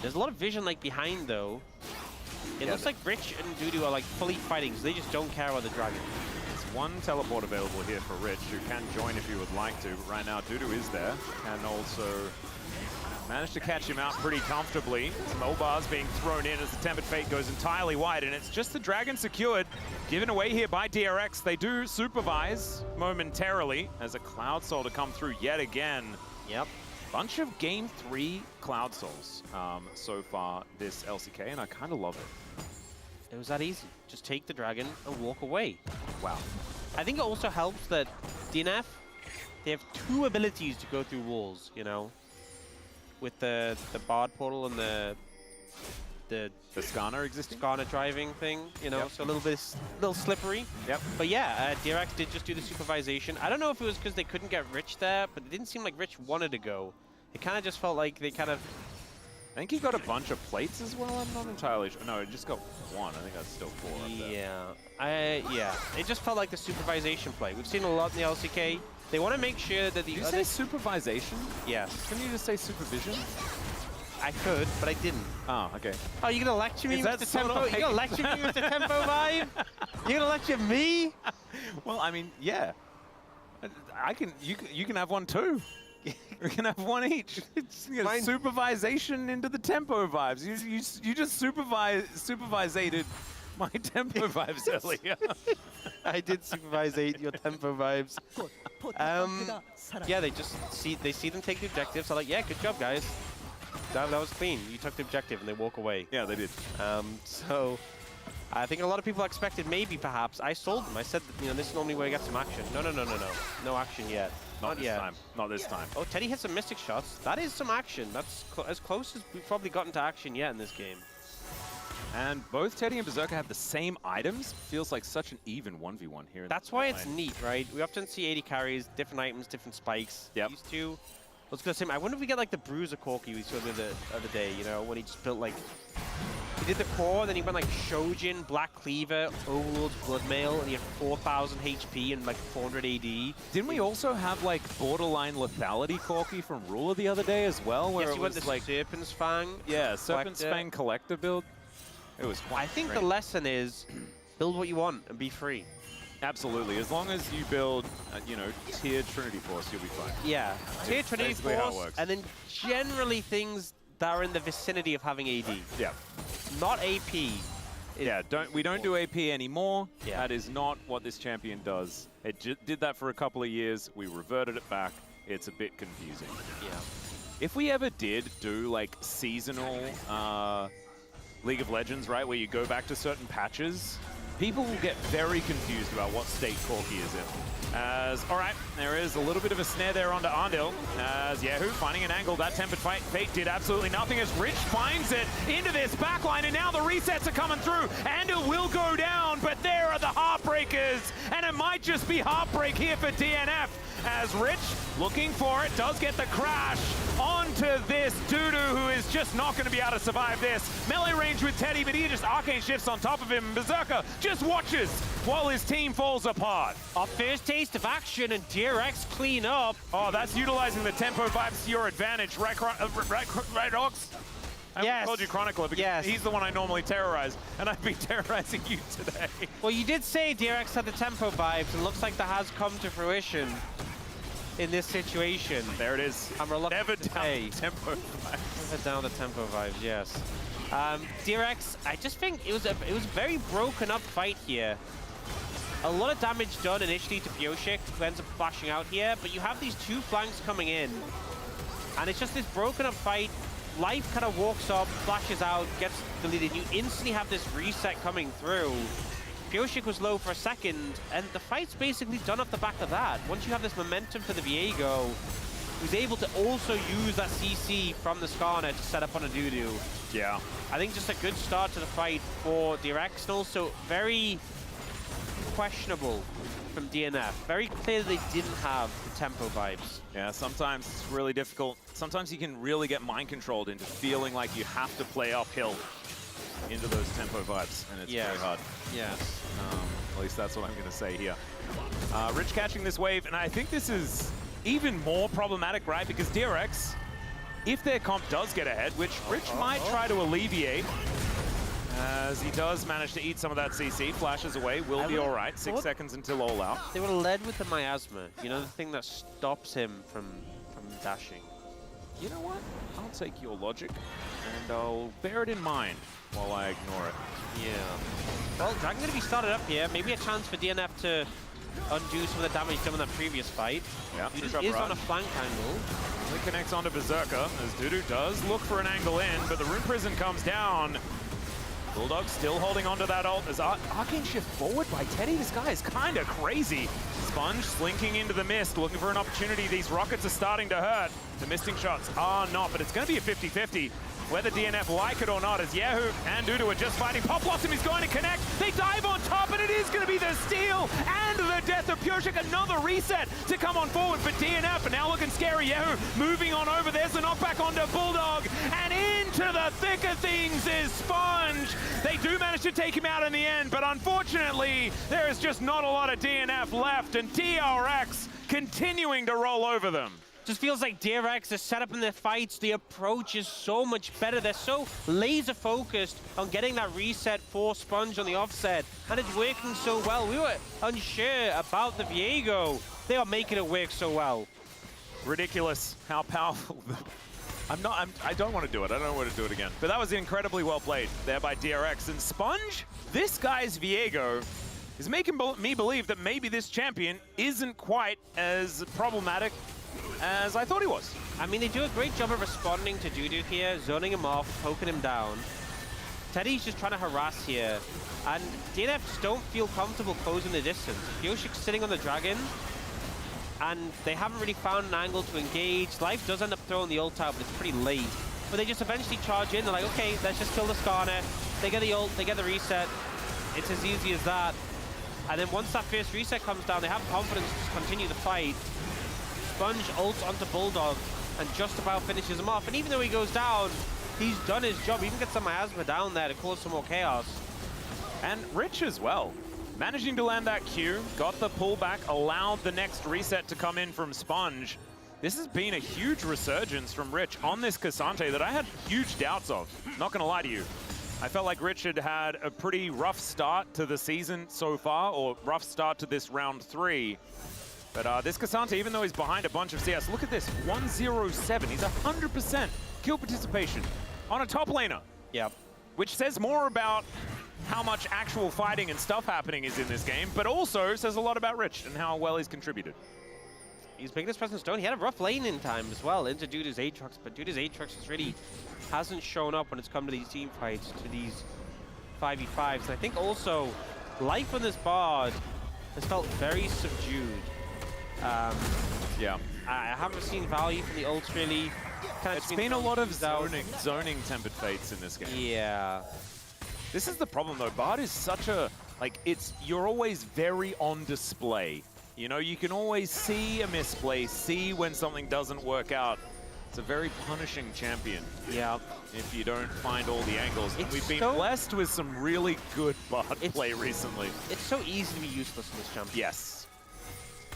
B: There's a lot of vision like behind though. It looks like Rich and Dudu are like fully fighting, so they just don't care about the dragon.
A: There's one teleport available here for Rich, who can join if he would like to. But right now, Dudu is there, and also managed to catch him out pretty comfortably. Some O-bars being thrown in as the Tempered Fate goes entirely wide, and it's just the dragon secured, given away here by DRX. They do supervise momentarily as a Cloud Soul to come through yet again.
B: Yep.
A: Bunch of Game 3 Cloud Souls so far this LCK, and I kind of love it.
B: It was that easy. Just take the dragon and walk away.
A: Wow.
B: I think it also helps that DNF, they have 2 abilities to go through walls, you know? With the Bard portal and the
A: Skarner existing?
B: Skarner driving thing, you know, so a little slippery.
A: Yep.
B: But yeah, DRX did just do the supervisation. I don't know if it was because they couldn't get Rich there, but it didn't seem like Rich wanted to go. It kind of just felt like they kind of...
A: I think he got a bunch of plates as well. I'm not entirely sure. No, he just got 1. I think that's still 4 up there.
B: Yeah. It just felt like the supervisation play. We've seen a lot in the LCK. They want to make sure that the
A: Did you say supervisation?
B: Yes.
A: Couldn't you just say supervision?
B: I could, but I didn't.
A: Oh, okay.
B: Oh, you're gonna lecture me with the tempo? You're gonna lecture me with the tempo vibe? You're gonna lecture me?
A: Well, I mean, yeah. I can. You can have one too. We can have one each. Supervisation into the tempo vibes. You just supervisated my tempo vibes earlier.
B: I did supervise your tempo vibes. Yeah, they see them take the objective. So like, yeah, good job, guys. That was clean. You took the objective and they walk away.
A: Yeah, they did.
B: So I think a lot of people expected maybe, perhaps. I sold them. I said that, you know, this is normally where you get some action. No. No action yet.
A: Not this time. Not this time.
B: Oh, Teddy hit some Mystic shots. That is some action. That's as close as we've probably gotten to action yet in this game.
A: And both Teddy and Berserker have the same items. Feels like such an even 1v1 here.
B: That's why it's neat, right? We often see AD carries, different items, different spikes.
A: Yep.
B: These two. Let's go same. I wonder if we get like the Bruiser Corki we saw the other day, you know, when he just built like... He did the core, then he went like Shojin, Black Cleaver, Overlord's Bloodmail, and he had 4,000 HP and like 400 AD.
A: Didn't we also have like borderline lethality Corki from Ruler the other day as well? Where
B: yes,
A: it
B: went
A: was
B: the
A: like
B: Serpent's Fang.
A: Yeah, Serpent's Fang collector build. It was quite
B: I think
A: great.
B: the lesson is build what you want and be free.
A: Absolutely. As long as you build, you know, tiered Trinity Force, you'll be fine.
B: Yeah. Tiered Trinity
A: basically how it
B: Force,
A: works.
B: and then generally things that are in the vicinity of having AD.
A: Yeah.
B: Not AP.
A: Yeah, we don't do AP anymore.
B: Yeah.
A: That is not what this champion does. It did that for a couple of years. We reverted it back. It's a bit confusing.
B: Yeah.
A: If we ever did do like seasonal League of Legends, right, where you go back to certain patches, people will get very confused about what state Corki is in. All right, there is a little bit of a snare there onto Arndil, as Yahoo finding an angle. That Tempered Fate did absolutely nothing as Rich finds it into this backline, and now the resets are coming through. Arndil will go down, but there are the Heartbreakers, and it might just be Heartbreak here for DNF, as Rich, looking for it, does get the crash onto this Dudu, who is just not going to be able to survive this. Melee range with Teddy, but he just Arcane Shifts on top of him. Berserker just watches while his team falls apart.
B: Our first taste of action, and DRX clean up.
A: Oh, that's utilizing the tempo vibes to your advantage, right, Ox? I called you Chronicler because he's the one I normally terrorize, and I've been terrorizing you today.
B: Well, you did say DRX had the tempo vibes, and looks like that has come to fruition in this situation.
A: There it is.
B: I'm reluctant
A: Never
B: to
A: down
B: say.
A: the tempo vibes.
B: Never down the tempo vibes, yes. DRX, I just think it was a very broken up fight here. A lot of damage done initially to Pioshik, who ends up flashing out here, but you have these two flanks coming in, and it's just this broken up fight. Life kind of walks up, flashes out, gets deleted. You instantly have this reset coming through. Pioshik was low for a second, and the fight's basically done off the back of that. Once you have this momentum for the Viego, who's able to also use that CC from the Skarner to set up on a Dudu.
A: Yeah.
B: I think just a good start to the fight for DRX, and also very questionable from DNF. Very clear that they didn't have the tempo vibes.
A: Yeah, sometimes it's really difficult. Sometimes you can really get mind controlled into feeling like you have to play uphill into those tempo vibes, and it's very hard.
B: Yes.
A: At least that's what I'm going to say here. Rich catching this wave, and I think this is even more problematic, right? Because DRX, if their comp does get ahead, which Rich might try to alleviate, as he does manage to eat some of that CC, flashes away, will be all right. 6 seconds until all out.
B: They would have led with the miasma, you know, the thing that stops him from dashing.
A: You know what? I'll take your logic, and I'll bear it in mind while I ignore it.
B: Yeah. Well, Dragon going to be started up here. Maybe a chance for DNF to undo some of the damage done in that previous fight.
A: Yeah.
B: Dudu is on a flank angle.
A: He connects onto Berserker, as Dudu does look for an angle in, but the Rune Prison comes down. Bulldog still holding onto that ult as Arcane shift forward by Teddy. This guy is kind of crazy. Sponge slinking into the mist, looking for an opportunity. These rockets are starting to hurt. The misting shots are not, but it's going to be a 50-50. Whether DNF like it or not, as Yahoo and Dudu are just fighting. Pop Blossom is going to connect. They dive on top, and it is going to be the steal and the death of Pureshik. Another reset to come on forward for DNF, and now looking scary. Yahoo moving on over. There's the knockback onto Bulldog, and into the thick of things is Sponge. They do manage to take him out in the end, but unfortunately, there is just not a lot of DNF left, and DRX continuing to roll over them.
B: Just feels like DRX is set up in their fights. The approach is so much better. They're so laser focused on getting that reset for Sponge on the offset, and it's working so well. We were unsure about the Viego. They are making it work so well.
A: Ridiculous how powerful. I don't want to do it. I don't want to do it again. But that was incredibly well played there by DRX. And Sponge, this guy's Viego, is making me believe that maybe this champion isn't quite as problematic as I thought he was.
B: I mean, they do a great job of responding to Dudu here, zoning him off, poking him down. Teddy's just trying to harass here, and DNF just don't feel comfortable closing the distance. Pureshik's sitting on the dragon, and they haven't really found an angle to engage. Life does end up throwing the ult out, but it's pretty late. But they just eventually charge in. They're like, okay, let's just kill the Skarner. They get the ult, they get the reset. It's as easy as that. And then once that first reset comes down, they have confidence to continue the fight. Sponge ults onto Bulldog and just about finishes him off. And even though he goes down, he's done his job. He even gets some miasma down there to cause some more chaos.
A: And Rich as well. Managing to land that Q, got the pullback, allowed the next reset to come in from Sponge. This has been a huge resurgence from Rich on this Cassante that I had huge doubts of. Not gonna lie to you. I felt like Rich had a pretty rough start to the season so far, or rough start to this round 3. But this Cassante, even though he's behind a bunch of CS, look at this, 107. He's 100% kill participation on a top laner.
B: Yep.
A: Which says more about how much actual fighting and stuff happening is in this game, but also says a lot about Rich and how well he's contributed.
B: He's making his presence known. He had a rough lane in time as well into Dudu's Aatrox, but Dudu's Aatrox has really hasn't shown up when it's come to these team fights, to these 5v5s. And I think also life on this Bard has felt very subdued.
A: Yeah.
B: I haven't seen value from the ults really.
A: It's been a lot of zoning tempered fates in this game.
B: Yeah.
A: This is the problem though. Bard is such a, like, you're always very on display. You know, you can always see a misplay, see when something doesn't work out. It's a very punishing champion.
B: Yeah.
A: If you don't find all the angles. And we've been blessed with some really good Bard play recently.
B: It's so easy to be useless in this champion.
A: Yes.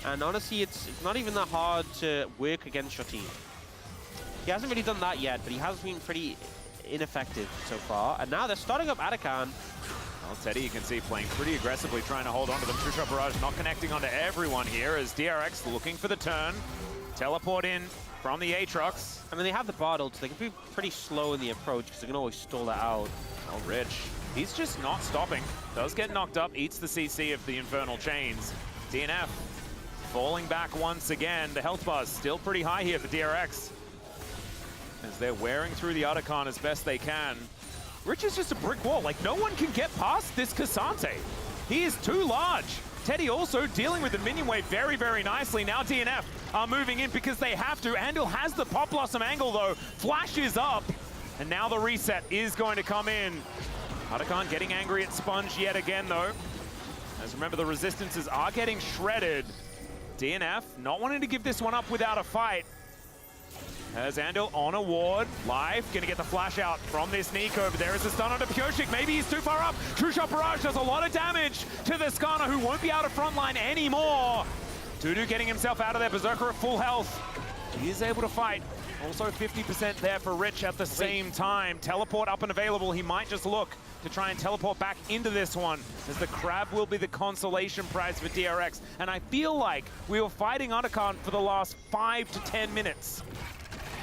B: And honestly, it's not even that hard to work against your team. He hasn't really done that yet, but he has been pretty ineffective so far. And now they're starting up Atakan.
A: Well, Teddy, you can see, playing pretty aggressively, trying to hold on to them. True Shot Barrage not connecting onto everyone here as DRX looking for the turn. Teleport in from the Aatrox.
B: I mean, they have the Bard ult, so they can be pretty slow in the approach because they can always stall that out.
A: Oh, Rich. He's just not stopping. Does get knocked up, eats the CC of the Infernal Chains. DNF falling back once again. The health bar is still pretty high here for DRX, as they're wearing through the Atakan as best they can. Rich is just a brick wall. Like, no one can get past this Cassante. He is too large. Teddy also dealing with the minion wave very, very nicely. Now DNF are moving in because they have to. Andal has the Pop Blossom angle though. Flashes up. And now the reset is going to come in. Atakan getting angry at Sponge yet again though. As remember, the resistances are getting shredded. DNF not wanting to give this one up without a fight. Has Andal on a ward. Live, gonna get the flash out from this Neeko over there. Is a stun onto Pureshik. Maybe he's too far up. True Shot Barrage does a lot of damage to the Skarner, who won't be out of frontline anymore. Dudu getting himself out of there. Berserker at full health. He is able to fight Also 50% there for Rich at the same time. Teleport up and available. He might just look to try and teleport back into this one, as the crab will be the consolation prize for DRX. And I feel like we were fighting Otacon for the last 5 to 10 minutes.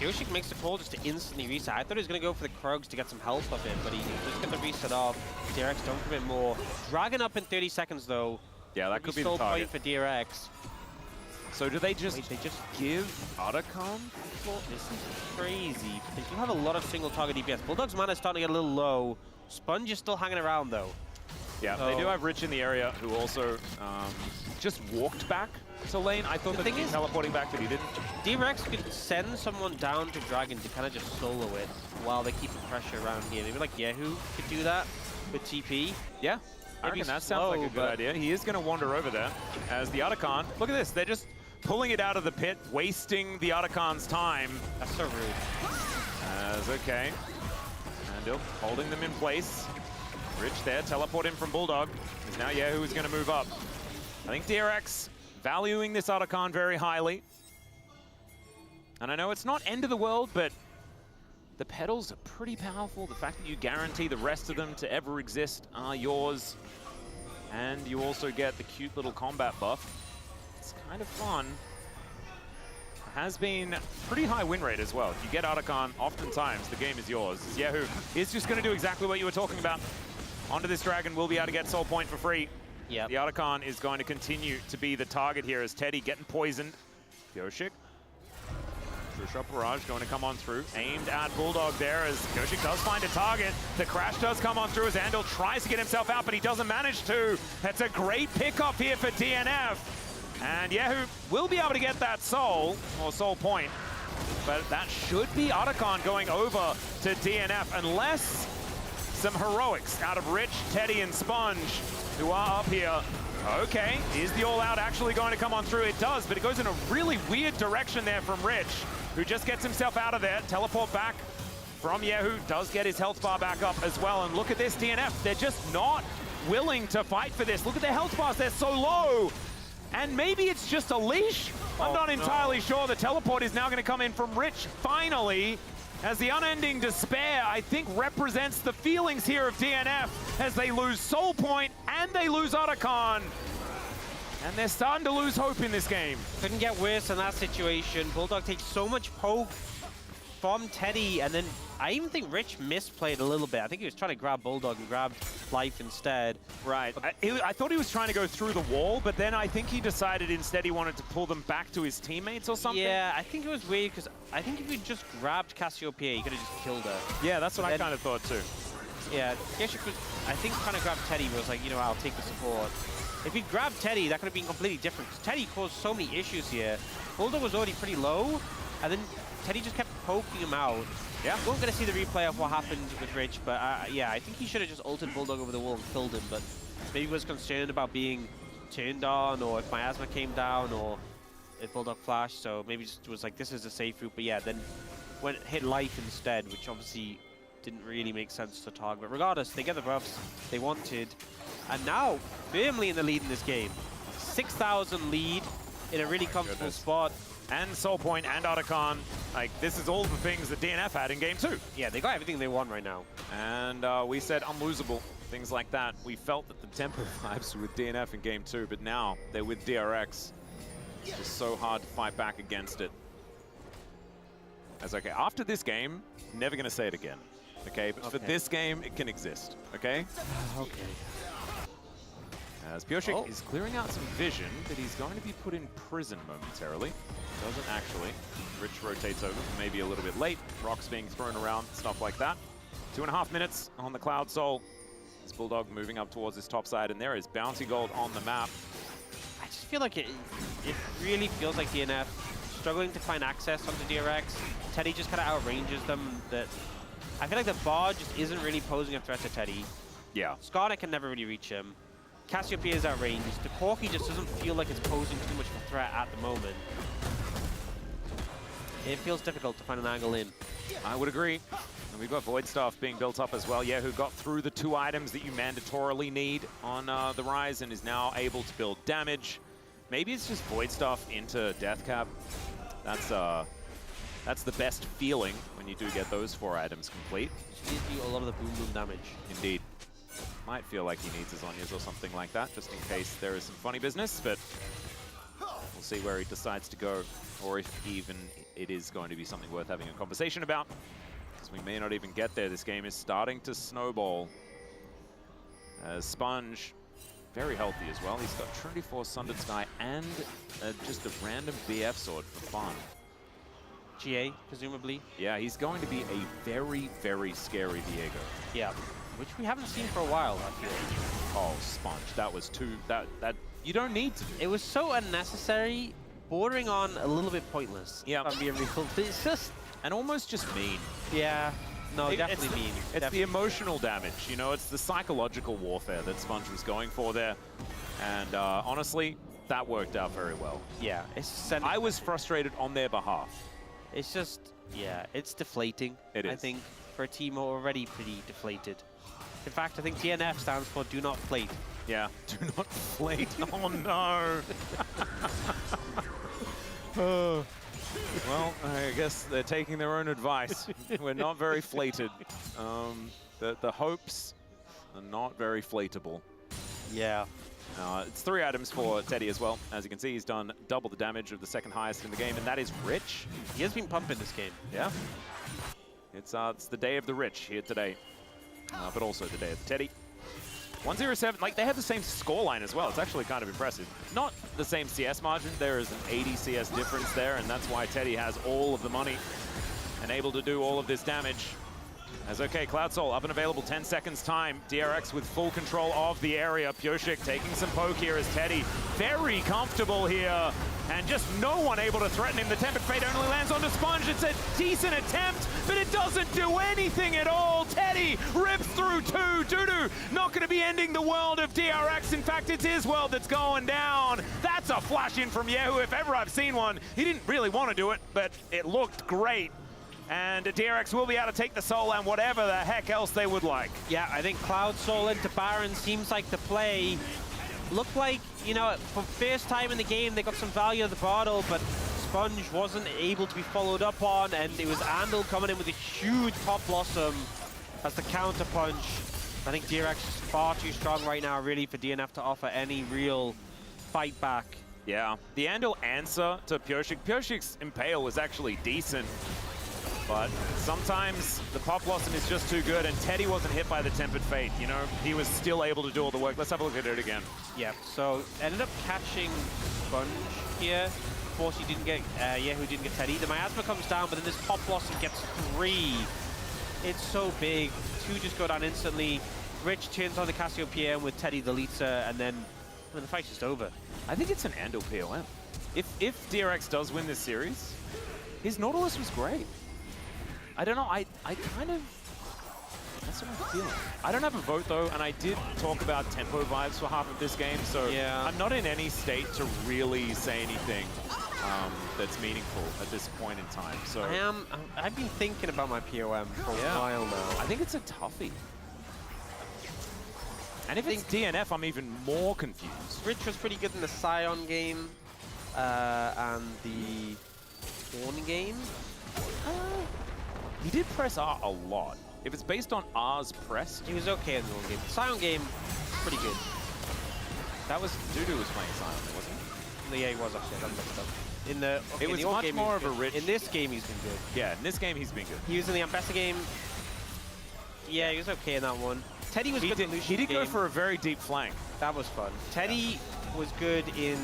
B: Yoshik makes the call just to instantly reset. I thought he was going to go for the Krugs to get some health of it, but he just got the reset off. DRX don't commit more. Dragon up in 30 seconds though.
A: Yeah, that could be the
B: Sole
A: target.
B: point for DRX.
A: So do they just,
B: Wait, they just
A: give Otacon?
B: This is crazy. They do have a lot of single target DPS. Bulldog's mana is starting to get a little low. Sponge is still hanging around though.
A: Yeah, they do have Rich in the area, who also just walked back to lane. I thought that he was teleporting back, but he didn't.
B: DRX could send someone down to Dragon to kind of just solo it while they keep the pressure around here. Maybe like Yehu could do that with TP.
A: Yeah, I
B: Maybe
A: reckon that
B: slow,
A: sounds like a good idea. He is going to wander over there as the Otacon. Look at this, they're just pulling it out of the pit, wasting the Otacon's time.
B: That's so rude.
A: As okay, Andil holding them in place. Rich there, teleport in from Bulldog. Is now Yehu who's going to move up. I think DRX valuing this Otacon very highly. And I know it's not end of the world, but the pedals are pretty powerful. The fact that you guarantee the rest of them to ever exist are yours. And you also get the cute little combat buff. It's kind of fun. Has been pretty high win rate as well. If you get Otacon, oftentimes the game is yours. Yehu is just going to do exactly what you were talking about. Onto this Dragon, will be able to get Soul Point for free.
B: Yeah.
A: The Otacon is going to continue to be the target here as Teddy getting poisoned. Yoshik. Shot Barrage going to come on through. Aimed at Bulldog there as Yoshik does find a target. The crash does come on through as Andil tries to get himself out, but he doesn't manage to. That's a great pickup here for DNF. And Yehu will be able to get that soul, or soul point. But that should be Otacon going over to DNF, unless some heroics out of Rich, Teddy, and Sponge, who are up here. Okay, is the all-out actually going to come on through? It does, but it goes in a really weird direction there from Rich, who just gets himself out of there. Teleport back from Yehu, does get his health bar back up as well. And look at this DNF, they're just not willing to fight for this. Look at their health bars, they're so low. And maybe it's just a leash? I'm not entirely sure. The teleport is now going to come in from Rich, finally, as the unending despair, I think, represents the feelings here of DNF as they lose Soul Point and they lose Otacon. And they're starting to lose hope in this game.
B: Couldn't get worse in that situation. Bulldog takes so much poke from Teddy, and then I even think Rich misplayed a little bit. I think he was trying to grab Bulldog and grabbed Life instead.
A: Right. I thought he was trying to go through the wall, but then I think he decided instead he wanted to pull them back to his teammates or something.
B: Yeah, I think it was weird because I think if you just grabbed Cassiopeia, you could have just killed her.
A: Yeah, that's what I kind of thought too.
B: Yeah, Yoshik was, I think, trying to grab Teddy, but was like, you know, I'll take the support. If he grabbed Teddy, that could have been completely different, because Teddy caused so many issues here. Bulldog was already pretty low, and then Teddy just kept poking him out.
A: Yeah.
B: We're going to see the replay of what happened with Rich, but yeah, I think he should have just ulted Bulldog over the wall and killed him, but maybe he was concerned about being turned on, or if Miasma came down, or if Bulldog flashed, so maybe just was like, this is a safe route, but yeah, then went hit Life instead, which obviously didn't really make sense to target. But regardless, they get the buffs they wanted, and now firmly in the lead in this game. 6,000 lead in a really comfortable spot.
A: And Soul Point and Otacon, like, this is all the things that DNF had in Game 2.
B: Yeah, they got everything they want right now.
A: And we said unlosable, things like that. We felt that the tempo vibes were with DNF in Game 2, but now they're with DRX. It's just so hard to fight back against it. That's okay. After this game, never going to say it again. Okay, but for this game, it can exist. Okay?
B: Okay.
A: As Pioshik is clearing out some vision, but he's going to be put in prison momentarily. Doesn't actually. Rich rotates over, maybe a little bit late. Rocks being thrown around, stuff like that. 2.5 minutes on the Cloud Soul. This Bulldog moving up towards his top side, and there is Bounty Gold on the map.
B: I just feel like it really feels like DNF struggling to find access onto DRX. Teddy just kind of outranges them. That I feel like the bar just isn't really posing a threat to Teddy.
A: Yeah.
B: Skarner can never really reach him. Cassiopeia is outranged. The Corki just doesn't feel like it's posing too much of a threat at the moment. It feels difficult to find an angle in.
A: I would agree. And we've got Void Staff being built up as well. Yeah, who got through the 2 items that you mandatorily need on the Rise and is now able to build damage. Maybe it's just Void Staff into Death Cap. That's That's the best feeling when you do get those 4 items complete.
B: She gives you a lot of the boom boom damage.
A: Indeed. Might feel like he needs his Zhonya's or something like that, just in case there is some funny business, but we'll see where he decides to go, or if even it is going to be something worth having a conversation about, because we may not even get there. This game is starting to snowball. Sponge, very healthy as well. He's got Trinity Force, Sundered Sky, and just a random BF sword for fun.
B: GA, presumably.
A: Yeah, he's going to be a very, very scary Viego.
B: Yeah, which we haven't seen for a while, I feel.
A: Oh, Sponge, that was too... That you don't need to.
B: It was so unnecessary, bordering on a little bit pointless.
A: Yeah.
B: I'm being real. It's just...
A: And almost just mean.
B: Yeah. No, definitely mean.
A: It's the emotional damage, you know, it's the psychological warfare that Sponge was going for there. And honestly, that worked out very well.
B: Yeah.
A: I was frustrated on their behalf.
B: It's just, yeah, it's deflating.
A: It is.
B: I think for a team already pretty deflated. In fact, I think DNF stands for do not flate.
A: Yeah, do not flate. Oh no. Well, I guess they're taking their own advice. We're not very flated. The hopes are not very flateable.
B: Yeah.
A: It's 3 items for Teddy as well. As you can see, he's done double the damage of the second highest in the game, and that is Rich.
B: He has been pumping this game.
A: Yeah. It's the day of the Rich here today, but also the day of the Teddy. 107, like they have the same scoreline as well. It's actually kind of impressive. Not the same CS margin. There is an 80 CS difference there, and that's why Teddy has all of the money and able to do all of this damage. As okay, Cloud Soul up and available, 10 seconds time. DRX with full control of the area. Pyoshik taking some poke here as Teddy very comfortable here. And just no one able to threaten him. The Tempered Fate only lands onto Sponge. It's a decent attempt, but it doesn't do anything at all. Teddy rips through 2. Dudu not going to be ending the world of DRX. In fact, it's his world that's going down. That's a flash in from Yehu, if ever I've seen one. He didn't really want to do it, but it looked great. And DRX will be able to take the soul and whatever the heck else they would like.
B: Yeah, I think Cloud Soul into Baron seems like the play. Looked like, you know, for first time in the game, they got some value of the bottle, but Sponge wasn't able to be followed up on, and it was Andal coming in with a huge Pop Blossom as the counter punch. I think DRX is far too strong right now, really, for DNF to offer any real fight back.
A: Yeah, the Andal answer to Pyoshik. Pyoshik's Impale was actually decent, but sometimes the Pop Blossom is just too good, and Teddy wasn't hit by the Tempered Fate, you know? He was still able to do all the work. Let's have a look at it again.
B: Yeah, so ended up catching Sponge here. Of course, he didn't get, Yehu didn't get Teddy. The Miasma comes down, but then this Pop Blossom gets 3. It's so big. 2 just go down instantly. Rich turns on the Cassiopeia with Teddy deletes her, and then the fight's just over.
A: I think it's an Andal POM. If DRX does win this series, his Nautilus was great. I don't know, I kind of, that's what I'm feeling. I don't have a vote though, and I did talk about tempo vibes for half of this game, so yeah. I'm not in any state to really say anything that's meaningful at this point in time. So
B: I've been thinking about my POM for a while now.
A: I think it's a toughie. And if it's DNF, I'm even more confused.
B: Rich was pretty good in the Scion game and the Horn game.
A: He did press R a lot. If it's based on R's pressed,
B: he was okay in the Horn game. Scion game, pretty good.
A: That was Dudu was playing Scion, wasn't he?
B: Yeah, he was actually. I'm mixed up. In the
A: it was much more of a Rich.
B: In this game, he's been good.
A: Yeah, in this game, he's been good.
B: He was in the Ambessa game. Yeah, he was okay in that one. Teddy was good in the Lucian game.
A: He did go for a very deep flank.
B: That was fun. Teddy was good in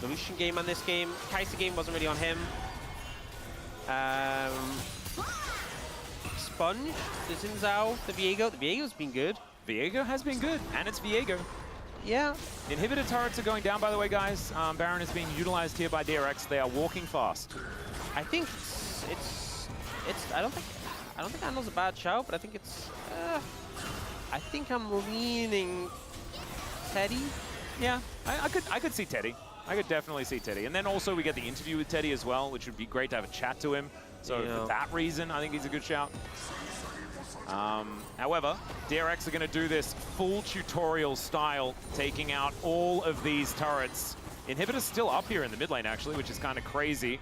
B: the Lucian game and this game. Kai'Sa game wasn't really on him. Sponge, the Xin Zhao, the Viego. The Viego's been good.
A: Viego has been good, and it's Viego.
B: Yeah.
A: Inhibitor turrets are going down, by the way, guys. Baron is being utilized here by DRX. They are walking fast.
B: I think it's. I don't think Andal's a bad shout, but I think it's. I think I'm leaning Teddy.
A: Yeah, I could see Teddy. I could definitely see Teddy. And then also we get the interview with Teddy as well, which would be great to have a chat to him. So for that reason, I think he's a good shout. However, DRX are going to do this full tutorial style, taking out all of these turrets. Inhibitor's still up here in the mid lane, actually, which is kind of crazy.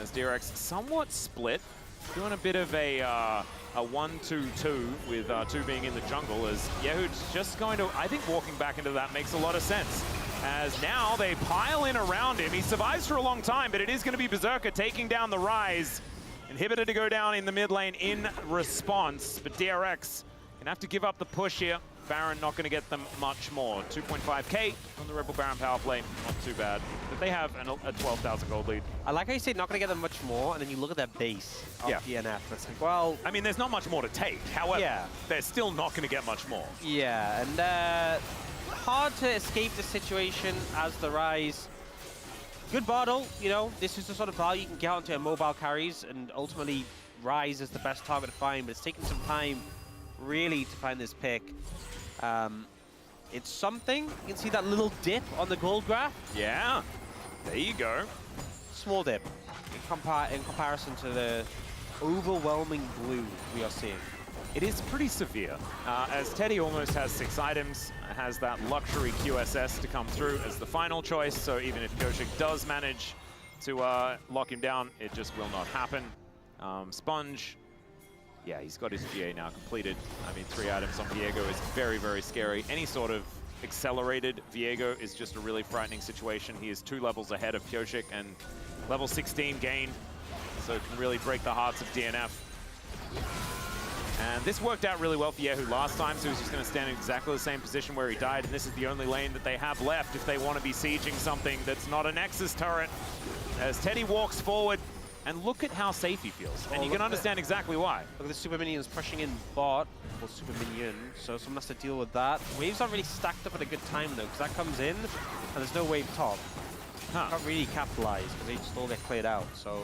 A: as DRX somewhat split, doing a bit of a 1-2-2 with 2 being in the jungle, as Yehu's just going to, I think walking back into that makes a lot of sense. As now they pile in around him. He survives for a long time, but it is going to be Berserker taking down the Rise. Inhibitor to go down in the mid lane in response, but DRX gonna have to give up the push here. Baron not gonna get them much more. 2.5k on the Rebel Baron power play, not too bad. But they have a 12,000 gold lead.
B: I like how you say not gonna get them much more, and then you look at their base of DNF. It's like, well,
A: I mean, there's not much more to take. However,
B: yeah,
A: they're still not gonna get much more.
B: Yeah, and hard to escape the situation as the Rise. Good bottle, you know, this is the sort of value you can get onto mobile carries, and ultimately Rise is the best target to find, but it's taken some time really to find this pick. It's something. You can see that little dip on the gold graph.
A: Yeah, there you go.
B: Small dip in comparison to the overwhelming blue we are seeing.
A: It is pretty severe, as Teddy almost has 6 items, has that luxury QSS to come through as the final choice, so even if Koshik does manage to lock him down, it just will not happen. Sponge, yeah, he's got his GA now completed. I mean, 3 items on Viego is very, very scary. Any sort of accelerated Viego is just a really frightening situation. He is 2 levels ahead of Koshik and level 16 gained, so it can really break the hearts of DNF. And this worked out really well for Yehu last time, so he's just going to stand in exactly the same position where he died, and this is the only lane that they have left if they want to be sieging something that's not a Nexus turret. As Teddy walks forward, and look at how safe he feels, and you can understand exactly why.
B: Look at the super minions pushing in bot, or super minion, so someone has to deal with that. Waves aren't really stacked up at a good time though, because that comes in, and there's no wave top. Can't really capitalize, because they just all get cleared out, so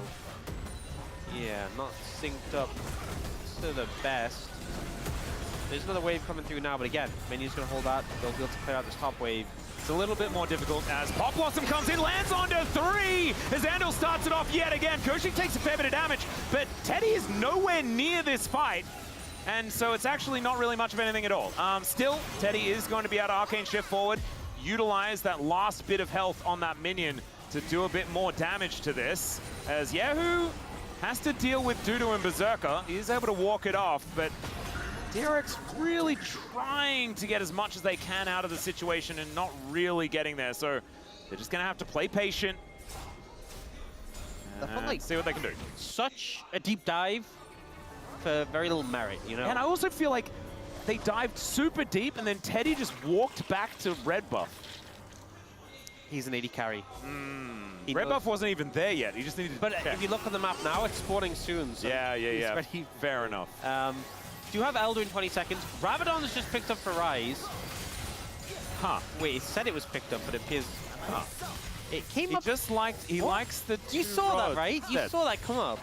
B: yeah, not synced up to the best. There's another wave coming through now, but again, Minion's gonna hold that. They'll be able to clear out this top wave.
A: It's a little bit more difficult as Pop Blossom comes in, lands onto 3, as Andal starts it off yet again. Koshik takes a fair bit of damage, but Teddy is nowhere near this fight, and so it's actually not really much of anything at all. Still, Teddy is going to be able to Arcane Shift forward, utilize that last bit of health on that minion to do a bit more damage to this, as Yehu has to deal with Dudu and Berserker. He is able to walk it off, but DRX really trying to get as much as they can out of the situation and not really getting there. So they're just going to have to play patient and see what they can do.
B: Such a deep dive for very little merit, you know?
A: And I also feel like they dived super deep and then Teddy just walked back to red buff.
B: He's an 80 carry.
A: Red buff wasn't even there yet. He just needed to check.
B: If you look at the map now, it's spawning soon. So
A: yeah. Fair enough.
B: Do you have Elder in 20 seconds? Rabadon's just picked up for Rise.
A: Huh.
B: Wait, it said it was picked up, but it appears... Huh. It came up...
A: He likes the
B: You saw that, right? You saw that come up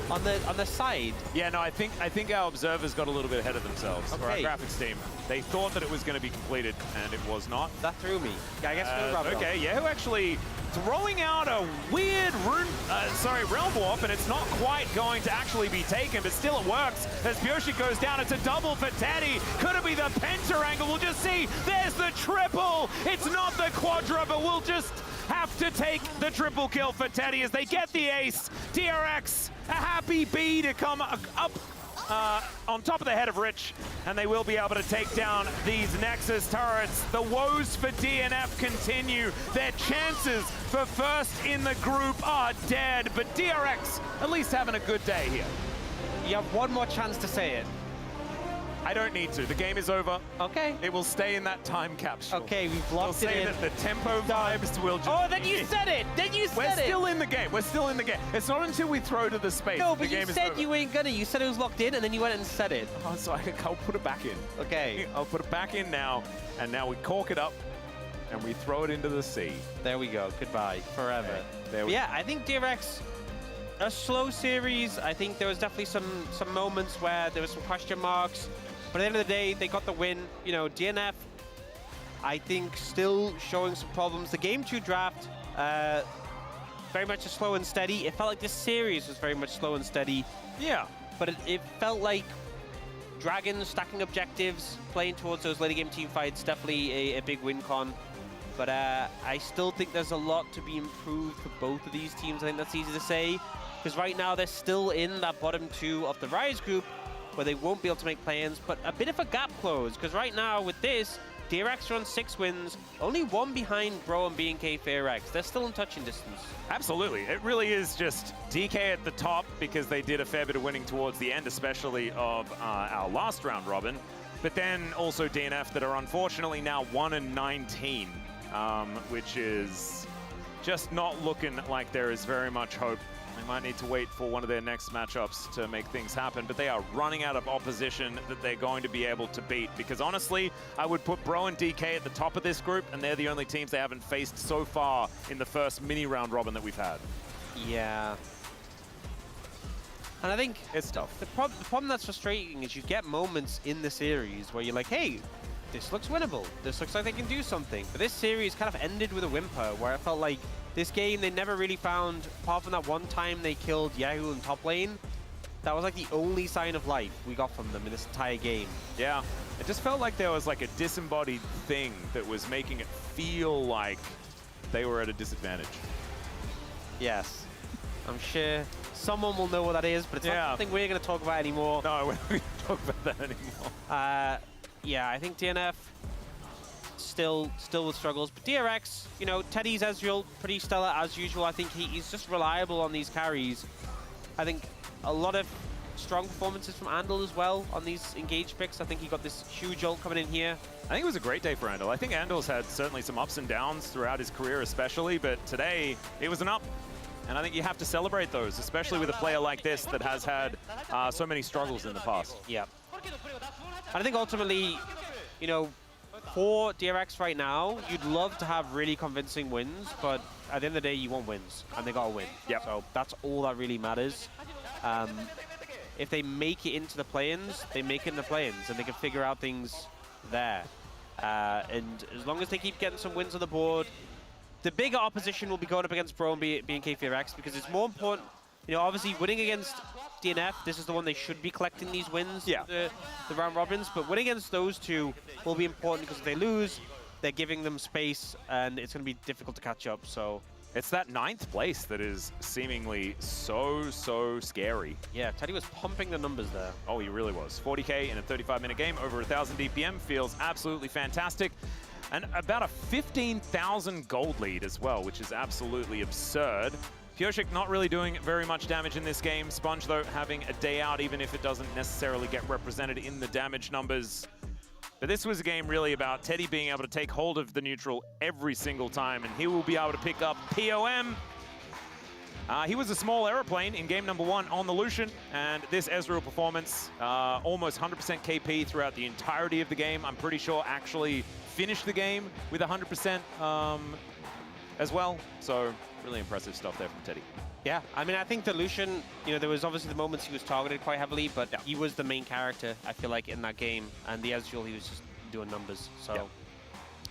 B: on the side.
A: Yeah, no, I think our observers got a little bit ahead of themselves, or our graphics team. They thought that it was going to be completed, and it was not.
B: That threw me. I guess
A: okay, yeah, who actually throwing out a weird Realm Warp, and it's not quite going to actually be taken, but still it works as Byoshi goes down. It's a double for Teddy. Could it be the Penta angle? We'll just see. There's the triple. It's not the Quadra, but we'll just have to take the triple kill for Teddy as they get the ace. DRX, a happy bee to come up on top of the head of Rich, and they will be able to take down these Nexus turrets. The woes for DNF continue. Their chances for first in the group are dead, but DRX at least having a good day here.
B: You have one more chance to say it.
A: I don't need to. The game is over.
B: Okay.
A: It will stay in that time capsule.
B: Okay, we've locked it in.
A: We'll say that the tempo vibes will just...
B: Oh, then you said it! Then you said it!
A: We're still in the game. We're still in the game. It's not until we throw to the space.
B: No, but you said you ain't gonna. You said it was locked in, and then you went and said it.
A: Oh, so I'll put it back in.
B: Okay.
A: I'll put it back in now, and now we cork it up, and we throw it into the sea.
B: There we go. Goodbye. Forever.
A: Okay. There we
B: go. I think DRX, a slow series. I think there was definitely some moments where there was some question marks. But at the end of the day, they got the win. You know, DNF, I think, still showing some problems. The Game 2 draft, very much a slow and steady. It felt like this series was very much slow and steady.
A: Yeah.
B: But it felt like Dragons stacking objectives, playing towards those later game team fights, definitely a big win con. But I still think there's a lot to be improved for both of these teams. I think that's easy to say, because right now they're still in that bottom 2 of the Rise group, where they won't be able to make play-ins, but a bit of a gap close, because right now with this, DRX are on 6 wins, only 1 behind Bro and BNK FairX. They're still in touching distance.
A: Absolutely. It really is just DK at the top, because they did a fair bit of winning towards the end, especially of our last round robin. But then also DNF that are unfortunately now 1-19, which is just not looking like there is very much hope. They might need to wait for one of their next matchups to make things happen, but they are running out of opposition that they're going to be able to beat, because honestly, I would put Bro and DK at the top of this group, and they're the only teams they haven't faced so far in the first mini round robin that we've had.
B: Yeah. And I think
A: it's tough.
B: The problem that's frustrating is you get moments in the series where you're like, hey, this looks winnable. This looks like they can do something. But this series kind of ended with a whimper, where I felt like this game they never really found, apart from that one time they killed Yahoo in top lane, that was like the only sign of life we got from them in this entire game.
A: Yeah, it just felt like there was like a disembodied thing that was making it feel like they were at a disadvantage.
B: Yes. I'm sure someone will know what that is, but it's not something we're going to talk about anymore.
A: No, we're not going to talk about that anymore.
B: Yeah, I think DNF still with struggles, but DRX, you know, Teddy's Ezreal, pretty stellar as usual. I think he's just reliable on these carries. I think a lot of strong performances from Andal as well on these engaged picks. I think he got this huge ult coming in here.
A: I think it was a great day for Andal. I think Andal's had certainly some ups and downs throughout his career especially, but today it was an up. And I think you have to celebrate those, especially with a player like this that has had so many struggles in the past.
B: Yeah. I think ultimately, you know, for DRX right now, you'd love to have really convincing wins, but at the end of the day, you want wins, and they gotta win.
A: Yep.
B: So that's all that really matters. If they make it into the play-ins, they make it in the play-ins, and they can figure out things there. And as long as they keep getting some wins on the board, the bigger opposition will be going up against Bro and BNK FairX, because it's more important, you know, obviously winning against DNF, this is the one they should be collecting these wins, the round robins, but winning against those two will be important, because if they lose, they're giving them space, and it's going to be difficult to catch up, so...
A: It's that 9th place that is seemingly so scary.
B: Yeah, Teddy was pumping the numbers there.
A: Oh, he really was. 40K in a 35-minute game, over 1,000 DPM, feels absolutely fantastic. And about a 15,000 gold lead as well, which is absolutely absurd. Pioshik not really doing very much damage in this game. Sponge, though, having a day out, even if it doesn't necessarily get represented in the damage numbers. But this was a game really about Teddy being able to take hold of the neutral every single time, and he will be able to pick up POM. He was a small aeroplane in game number 1 on the Lucian, and this Ezreal performance, almost 100% KP throughout the entirety of the game. I'm pretty sure actually finished the game with 100% as well. So really impressive stuff there from Teddy.
B: Yeah, I mean, I think the Lucian, you know, there was obviously the moments he was targeted quite heavily, but he was the main character, I feel like, in that game. And the Ezreal, he was just doing numbers, so...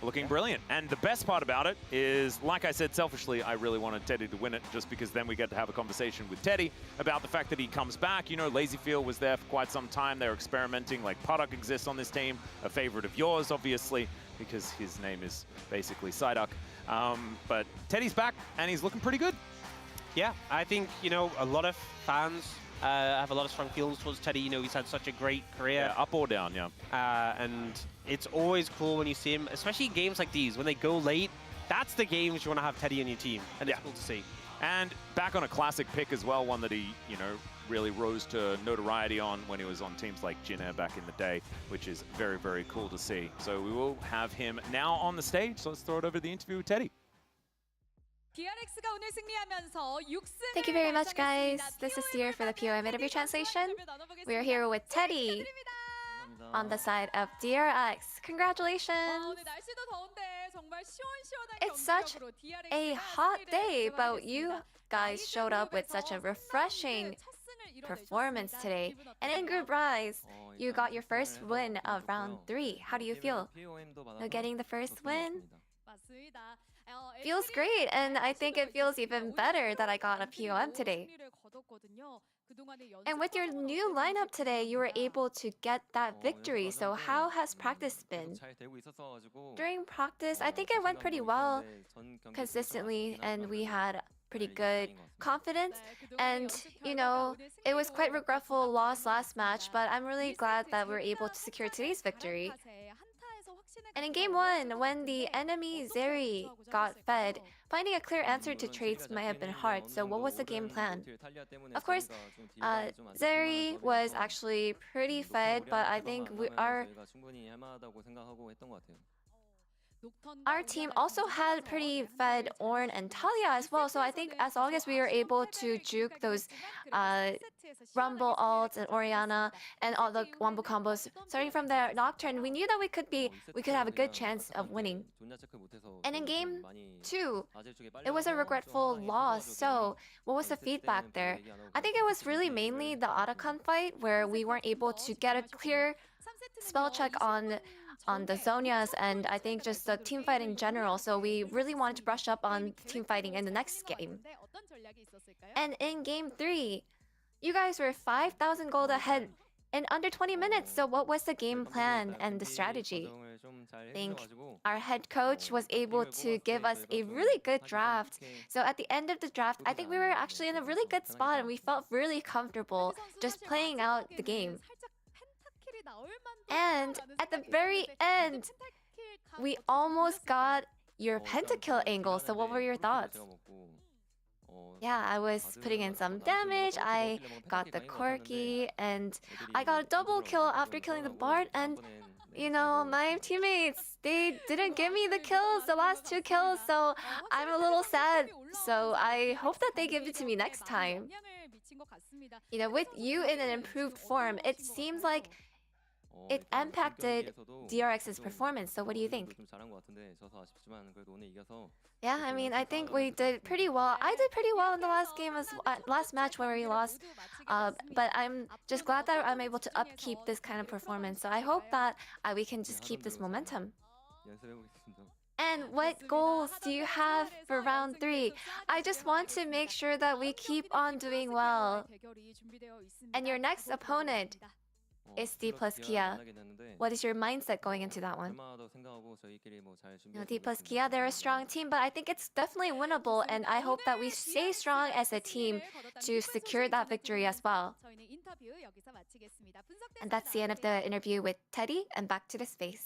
A: Looking brilliant. And the best part about it is, like I said, selfishly, I really wanted Teddy to win it, just because then we get to have a conversation with Teddy about the fact that he comes back. You know, Lazyfield was there for quite some time. They're experimenting, like Puddock exists on this team, a favorite of yours, obviously, because his name is basically Psyduck. But Teddy's back, and he's looking pretty good.
B: Yeah, I think, you know, a lot of fans have a lot of strong feelings towards Teddy. You know, he's had such a great career.
A: Yeah, up or down,
B: and it's always cool when you see him, especially in games like these, when they go late. That's the games you want to have Teddy on your team, and it's cool to see.
A: And back on a classic pick as well, one that he, you know, really rose to notoriety on when he was on teams like Jin back in the day, which is very cool to see. So we will have him now on the stage, so let's throw it over to the interview with Teddy.
F: Thank you very much, guys. This is Dear for the POM interview translation. We are here with Teddy on the side of DRX. Congratulations! It's such a hot day, but you guys showed up with such a refreshing performance today. And in Group Rise, you got your first win of round 3. How do you feel? Getting the first win? Feels great, and I think it feels even better that I got a POM today. And with your new lineup today, you were able to get that victory. So how has practice been? During practice, I think it went pretty well consistently, and we had pretty good confidence. And, you know, it was quite regretful loss last match, but I'm really glad that we were able to secure today's victory. And in game 1, when the enemy Zeri got fed, finding a clear answer to trades might have been hard. So what was the game plan? Of course, Zeri was actually pretty fed, but I think our team also had pretty fed Ornn and Talia as well. So I think as long as we were able to juke those Rumble ults and Orianna and all the wombo combos starting from the Nocturne, we knew that we could have a good chance of winning. And in game 2, it was a regretful loss. So what was the feedback there? I think it was really mainly the Otacon fight where we weren't able to get a clear spell check on the Zhonyas, and I think just the team fight in general. So we really wanted to brush up on team fighting in the next game. And in game 3, you guys were 5,000 gold ahead in under 20 minutes. So what was the game plan and the strategy? I think our head coach was able to give us a really good draft. So at the end of the draft, I think we were actually in a really good spot and we felt really comfortable just playing out the game. And at the very end, we almost got your pentakill angle. So what were your thoughts? Yeah, I was putting in some damage, I got the Corki, and I got a double kill after killing the Bard, and you know, my teammates, they didn't give me the kills, the last 2 kills, so I'm a little sad. So I hope that they give it to me next time. You know, with you in an improved form, it seems like it impacted DRX's performance. So what do you think? Yeah, I mean, I think we did pretty well. I did pretty well in the last game, last match where we lost. But I'm just glad that I'm able to upkeep this kind of performance. So I hope that we can just keep this momentum. And what goals do you have for round 3? I just want to make sure that we keep on doing well. And your next opponent is D plus Kia. What is your mindset going into that one? You know, D plus Kia, they're a strong team, but I think it's definitely winnable, and I hope that we stay strong as a team to secure that victory as well. And that's the end of the interview with Teddy, and back to the space.